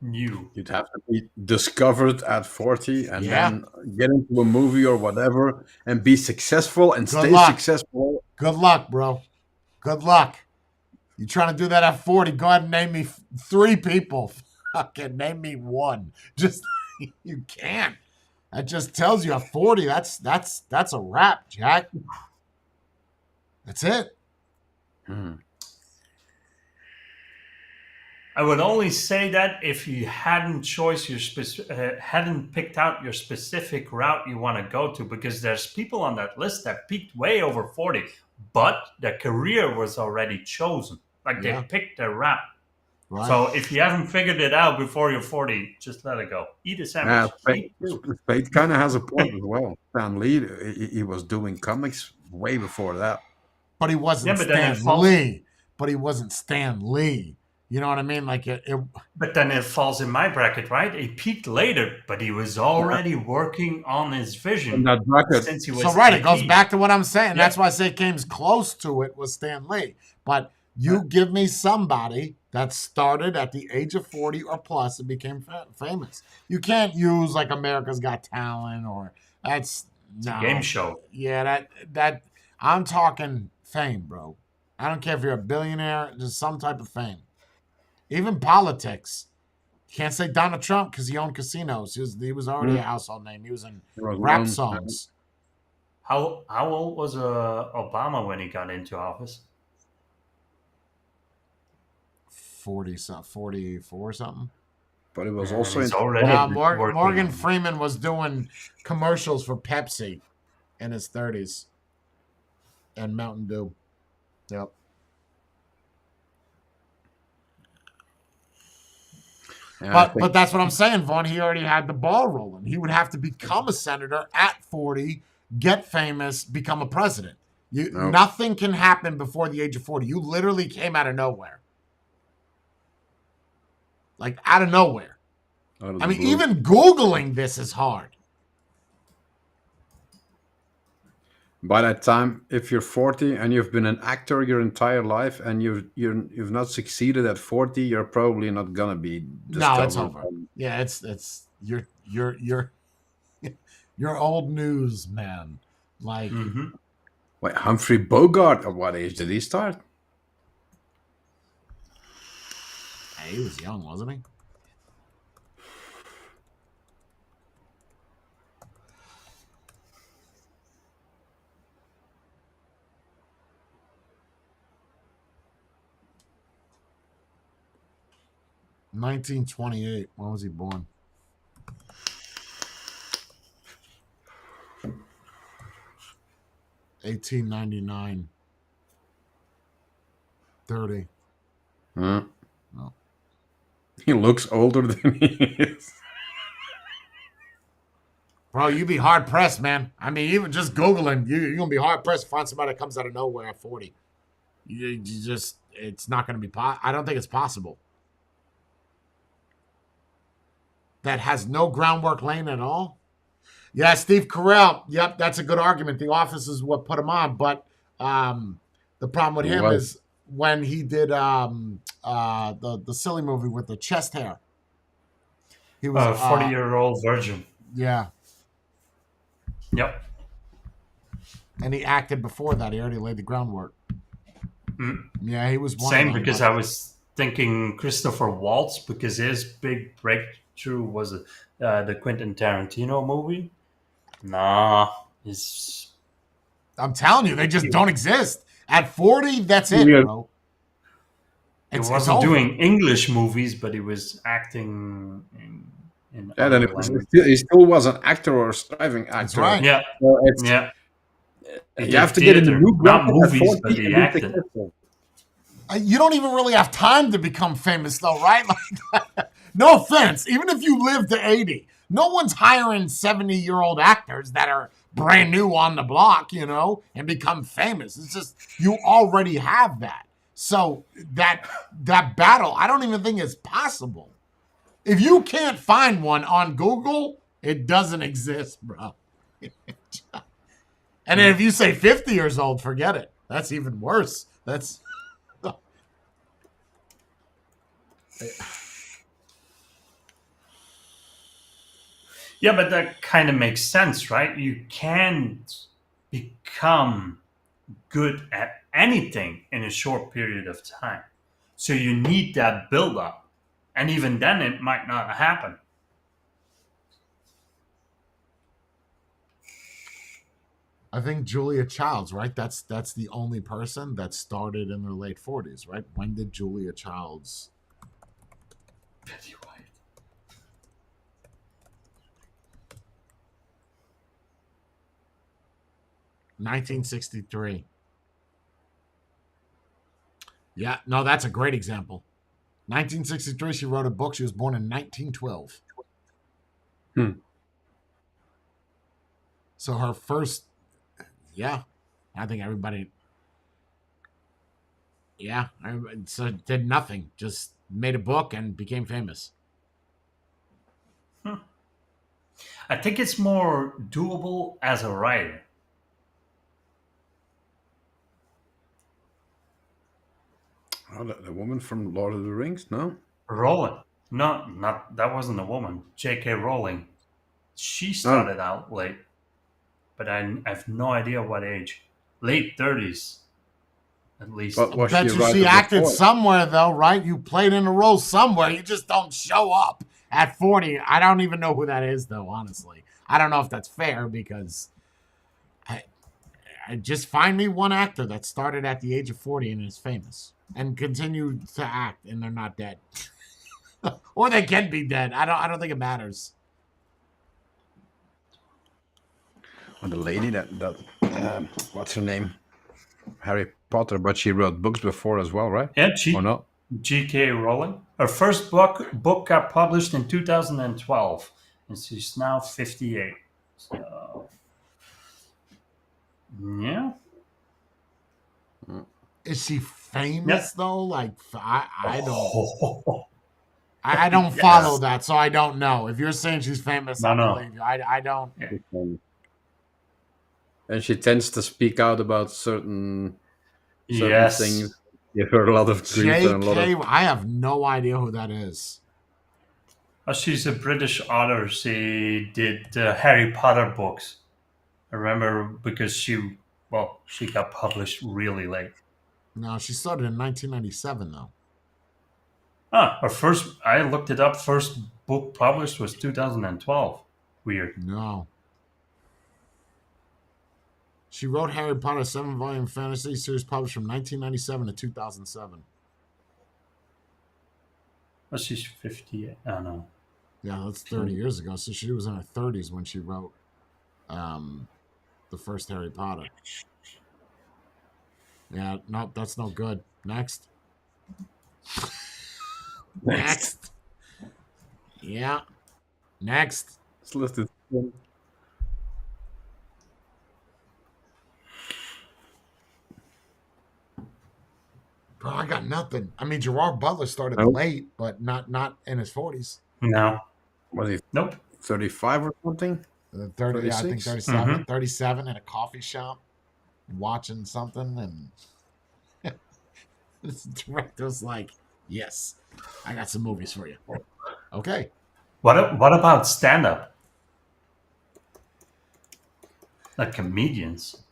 Speaker 3: new.
Speaker 2: You'd have to be discovered at 40 and
Speaker 1: Yeah.
Speaker 2: then get into a movie or whatever and be successful and
Speaker 1: Good
Speaker 2: stay
Speaker 1: luck.
Speaker 2: successful.
Speaker 1: Good luck, bro. Good luck. You trying to do that at 40? Go ahead and name me 3 people. Fucking name me one. Just you can't. That just tells you at 40. That's a wrap, Jack. That's it.
Speaker 3: I would only say that if you hadn't hadn't picked out your specific route you want to go to, because there's people on that list that peaked way over 40, but their career was already chosen. Like
Speaker 1: Yeah.
Speaker 3: they picked their route.
Speaker 1: Right.
Speaker 3: So if you haven't figured it out before you're 40, just let it go. Eat a sandwich. Eat food.
Speaker 2: Spade kind of has a point as well. Stan Lee, he was doing comics way before that.
Speaker 1: But he wasn't
Speaker 3: Yeah, but then it
Speaker 1: Stan
Speaker 3: falls-
Speaker 1: Lee. But he wasn't Stan Lee. You know what I mean? Like it
Speaker 3: But then it falls in my bracket, right? He peaked later, but he was already working on his vision
Speaker 2: In that bracket.
Speaker 3: since he was
Speaker 1: so right, it goes
Speaker 3: 18.
Speaker 1: back to what I'm saying.
Speaker 3: Yeah.
Speaker 1: That's why I say came close to it was Stan Lee. But you give me somebody that started at the age of 40 or plus and became famous. You can't use like America's Got Talent or that's no
Speaker 3: Game show.
Speaker 1: Yeah, that I'm talking fame, bro. I don't care if you're a billionaire, just some type of fame. Even politics. You can't say Donald Trump because he owned casinos. He was already a household name. He was in rap
Speaker 2: known.
Speaker 1: songs.
Speaker 3: How old was Obama when he got into office?
Speaker 1: 44 something.
Speaker 2: But it was
Speaker 3: And
Speaker 2: also
Speaker 3: he's
Speaker 2: in
Speaker 3: already working.
Speaker 1: Morgan Freeman was doing commercials for Pepsi in his 30s and Mountain Dew. Yep. But that's what I'm saying, Vaughn. He already had the ball rolling. He would have to become a senator at 40, get famous, become a president. Nothing can happen before the age of 40. You literally came out of nowhere. Like out of nowhere. I mean, even Googling this is hard.
Speaker 2: By that time, if you're 40 and you've been an actor your entire life and you've not succeeded at 40, you're probably not gonna be discovered.
Speaker 1: No, it's over. Yeah, it's you're old news, man. Like
Speaker 2: Wait, Humphrey Bogart, at what age did he start?
Speaker 1: he was young, wasn't he? $1928. When was he born? $1899. 30.
Speaker 2: Huh?
Speaker 1: No.
Speaker 2: He looks older than he is.
Speaker 1: Bro, you'd be hard pressed, man. I mean, even just Googling, you're gonna be hard pressed to find somebody that comes out of nowhere at 40. You just, it's not gonna be. I don't think it's possible. That has no groundwork laying at all. Yeah, Steve Carell. Yep, that's a good argument. The Office is what put him on, but the problem with him is when he did the silly movie with the chest hair. He was
Speaker 3: a 40-year-old virgin.
Speaker 1: Yeah.
Speaker 3: Yep.
Speaker 1: And he acted before that. He already laid the groundwork. Yeah, he was one.
Speaker 3: Same, because I was thinking Christopher Waltz, because his big breakthrough was the Quentin Tarantino movie. Nah,
Speaker 1: I'm telling you, they just don't exist. At 40, that's it, bro.
Speaker 3: He wasn't doing English movies, but he was acting in
Speaker 2: Yeah,
Speaker 3: other
Speaker 2: then
Speaker 3: languages.
Speaker 2: he still was an actor or a striving actor.
Speaker 1: That's right.
Speaker 3: Yeah,
Speaker 2: So it's,
Speaker 3: yeah.
Speaker 2: you have to get in the
Speaker 3: Theater,
Speaker 2: new
Speaker 3: not
Speaker 2: bracket at
Speaker 3: movies,
Speaker 2: 40
Speaker 3: but he
Speaker 2: and be
Speaker 3: acted.
Speaker 2: successful.
Speaker 1: You don't even really have time to become famous, though, right? Like, no offense. Even if you live to 80, no one's hiring 70-year-old actors that are brand new on the block, and become famous. It's just you already have that. So that battle, I don't even think is possible. If you can't find one on Google, it doesn't exist, bro. And then if you say 50 years old, forget it. That's even worse.
Speaker 3: Yeah, but that kind of makes sense, right? You can't become good at anything in a short period of time. So you need that build up. And even then, it might not happen.
Speaker 1: I think Julia Childs, right? That's the only person that started in their late 40s, right? When did Julia Childs?
Speaker 3: Betty White.
Speaker 1: 1963. Yeah, no, that's a great example. 1963, she wrote a book. She was born in 1912.
Speaker 2: Hmm.
Speaker 1: So her first, yeah, I think everybody, yeah, so did nothing, just made a book and became famous.
Speaker 3: I think it's more doable as a writer.
Speaker 2: Oh, the woman from Lord of the Rings, no?
Speaker 3: Rowling. No, not that wasn't a woman. J.K. Rowling. She
Speaker 2: No.
Speaker 3: started out late, but I have no idea what age. Late 30s, at least.
Speaker 2: But
Speaker 1: I
Speaker 2: was
Speaker 1: bet
Speaker 2: she
Speaker 1: you
Speaker 2: right
Speaker 1: she acted
Speaker 2: before?
Speaker 1: somewhere, though, right? You played in a role somewhere. You just don't show up at 40. I don't even know who that is, though, honestly. I don't know if that's fair because I just find me one actor that started at the age of 40 and is famous and continued to act and they're not dead. Or they can be dead. I don't think it matters.
Speaker 2: Or the lady what's her name? Harry Potter, but she wrote books before as well, right?
Speaker 3: Yeah,
Speaker 2: Or not?
Speaker 3: J.K. Rowling. Her first book got published in 2012, and she's now 58. So, yeah.
Speaker 1: Is she
Speaker 3: Yeah.
Speaker 1: famous though? Like I don't
Speaker 3: Oh,
Speaker 1: I don't follow
Speaker 3: yes.
Speaker 1: that, so I don't know. If you're saying she's famous,
Speaker 3: No,
Speaker 1: I'll
Speaker 3: no.
Speaker 1: believe you. I don't.
Speaker 3: Yeah.
Speaker 2: And she tends to speak out about certain things,
Speaker 3: Yes.
Speaker 2: give her a lot of grief and a lot of.
Speaker 1: J.K. I have no idea who that is.
Speaker 3: She's a British author. She did the Harry Potter books. I remember because she got published really late.
Speaker 1: No, she started in 1997 though.
Speaker 3: Her first, I looked it up, first book published was 2012. Weird.
Speaker 1: No. She wrote Harry Potter, 7-volume fantasy series published from 1997 to 2007.
Speaker 3: Oh, she's 58. Oh, no.
Speaker 1: Yeah, that's 30 years ago. So she was in her 30s when she wrote the first Harry Potter. Yeah, no, that's no good. Next. Next. Yeah. Next.
Speaker 2: It's listed.
Speaker 1: Bro, I got nothing. I mean, Gerard Butler started
Speaker 2: Nope.
Speaker 1: late, but not in his 40s.
Speaker 3: No.
Speaker 2: Was he
Speaker 3: Nope.
Speaker 2: 35 or something?
Speaker 1: 30, yeah, I think
Speaker 2: 36?
Speaker 1: 37.
Speaker 3: Mm-hmm.
Speaker 1: 37 in a coffee shop watching something, and this director's like, yes, I got some movies for you. Okay.
Speaker 3: What about stand up? Like comedians.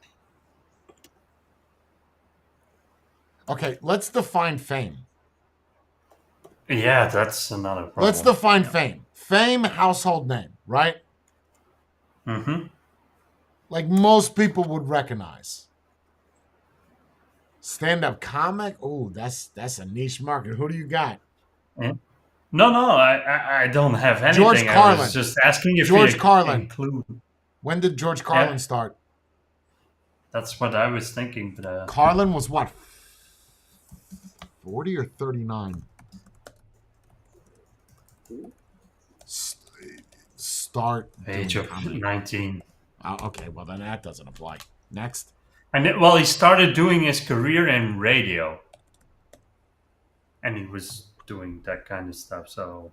Speaker 1: Okay, let's define fame.
Speaker 3: Yeah, that's another problem.
Speaker 1: Let's define fame. Fame, household name, right?
Speaker 3: Mm-hmm.
Speaker 1: Like most people would recognize. Stand-up comic? Oh, that's a niche market. Who do you got?
Speaker 3: Yeah. No, I don't have anything.
Speaker 1: George
Speaker 3: I
Speaker 1: Carlin.
Speaker 3: was just asking if
Speaker 1: George
Speaker 3: you
Speaker 1: Carlin.
Speaker 3: include.
Speaker 1: When did George Carlin start?
Speaker 3: That's what I was thinking. But,
Speaker 1: Carlin was what? 40 or 39? Start
Speaker 3: age of
Speaker 1: comedy.
Speaker 3: 19.
Speaker 1: Okay, well then that doesn't apply. Next.
Speaker 3: And he started doing his career in radio, and he was doing that kind of stuff. So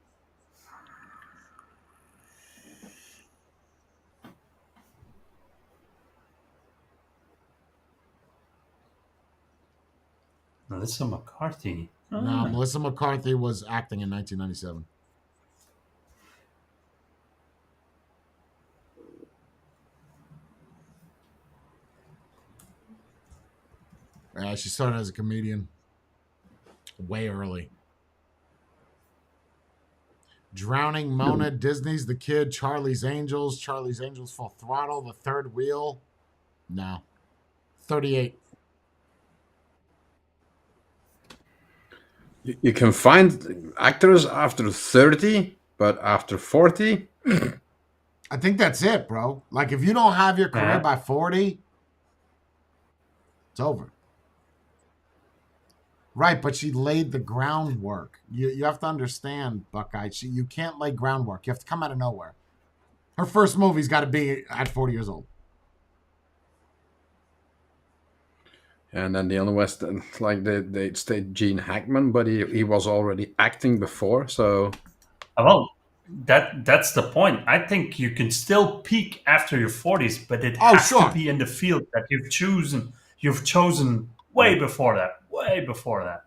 Speaker 3: Melissa McCarthy.
Speaker 1: No, Melissa McCarthy was acting in 1997. She started as a comedian way early. Drowning Mona, Disney's The Kid, Charlie's Angels, Full Throttle, The Third Wheel. No. 38.
Speaker 2: You can find actors after 30, but after 40,
Speaker 1: I think that's it, bro. Like, if you don't have your career by 40, it's over. Right, but she laid the groundwork. You have to understand, Buckeye. You can't lay groundwork. You have to come out of nowhere. Her first movie's got to be at 40 years old.
Speaker 2: and then the only West, like they state Gene Hackman, but he was already acting before, so.
Speaker 3: Well, that's the point. I think you can still peak after your 40s, but it has to be in the field that you've chosen. You've chosen way before that. Way before that.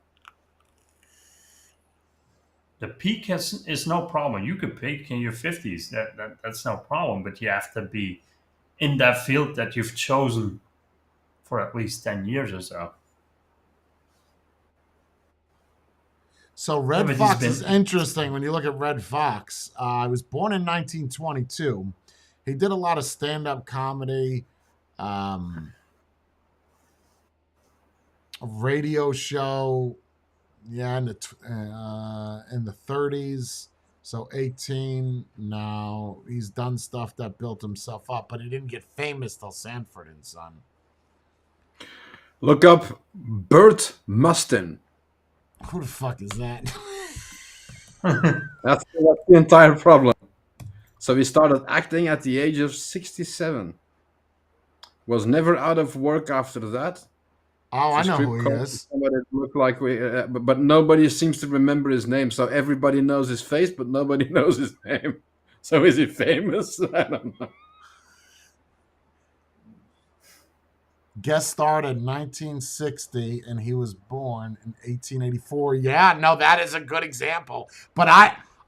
Speaker 3: The peak is no problem. You could peak in your 50s. That's no problem. But you have to be in that field that you've chosen for at least 10 years or so.
Speaker 1: So Red Fox is interesting when you look at Red Fox. He was born in 1922. He did a lot of stand-up comedy, a radio show, in the 30s. So 18. No, he's done stuff that built himself up, but he didn't get famous till Sanford and Son.
Speaker 2: Look up Burt Mustin.
Speaker 1: Who the fuck is that?
Speaker 2: That's the entire problem. So he started acting at the age of 67. Was never out of work after that.
Speaker 1: Oh, I know who he is.
Speaker 2: Somebody looked like but nobody seems to remember his name. So everybody knows his face, but nobody knows his name. So is he famous? I don't know.
Speaker 1: Guest starred in 1960, and he was born in 1884. Yeah, no, that is a good example. But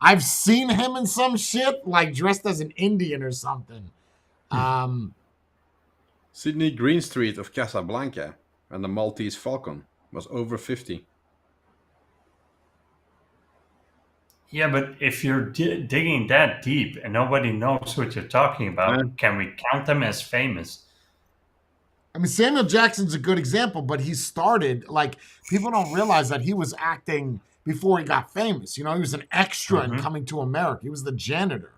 Speaker 1: I've seen him in some shit, like dressed as an Indian or something.
Speaker 2: Sidney Greenstreet of Casablanca and the Maltese Falcon was over 50.
Speaker 3: Yeah, but if you're digging that deep and nobody knows what you're talking about, can we count them as famous?
Speaker 1: I mean, Samuel Jackson's a good example, but he started, like, people don't realize that he was acting before he got famous. You know, he was an extra in Coming to America. He was the janitor.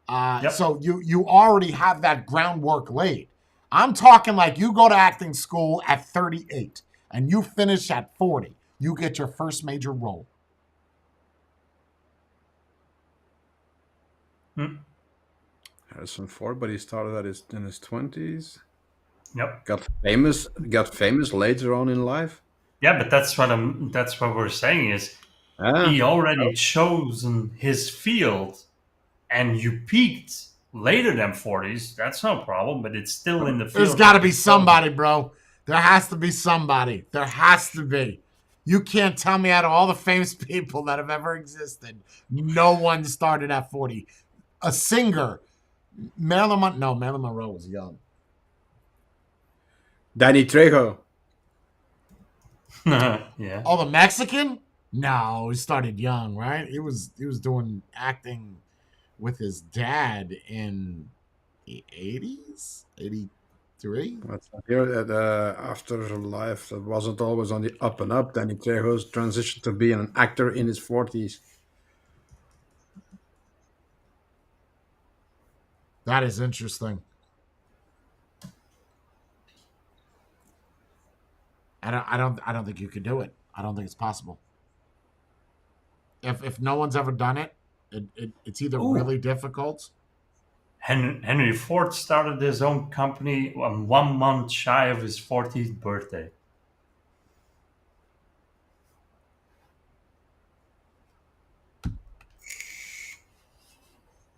Speaker 1: So you already have that groundwork laid. I'm talking like you go to acting school at 38 and you finish at 40. You get your first major role.
Speaker 2: Harrison Ford, but he started in his 20s.
Speaker 3: Yep.
Speaker 2: Got famous later on in life.
Speaker 3: Yeah, but that's what we're saying is he already chosen his field, and you peaked later than 40s. That's no problem, but it's still in the field.
Speaker 1: There's got to be somebody, bro. There has to be somebody. There has to be. You can't tell me out of all the famous people that have ever existed, no one started at 40. A singer, Marilyn Monroe was young.
Speaker 2: Danny Trejo.
Speaker 3: Yeah.
Speaker 1: Oh, the Mexican? No, he started young, right? He was doing acting with his dad in the 80s, 83.
Speaker 2: Here after life that wasn't always on the up and up. Danny Trejo's transitioned to being an actor in his 40s.
Speaker 1: That is interesting. I don't think you could do it. I don't think it's possible. If no one's ever done it, it's either really difficult.
Speaker 3: Henry Ford started his own company 1 month shy of his 40th birthday.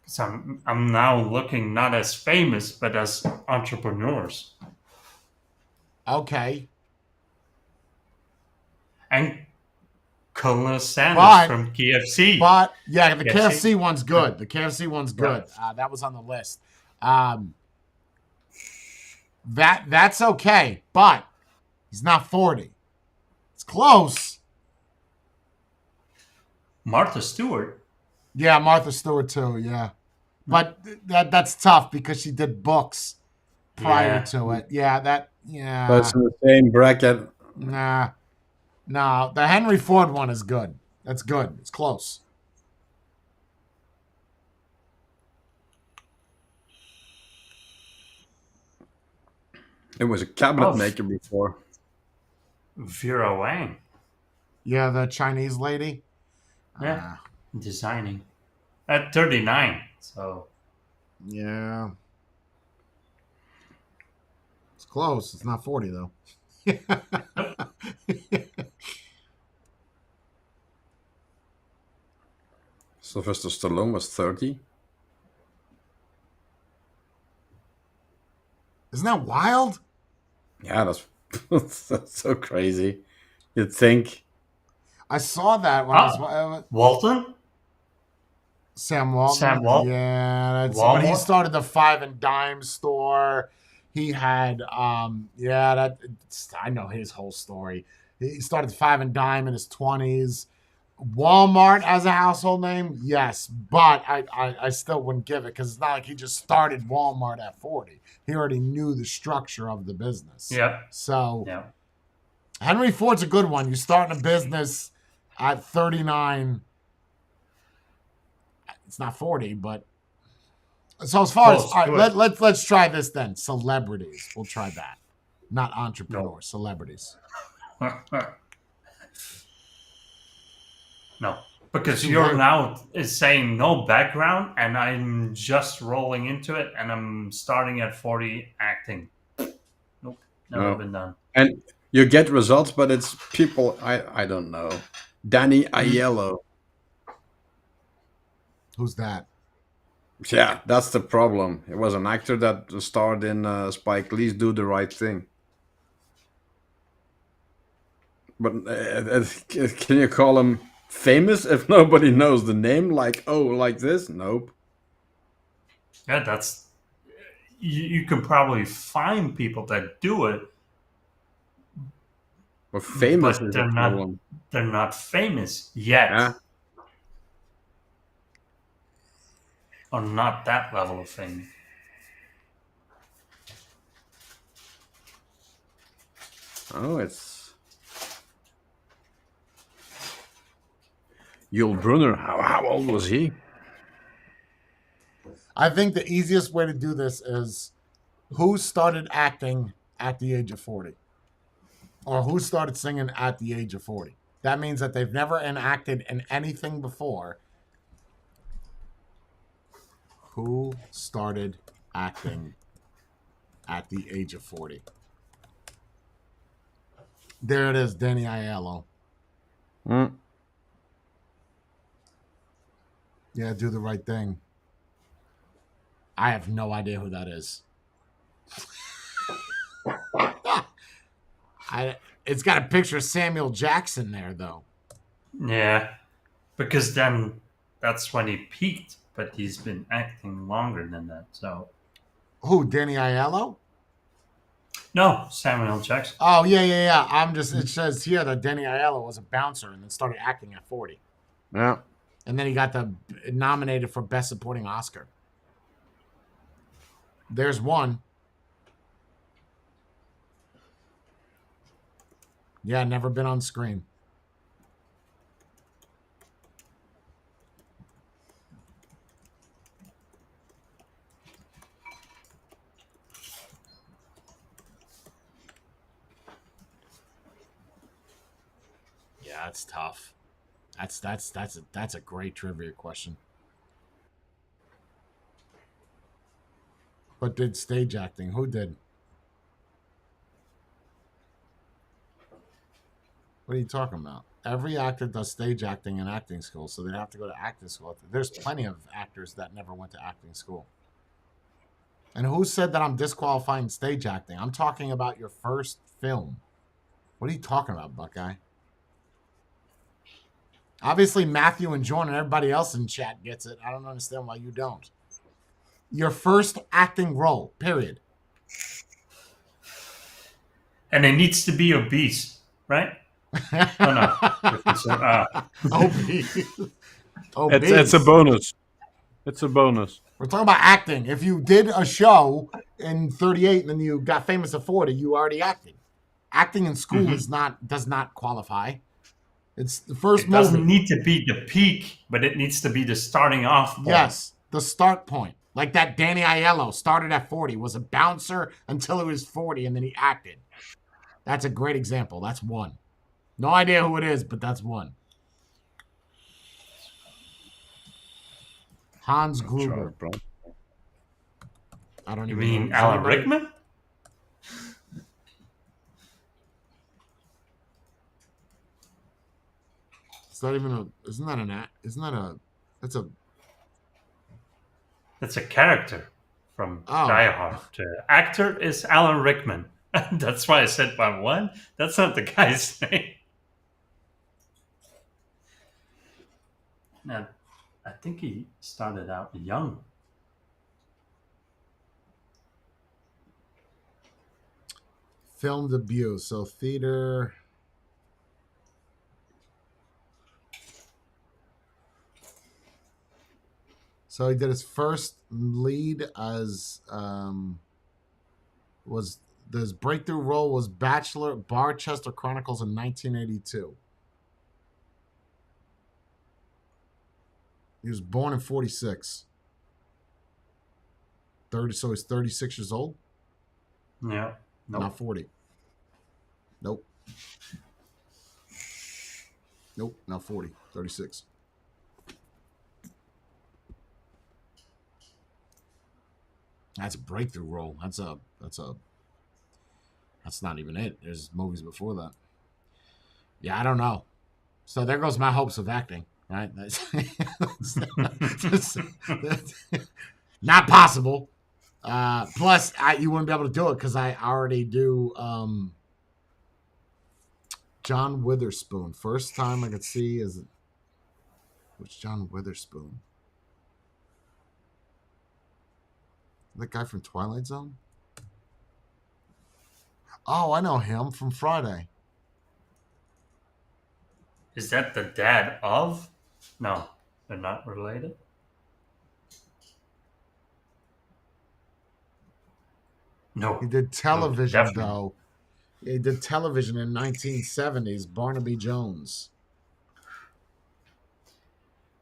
Speaker 3: So I'm now looking not as famous, but as entrepreneurs.
Speaker 1: Okay.
Speaker 3: And Colonel Sanders from KFC.
Speaker 1: But yeah, the KFC one's good. The KFC one's good. That was on the list. That's okay. But He's not 40. It's close.
Speaker 3: Martha Stewart.
Speaker 1: Yeah, Martha Stewart too. Yeah, but that's tough because she did books prior to it. Yeah,
Speaker 2: So
Speaker 1: yeah.
Speaker 2: it's in the same bracket.
Speaker 1: Nah, no. The Henry Ford one is good. That's good. It's close.
Speaker 2: It was a cabinet
Speaker 3: Oh,
Speaker 2: maker before.
Speaker 3: Vera Wang.
Speaker 1: Yeah, the Chinese lady.
Speaker 3: Yeah, designing at 39. So
Speaker 1: Yeah. It's close. It's not 40 though.
Speaker 2: Sylvester Stallone was 30.
Speaker 1: Isn't that wild?
Speaker 2: Yeah, that's so crazy. You'd think.
Speaker 1: I saw that when I was
Speaker 3: Walton.
Speaker 1: Sam Walton.
Speaker 3: Sam Walton.
Speaker 1: Yeah, but he
Speaker 3: Walmart?
Speaker 1: started the Five and Dime store. He had I know his whole story. He started the Five and Dime in his 20s. Walmart as a household name, yes, but I still wouldn't give it because it's not like he just started Walmart at 40. He already knew the structure of the business.
Speaker 3: Yeah.
Speaker 1: So
Speaker 3: Yeah.
Speaker 1: Henry Ford's a good one. You're starting a business at 39. It's not 40, but so as far as
Speaker 3: Close,
Speaker 1: all right, let's try this then. Celebrities. We'll try that. Not entrepreneurs, celebrities.
Speaker 3: No, because you're now is saying no background, and I'm just rolling into it, and I'm starting at 40 acting. Nope, never been done.
Speaker 2: And you get results, but it's people I don't know. Danny Aiello.
Speaker 1: Who's that?
Speaker 2: Yeah, that's the problem. It was an actor that starred in Spike Lee's Do the Right Thing. But can you call him famous if nobody knows the name? Like, oh, like this? Nope.
Speaker 3: Yeah, that's you can probably find people that do it,
Speaker 2: But famous
Speaker 3: but
Speaker 2: is the problem.
Speaker 3: they're not famous yet,
Speaker 2: Yeah.
Speaker 3: or not that level of fame.
Speaker 2: Oh, it's Yul Brynner. How old was he?
Speaker 1: I think the easiest way to do this is who started acting at the age of 40? Or who started singing at the age of 40? That means that they've never enacted in anything before. Who started acting at the age of 40? There it is, Danny Aiello. Yeah, Do the Right Thing. I have no idea who that is. It's got a picture of Samuel Jackson there, though.
Speaker 3: Yeah, because then that's when he peaked, but he's been acting longer than that. So
Speaker 1: Who, Danny Aiello?
Speaker 3: no, Samuel Jackson.
Speaker 1: Oh, yeah. It says here that Danny Aiello was a bouncer and then started acting at 40.
Speaker 2: Yeah.
Speaker 1: And then he got nominated for Best Supporting Oscar. There's one. Yeah, never been on screen. Yeah, that's tough. That's a great trivia question. But did stage acting? Who did? What are you talking about? Every actor does stage acting and acting school, so they have to go to acting school. There's plenty of actors that never went to acting school. And who said that I'm disqualifying stage acting? I'm talking about your first film. What are you talking about, Buckeye? Obviously, Matthew and John and everybody else in chat gets it. I don't understand why you don't. Your first acting role, period.
Speaker 3: And it needs to be obese, right? Oh no.
Speaker 1: Obese.
Speaker 7: It's a bonus. It's a bonus.
Speaker 1: We're talking about acting. If you did a show in 38 and then you got famous at 40, you already acted. Acting in school does not qualify. It's the first
Speaker 3: It doesn't
Speaker 1: movie.
Speaker 3: need to be the peak, but it needs to be the starting off point.
Speaker 1: Yes, the start point. Like that Danny Aiello started at 40, was a bouncer until he was 40, and then he acted. That's a great example. That's one. No idea who it is, but that's one. Hans Gruber.
Speaker 2: Bro.
Speaker 1: I don't
Speaker 3: You
Speaker 1: even
Speaker 3: mean
Speaker 1: know.
Speaker 3: Alan Rickman?
Speaker 1: It's not even a. Isn't that an act? Isn't that a? That's a.
Speaker 3: That's a character from Die Hard. The actor is Alan Rickman. That's why I said by one. That's not the guy's name. Now, I think he started out young.
Speaker 1: Film debut. So theater. So he did his first lead as was his breakthrough role was Bachelor Barchester Chronicles in 1982. He was born in 46. 30, so he's 36 years old?
Speaker 3: Yeah. Nope.
Speaker 1: Not 40. Nope. Nope, not 40. 36. That's a breakthrough role. That's not even it. There's movies before that. Yeah, I don't know. So there goes my hopes of acting, right? That's not possible. Plus, you wouldn't be able to do it because I already do John Witherspoon. First time I could see is which John Witherspoon? That guy from Twilight Zone? Oh, I know him from Friday.
Speaker 3: Is that the dad of? No, they're not related. No.
Speaker 1: He did television,
Speaker 3: definitely.
Speaker 1: though. He did television in 1970s, Barnaby Jones.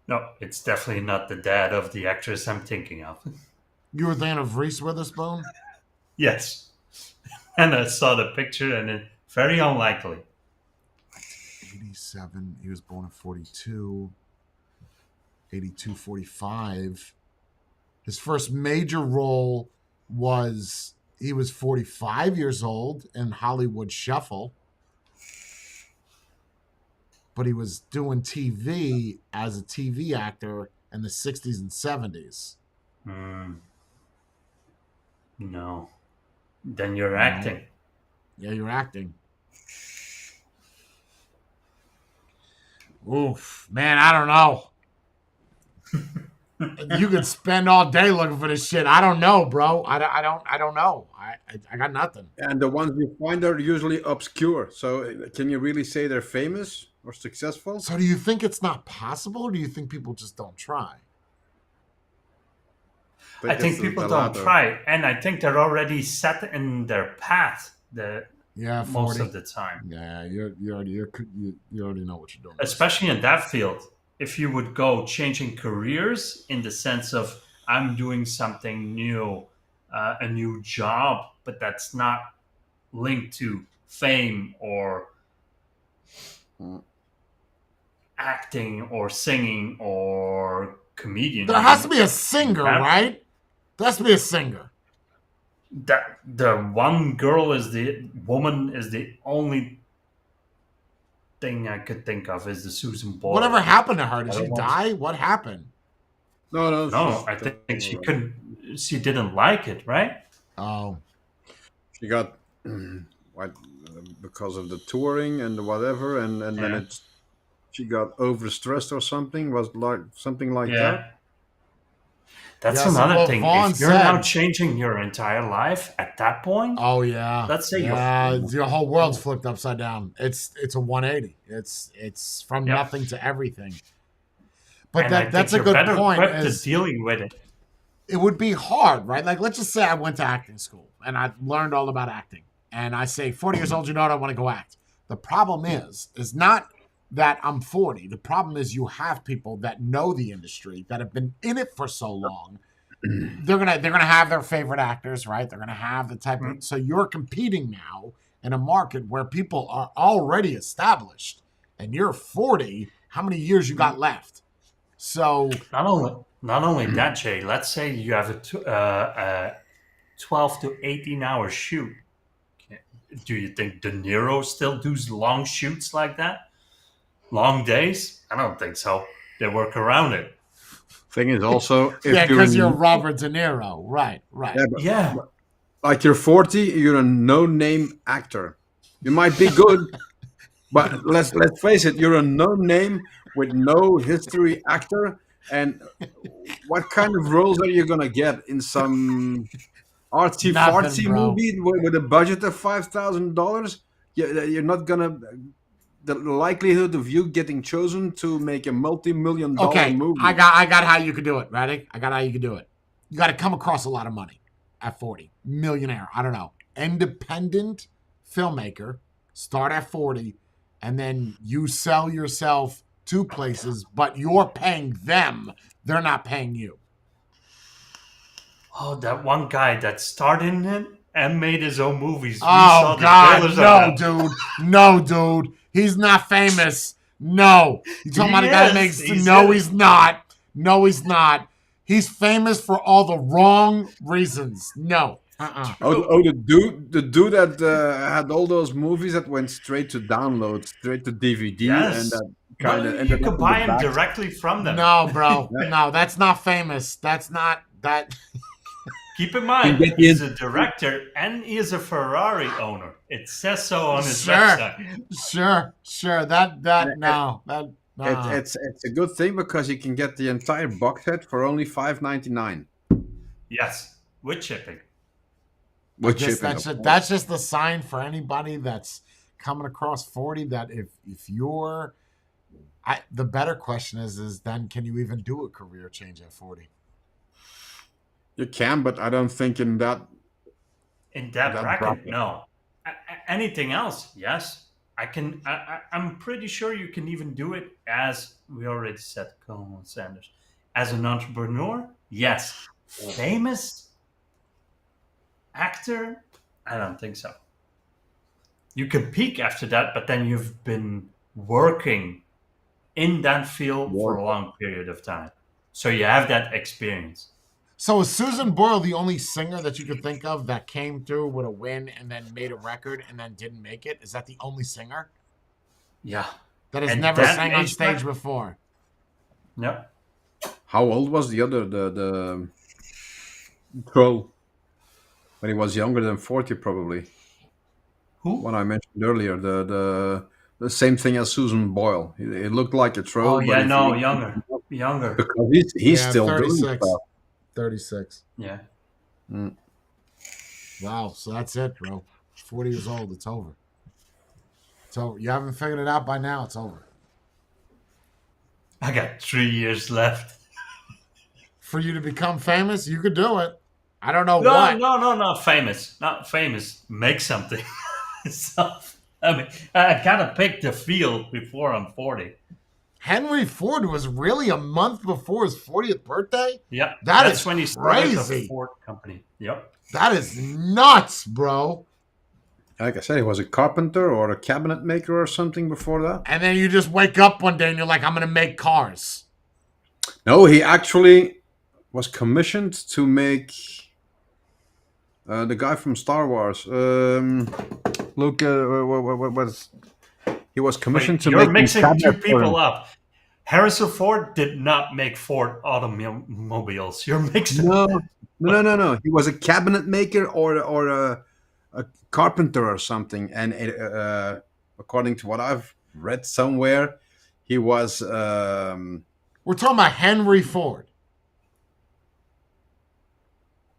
Speaker 3: No, it's definitely not the dad of the actress I'm thinking of.
Speaker 1: You were thinking of Reese Witherspoon?
Speaker 3: Yes. And I saw the picture and it's very unlikely.
Speaker 1: 87. He was born in 42. 82, 45. His first major role was he was 45 years old in Hollywood Shuffle. But he was doing TV as a TV actor in the 60s and 70s.
Speaker 3: No. Then you're acting.
Speaker 1: Yeah, you're acting. Oof, man, I don't know. You could spend all day looking for this shit. I don't know, bro. I don't know. I got nothing.
Speaker 2: And the ones you find are usually obscure. So can you really say they're famous or successful?
Speaker 1: So do you think it's not possible, or do you think people just don't try?
Speaker 3: I think people don't try, and I think they're already set in their path. Most of the time.
Speaker 1: Yeah, you already know what you're doing.
Speaker 3: Especially in that field, if you would go changing careers in the sense of I'm doing something new, a new job, but that's not linked to fame or acting or singing or comedian.
Speaker 1: There has to be a singer, right? There has to be a singer.
Speaker 3: That the one woman is the only thing I could think of is the Susan Boyle.
Speaker 1: Whatever happened to her? Did she die? What happened?
Speaker 3: No. I think she couldn't. She didn't like it, right?
Speaker 1: Oh,
Speaker 2: she got because of the touring and the whatever, and then she got overstressed or something. Was like something like that.
Speaker 3: That's
Speaker 1: Yeah, so
Speaker 3: another
Speaker 1: what
Speaker 3: thing.
Speaker 1: Vaughn
Speaker 3: If you're now
Speaker 1: said-
Speaker 3: changing your entire life at that point,
Speaker 1: Oh yeah.
Speaker 3: let's say
Speaker 1: your whole world's flipped upside down. It's a 180. It's from
Speaker 3: Yep.
Speaker 1: nothing to everything. But
Speaker 3: and I
Speaker 1: that's
Speaker 3: think
Speaker 1: a
Speaker 3: you're
Speaker 1: good
Speaker 3: better
Speaker 1: point.
Speaker 3: equipped to
Speaker 1: Is
Speaker 3: dealing with it.
Speaker 1: it would be hard, right? Like, let's just say I went to acting school and I learned all about acting, and I say 40 years old, you know what, I want to go act. The problem is not that I'm 40. The problem is you have people that know the industry, that have been in it for so long. They're gonna have their favorite actors, right? They're gonna have the type of, so you're competing now in a market where people are already established, and you're 40. How many years you got left? So
Speaker 3: Not only that, Jay. Let's say you have a 12 to 18 hour shoot. Do you think De Niro still does long shoots like that? Long days? I don't think so. They work around it.
Speaker 2: Thing is also, if
Speaker 1: yeah,
Speaker 2: you're,
Speaker 1: because you're Robert De Niro, right?
Speaker 2: yeah, but
Speaker 3: Yeah.
Speaker 2: like you're 40, you're a no-name actor. You might be good, but let's face it, you're a no-name with no history actor. And what kind of roles are you gonna get in some artsy
Speaker 1: Nothing,
Speaker 2: fartsy
Speaker 1: bro.
Speaker 2: movie with a budget of $5,000? You're not gonna. The likelihood of you getting chosen to make a multi-million-dollar
Speaker 1: Okay,
Speaker 2: movie.
Speaker 1: I got how you could do it. Ready? I got how you could do it. You got to come across a lot of money at 40. Millionaire. I don't know. Independent filmmaker. Start at 40, and then you sell yourself to places, but you're paying them. They're not paying you.
Speaker 3: Oh, that one guy that starred in it and made his own movies. We
Speaker 1: Oh
Speaker 3: saw the
Speaker 1: God,
Speaker 3: trailers of
Speaker 1: no,
Speaker 3: that.
Speaker 1: dude, no, dude. He's not famous. No, you talking about a guy that makes? No, he's not. No, he's not. He's famous for all the wrong reasons. No.
Speaker 2: The dude that had all those movies that went straight to download, straight to DVD,
Speaker 3: Yes.
Speaker 2: and that kind of
Speaker 3: You
Speaker 2: ended
Speaker 3: could
Speaker 2: up
Speaker 3: buy
Speaker 2: in the
Speaker 3: him
Speaker 2: back.
Speaker 3: directly from them.
Speaker 1: No, bro. No, that's not famous. That's not that.
Speaker 3: Keep in mind,
Speaker 2: get the-
Speaker 3: he's a director and he is a Ferrari owner. It says so on his
Speaker 1: Sure.
Speaker 3: website.
Speaker 1: Sure. That no. That
Speaker 2: It's a good thing because you can get the entire box set for only $5.99.
Speaker 3: Yes, with shipping.
Speaker 2: With
Speaker 1: Guess
Speaker 2: shipping.
Speaker 1: that's just the sign for anybody that's coming across 40 that if you're the better question is then can you even do a career change at 40?
Speaker 2: You can, but I don't think in that.
Speaker 3: In that
Speaker 2: That
Speaker 3: bracket,
Speaker 2: bracket.
Speaker 3: no. Anything else? Yes. I'm pretty sure you can even do it as we already said, Colin Sanders. As an entrepreneur, yes. Famous actor? I don't think so. You can peak after that, but then you've been working in that field for a long period of time. So you have that experience.
Speaker 1: So is Susan Boyle the only singer that you could think of that came through with a win and then made a record and then didn't make it? Is that the only singer
Speaker 3: Yeah.
Speaker 1: that has
Speaker 3: And
Speaker 1: never
Speaker 3: that
Speaker 1: sang on
Speaker 3: age
Speaker 1: stage
Speaker 3: bracket-
Speaker 1: before?
Speaker 3: No.
Speaker 2: How old was the other, the troll? When he was younger than 40, probably.
Speaker 3: Who?
Speaker 2: One I mentioned earlier, the same thing as Susan Boyle. He looked like a troll.
Speaker 3: Oh, yeah,
Speaker 2: but
Speaker 3: no, younger.
Speaker 2: because he's still doing
Speaker 1: 36.
Speaker 2: stuff.
Speaker 1: 36.
Speaker 3: Yeah.
Speaker 1: Wow, so that's it, bro. 40 years old, it's over. So you haven't figured it out by now, it's over.
Speaker 3: I got 3 years left.
Speaker 1: For you to become famous, you could do it. I don't know
Speaker 3: No,
Speaker 1: what.
Speaker 3: no, not famous. Not famous. Make something. So, I mean, I gotta pick the field before I'm 40.
Speaker 1: Henry Ford was really a month before his 40th birthday?
Speaker 3: Yeah,
Speaker 1: That's
Speaker 3: when he started
Speaker 1: crazy.
Speaker 3: the Ford company. Yep.
Speaker 1: That is nuts, bro.
Speaker 2: Like I said, he was a carpenter or a cabinet maker or something before that.
Speaker 1: And then you just wake up one day and you're like, I'm going to make cars.
Speaker 2: No, he actually was commissioned to make the guy from Star Wars. Luke, what was he was commissioned to
Speaker 3: You're
Speaker 2: make
Speaker 3: mixing
Speaker 2: these
Speaker 3: two
Speaker 2: cabinets for
Speaker 3: people
Speaker 2: him.
Speaker 3: up. Harrison Ford did not make Ford automobiles. You're mixing.
Speaker 2: No. He was a cabinet maker or a carpenter or something. And according to what I've read somewhere, he was.
Speaker 1: We're talking about Henry Ford.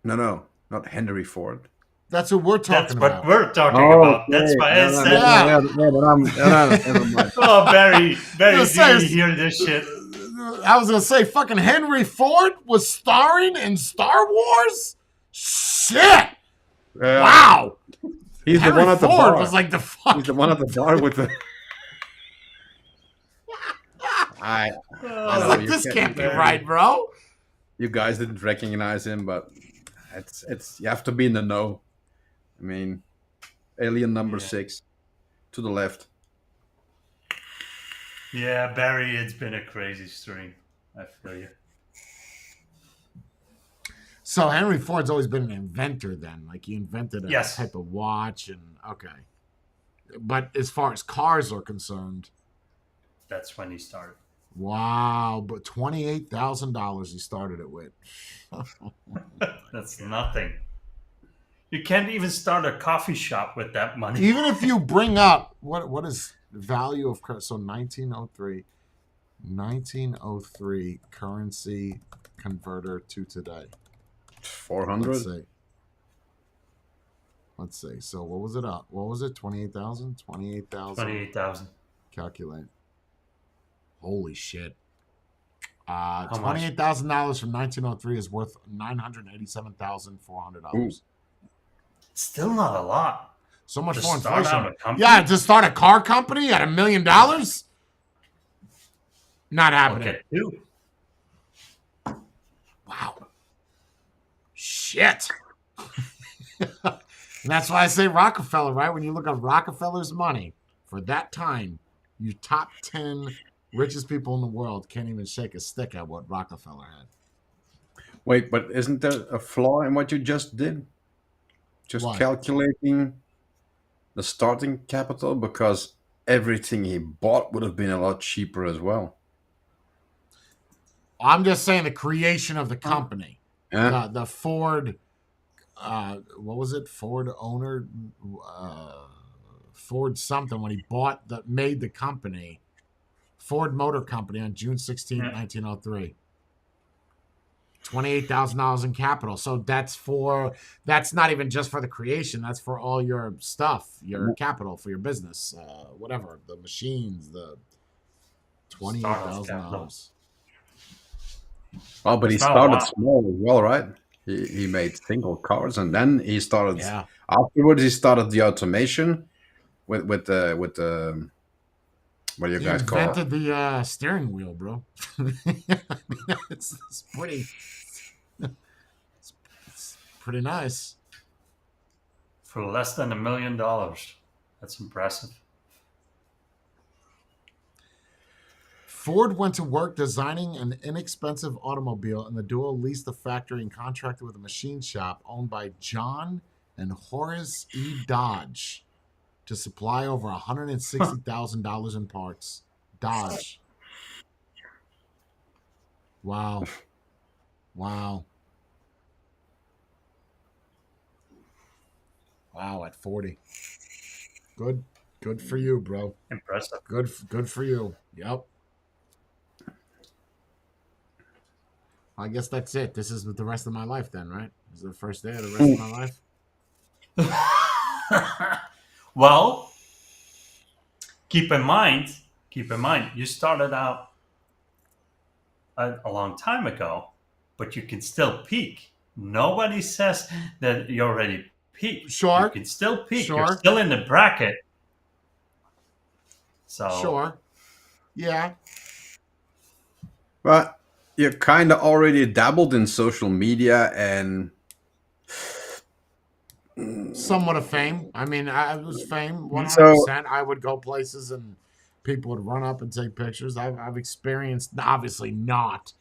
Speaker 2: No, not Henry Ford.
Speaker 1: That's what we're
Speaker 3: That's
Speaker 1: talking
Speaker 3: what
Speaker 1: about.
Speaker 3: we're talking
Speaker 2: Oh,
Speaker 3: about. That's
Speaker 2: okay.
Speaker 3: why I
Speaker 2: No, no, no,
Speaker 3: said.
Speaker 1: Yeah.
Speaker 2: no, never mind.
Speaker 3: Oh, Barry, Barry,
Speaker 1: Just
Speaker 3: do you
Speaker 1: say,
Speaker 3: hear this shit?
Speaker 1: I was gonna say, fucking Henry Ford was starring in Star Wars. Shit! Wow.
Speaker 2: He's the
Speaker 1: Henry
Speaker 2: one at the
Speaker 1: Ford
Speaker 2: bar.
Speaker 1: was like the
Speaker 2: He's the
Speaker 1: fucking.
Speaker 2: one at the bar with the. I
Speaker 1: I was
Speaker 2: know
Speaker 1: like,
Speaker 3: Oh,
Speaker 2: you
Speaker 1: this can't be
Speaker 2: can't.
Speaker 1: right, bro.
Speaker 2: You guys didn't recognize him, but it's you have to be in the know. I mean, Alien number
Speaker 3: yeah.
Speaker 2: 6 to the left.
Speaker 3: Yeah, Barry, it's been a crazy stream. I feel you.
Speaker 1: So Henry Ford's always been an inventor then. Like he invented a
Speaker 3: Yes.
Speaker 1: type of watch and okay. But as far as cars are concerned,
Speaker 3: That's when he started.
Speaker 1: wow, but $28,000 he started it with.
Speaker 3: That's nothing. You can't even start a coffee shop with that money.
Speaker 1: Even if you bring up what is the value of so 1903 currency converter to today.
Speaker 2: 400.
Speaker 1: Let's see. So what was it up? What was it? 28,000? 28,000.
Speaker 3: 28,000.
Speaker 1: Calculate. Holy shit.
Speaker 3: How much?
Speaker 1: $28,000 from 1903 is worth $987,400.
Speaker 3: Still not a lot.
Speaker 1: So much
Speaker 3: To
Speaker 1: for
Speaker 3: start
Speaker 1: inflation.
Speaker 3: out a company?
Speaker 1: Yeah, to start a car company at $1 million? Not happening.
Speaker 3: Okay, two.
Speaker 1: Wow. Shit. And that's why I say Rockefeller, right? When you look at Rockefeller's money for that time, you top 10 richest people in the world can't even shake a stick at what Rockefeller had.
Speaker 2: Wait, but isn't there a flaw in what you just did? Just
Speaker 1: What?
Speaker 2: calculating the starting capital, because everything he bought would have been a lot cheaper as well.
Speaker 1: I'm just saying the creation of the company.
Speaker 2: Yeah.
Speaker 1: The Ford, what was it? Ford owner, Ford something, when he made the company, Ford Motor Company on June 16th, 1903. $28,000 in capital. So that's not even just for the creation. That's for all your stuff, your capital for your business, whatever, the machines, the $28,000.
Speaker 2: Oh, but he
Speaker 3: It's not a
Speaker 2: started
Speaker 3: lot.
Speaker 2: small as well, right? He made single cars, and then he started.
Speaker 1: Yeah.
Speaker 2: Afterwards, he started the automation with the what do you
Speaker 1: He
Speaker 2: guys call it?
Speaker 1: invented the steering wheel, bro. it's pretty. It's pretty nice.
Speaker 3: For less than $1 million. That's impressive.
Speaker 1: Ford went to work designing an inexpensive automobile, and the duo leased the factory and contracted with a machine shop owned by John and Horace E. Dodge to supply over $160,000 in parts. Dodge. Wow. Wow. Wow, at 40. Good for you, bro.
Speaker 3: Impressive.
Speaker 1: Good for you. Yep. I guess that's it. This is the rest of my life then, right? This is the first day of the rest of my life.
Speaker 3: Well, keep in mind, you started out a long time ago, but you can still peak. Nobody says that you already peaked.
Speaker 1: Sure.
Speaker 3: You can still peak.
Speaker 1: Sure.
Speaker 3: You're still in the bracket. So
Speaker 1: Sure. Yeah.
Speaker 2: But you kind of already dabbled in social media and
Speaker 1: Somewhat of fame. I mean, I was fame 100%. I would go places and people would run up and take pictures. I've experienced, obviously not.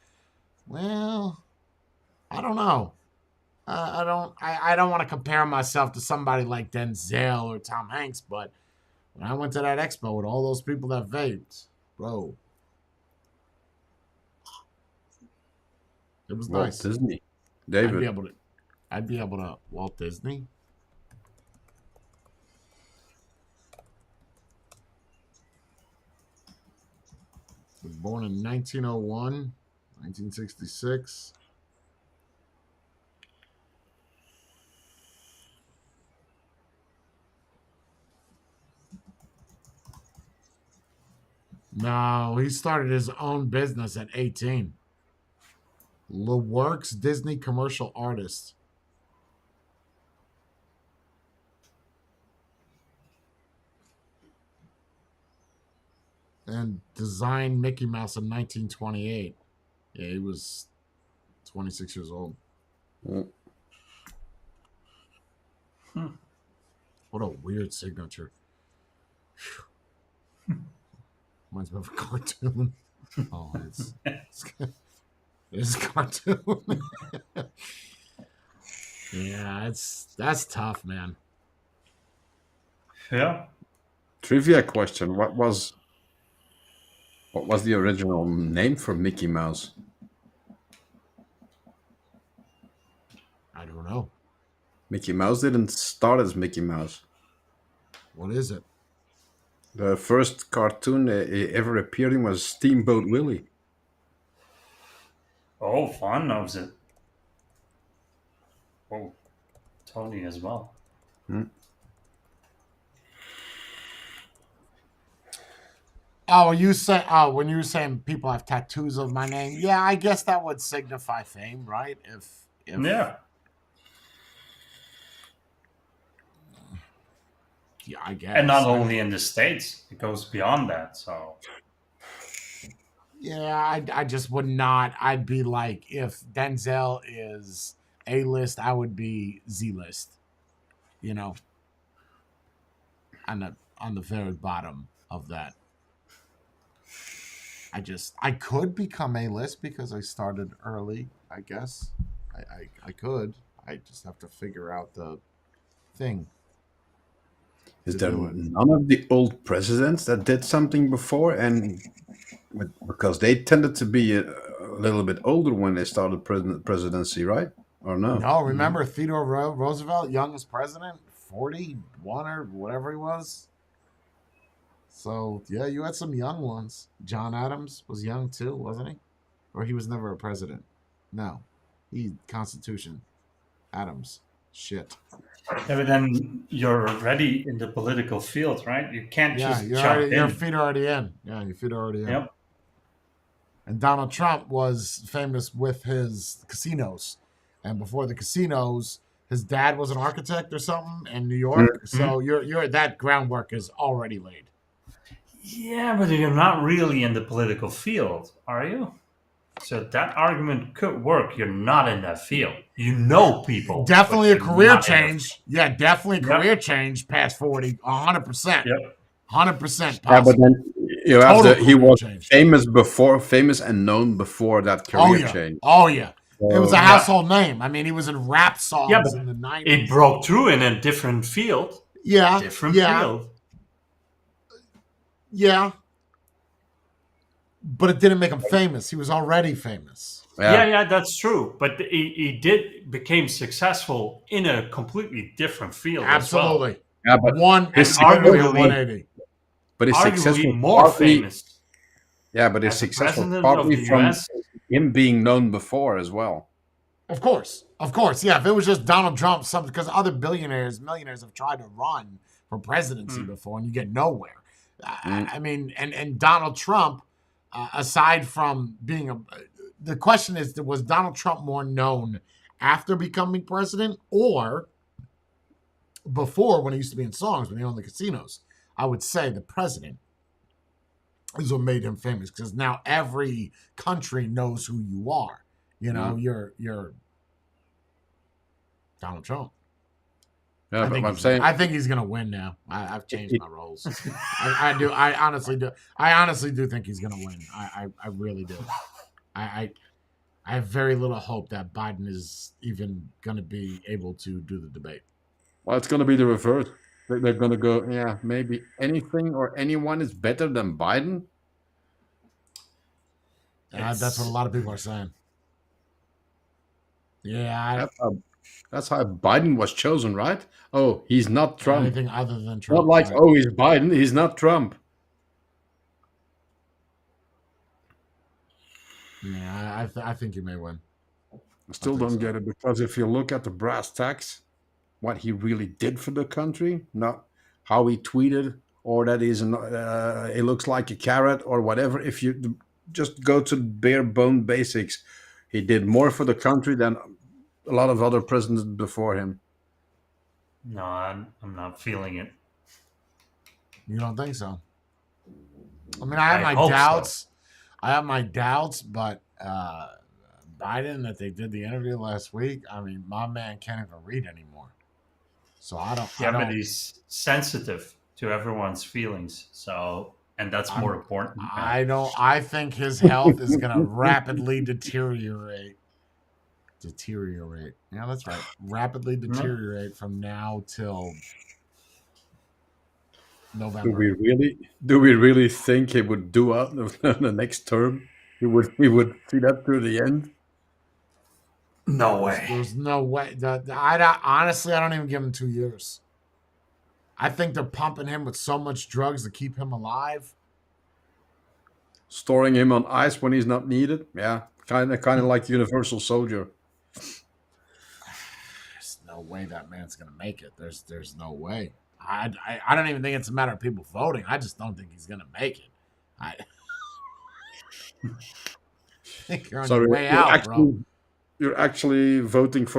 Speaker 1: Well, I don't know. I don't want to compare myself to somebody like Denzel or Tom Hanks, but when I went to that expo with all those people that vaped, bro, it was
Speaker 2: Walt
Speaker 1: nice.
Speaker 2: Disney. David.
Speaker 1: I'd be able to Walt Disney. Was born in 1901, 1966. No, he started his own business at 18. LeWorks Disney commercial artist. And designed Mickey Mouse in 1928. Yeah, he was 26 years old. What a weird signature. Reminds me of a cartoon. Oh, it's a cartoon. Yeah, that's tough, man.
Speaker 3: Yeah.
Speaker 2: Trivia question: What was the original name for Mickey Mouse?
Speaker 1: I don't know.
Speaker 2: Mickey Mouse didn't start as Mickey Mouse.
Speaker 1: What is it?
Speaker 2: The first cartoon he ever appeared in was Steamboat Willie.
Speaker 3: Oh, Fawn knows it. Oh, Tony as well.
Speaker 1: Oh, you say? Oh, when you were saying people have tattoos of my name, yeah, I guess that would signify fame, right? If
Speaker 3: Yeah.
Speaker 1: Yeah, I guess.
Speaker 3: And not only in the States, it goes beyond that. So
Speaker 1: yeah, I just would not. I'd be like, if Denzel is A list, I would be Z list. You know, on the very bottom of that. I could become A list because I started early. I guess I could. I just have to figure out the thing.
Speaker 2: Is there none of the old presidents that did something before, and because they tended to be a little bit older when they started presidency, right? Or no?
Speaker 1: No, remember Theodore Roosevelt, youngest president, 41 or whatever he was. So yeah, you had some young ones. John Adams was young too, wasn't he? Or he was never a president. No, he Constitution. Adams. Shit.
Speaker 3: yeah, but then you're already in the political field, right? You can't just jump in.
Speaker 1: Your feet are already in. Yeah, your feet are already in.
Speaker 3: Yep.
Speaker 1: And Donald Trump was famous with his casinos. And before the casinos, his dad was an architect or something in New York. So you're that groundwork is already laid.
Speaker 3: Yeah, but you're not really in the political field, are you? So that argument could work. You're not in that field. You know people.
Speaker 1: Definitely a career change. Yeah, definitely a career change past 40. 100%.
Speaker 3: Yep.
Speaker 1: 100% possible.
Speaker 2: Yeah, but then you have he was
Speaker 1: change.
Speaker 2: famous and known before that career change.
Speaker 1: Oh, yeah. So, it was a household name. I mean, he was in rap songs in the 90s.
Speaker 3: It broke through in a different field.
Speaker 1: Yeah.
Speaker 3: Different field.
Speaker 1: Yeah. But it didn't make him famous. He was already famous.
Speaker 3: Yeah, that's true. But he became successful in a completely different field.
Speaker 1: Absolutely.
Speaker 3: As
Speaker 1: well.
Speaker 3: Yeah, but
Speaker 1: arguably 180.
Speaker 2: But he's successful
Speaker 3: more famous.
Speaker 2: Yeah, but he's successful partly from him being known before as well.
Speaker 1: Of course. Yeah, if it was just Donald Trump, because other millionaires have tried to run for presidency before, and you get nowhere. I mean, and Donald Trump, aside from being the question is, was Donald Trump more known after becoming president or before, when he used to be in songs, when he owned the casinos? I would say the president is what made him famous, because now every country knows who you are. You know, you're Donald Trump.
Speaker 2: Yeah, I
Speaker 1: think he's gonna win now. I've changed my roles. I do. I honestly do. I honestly do think he's gonna win. I really do. I have very little hope that Biden is even gonna be able to do the debate.
Speaker 7: Well, it's gonna be the reverse. They're gonna go, yeah, maybe anything or anyone is better than Biden.
Speaker 1: That's what a lot of people are saying. Yeah,
Speaker 2: that's how Biden was chosen, right? Oh, he's not Trump.
Speaker 1: Anything other than Trump.
Speaker 2: Not like, oh, he's Biden. He's not Trump.
Speaker 1: Yeah, I think he may win.
Speaker 2: I still don't get it, because if you look at the brass tacks, what he really did for the country, not how he tweeted, or that he looks like a carrot or whatever. If you just go to bare bone basics, he did more for the country than a lot of other presidents before him.
Speaker 3: No, I'm not feeling it.
Speaker 1: You don't think so? I mean, I have
Speaker 3: I
Speaker 1: my
Speaker 3: hope
Speaker 1: doubts.
Speaker 3: so.
Speaker 1: I have my doubts, but Biden, that they did the interview last week, I mean, my man can't even read anymore. So I
Speaker 3: Yeah, but
Speaker 1: don't.
Speaker 3: he's sensitive to everyone's feelings, so and that's more important now.
Speaker 1: I don't. I think his health is going to rapidly deteriorate. Deteriorate. Yeah, that's right. Rapidly deteriorate from now till November.
Speaker 2: Do we really think he would do out the next term? He would see that through the end.
Speaker 3: No way.
Speaker 1: There's no way. Honestly, I don't even give him 2 years. I think they're pumping him with so much drugs to keep him alive.
Speaker 2: Storing him on ice when he's not needed. Yeah, kind of like Universal Soldier.
Speaker 1: There's no way that man's gonna make it. There's no way. I don't even think it's a matter of people voting. I just don't think he's gonna make it. I think you're on your way out, bro.
Speaker 2: You're actually voting for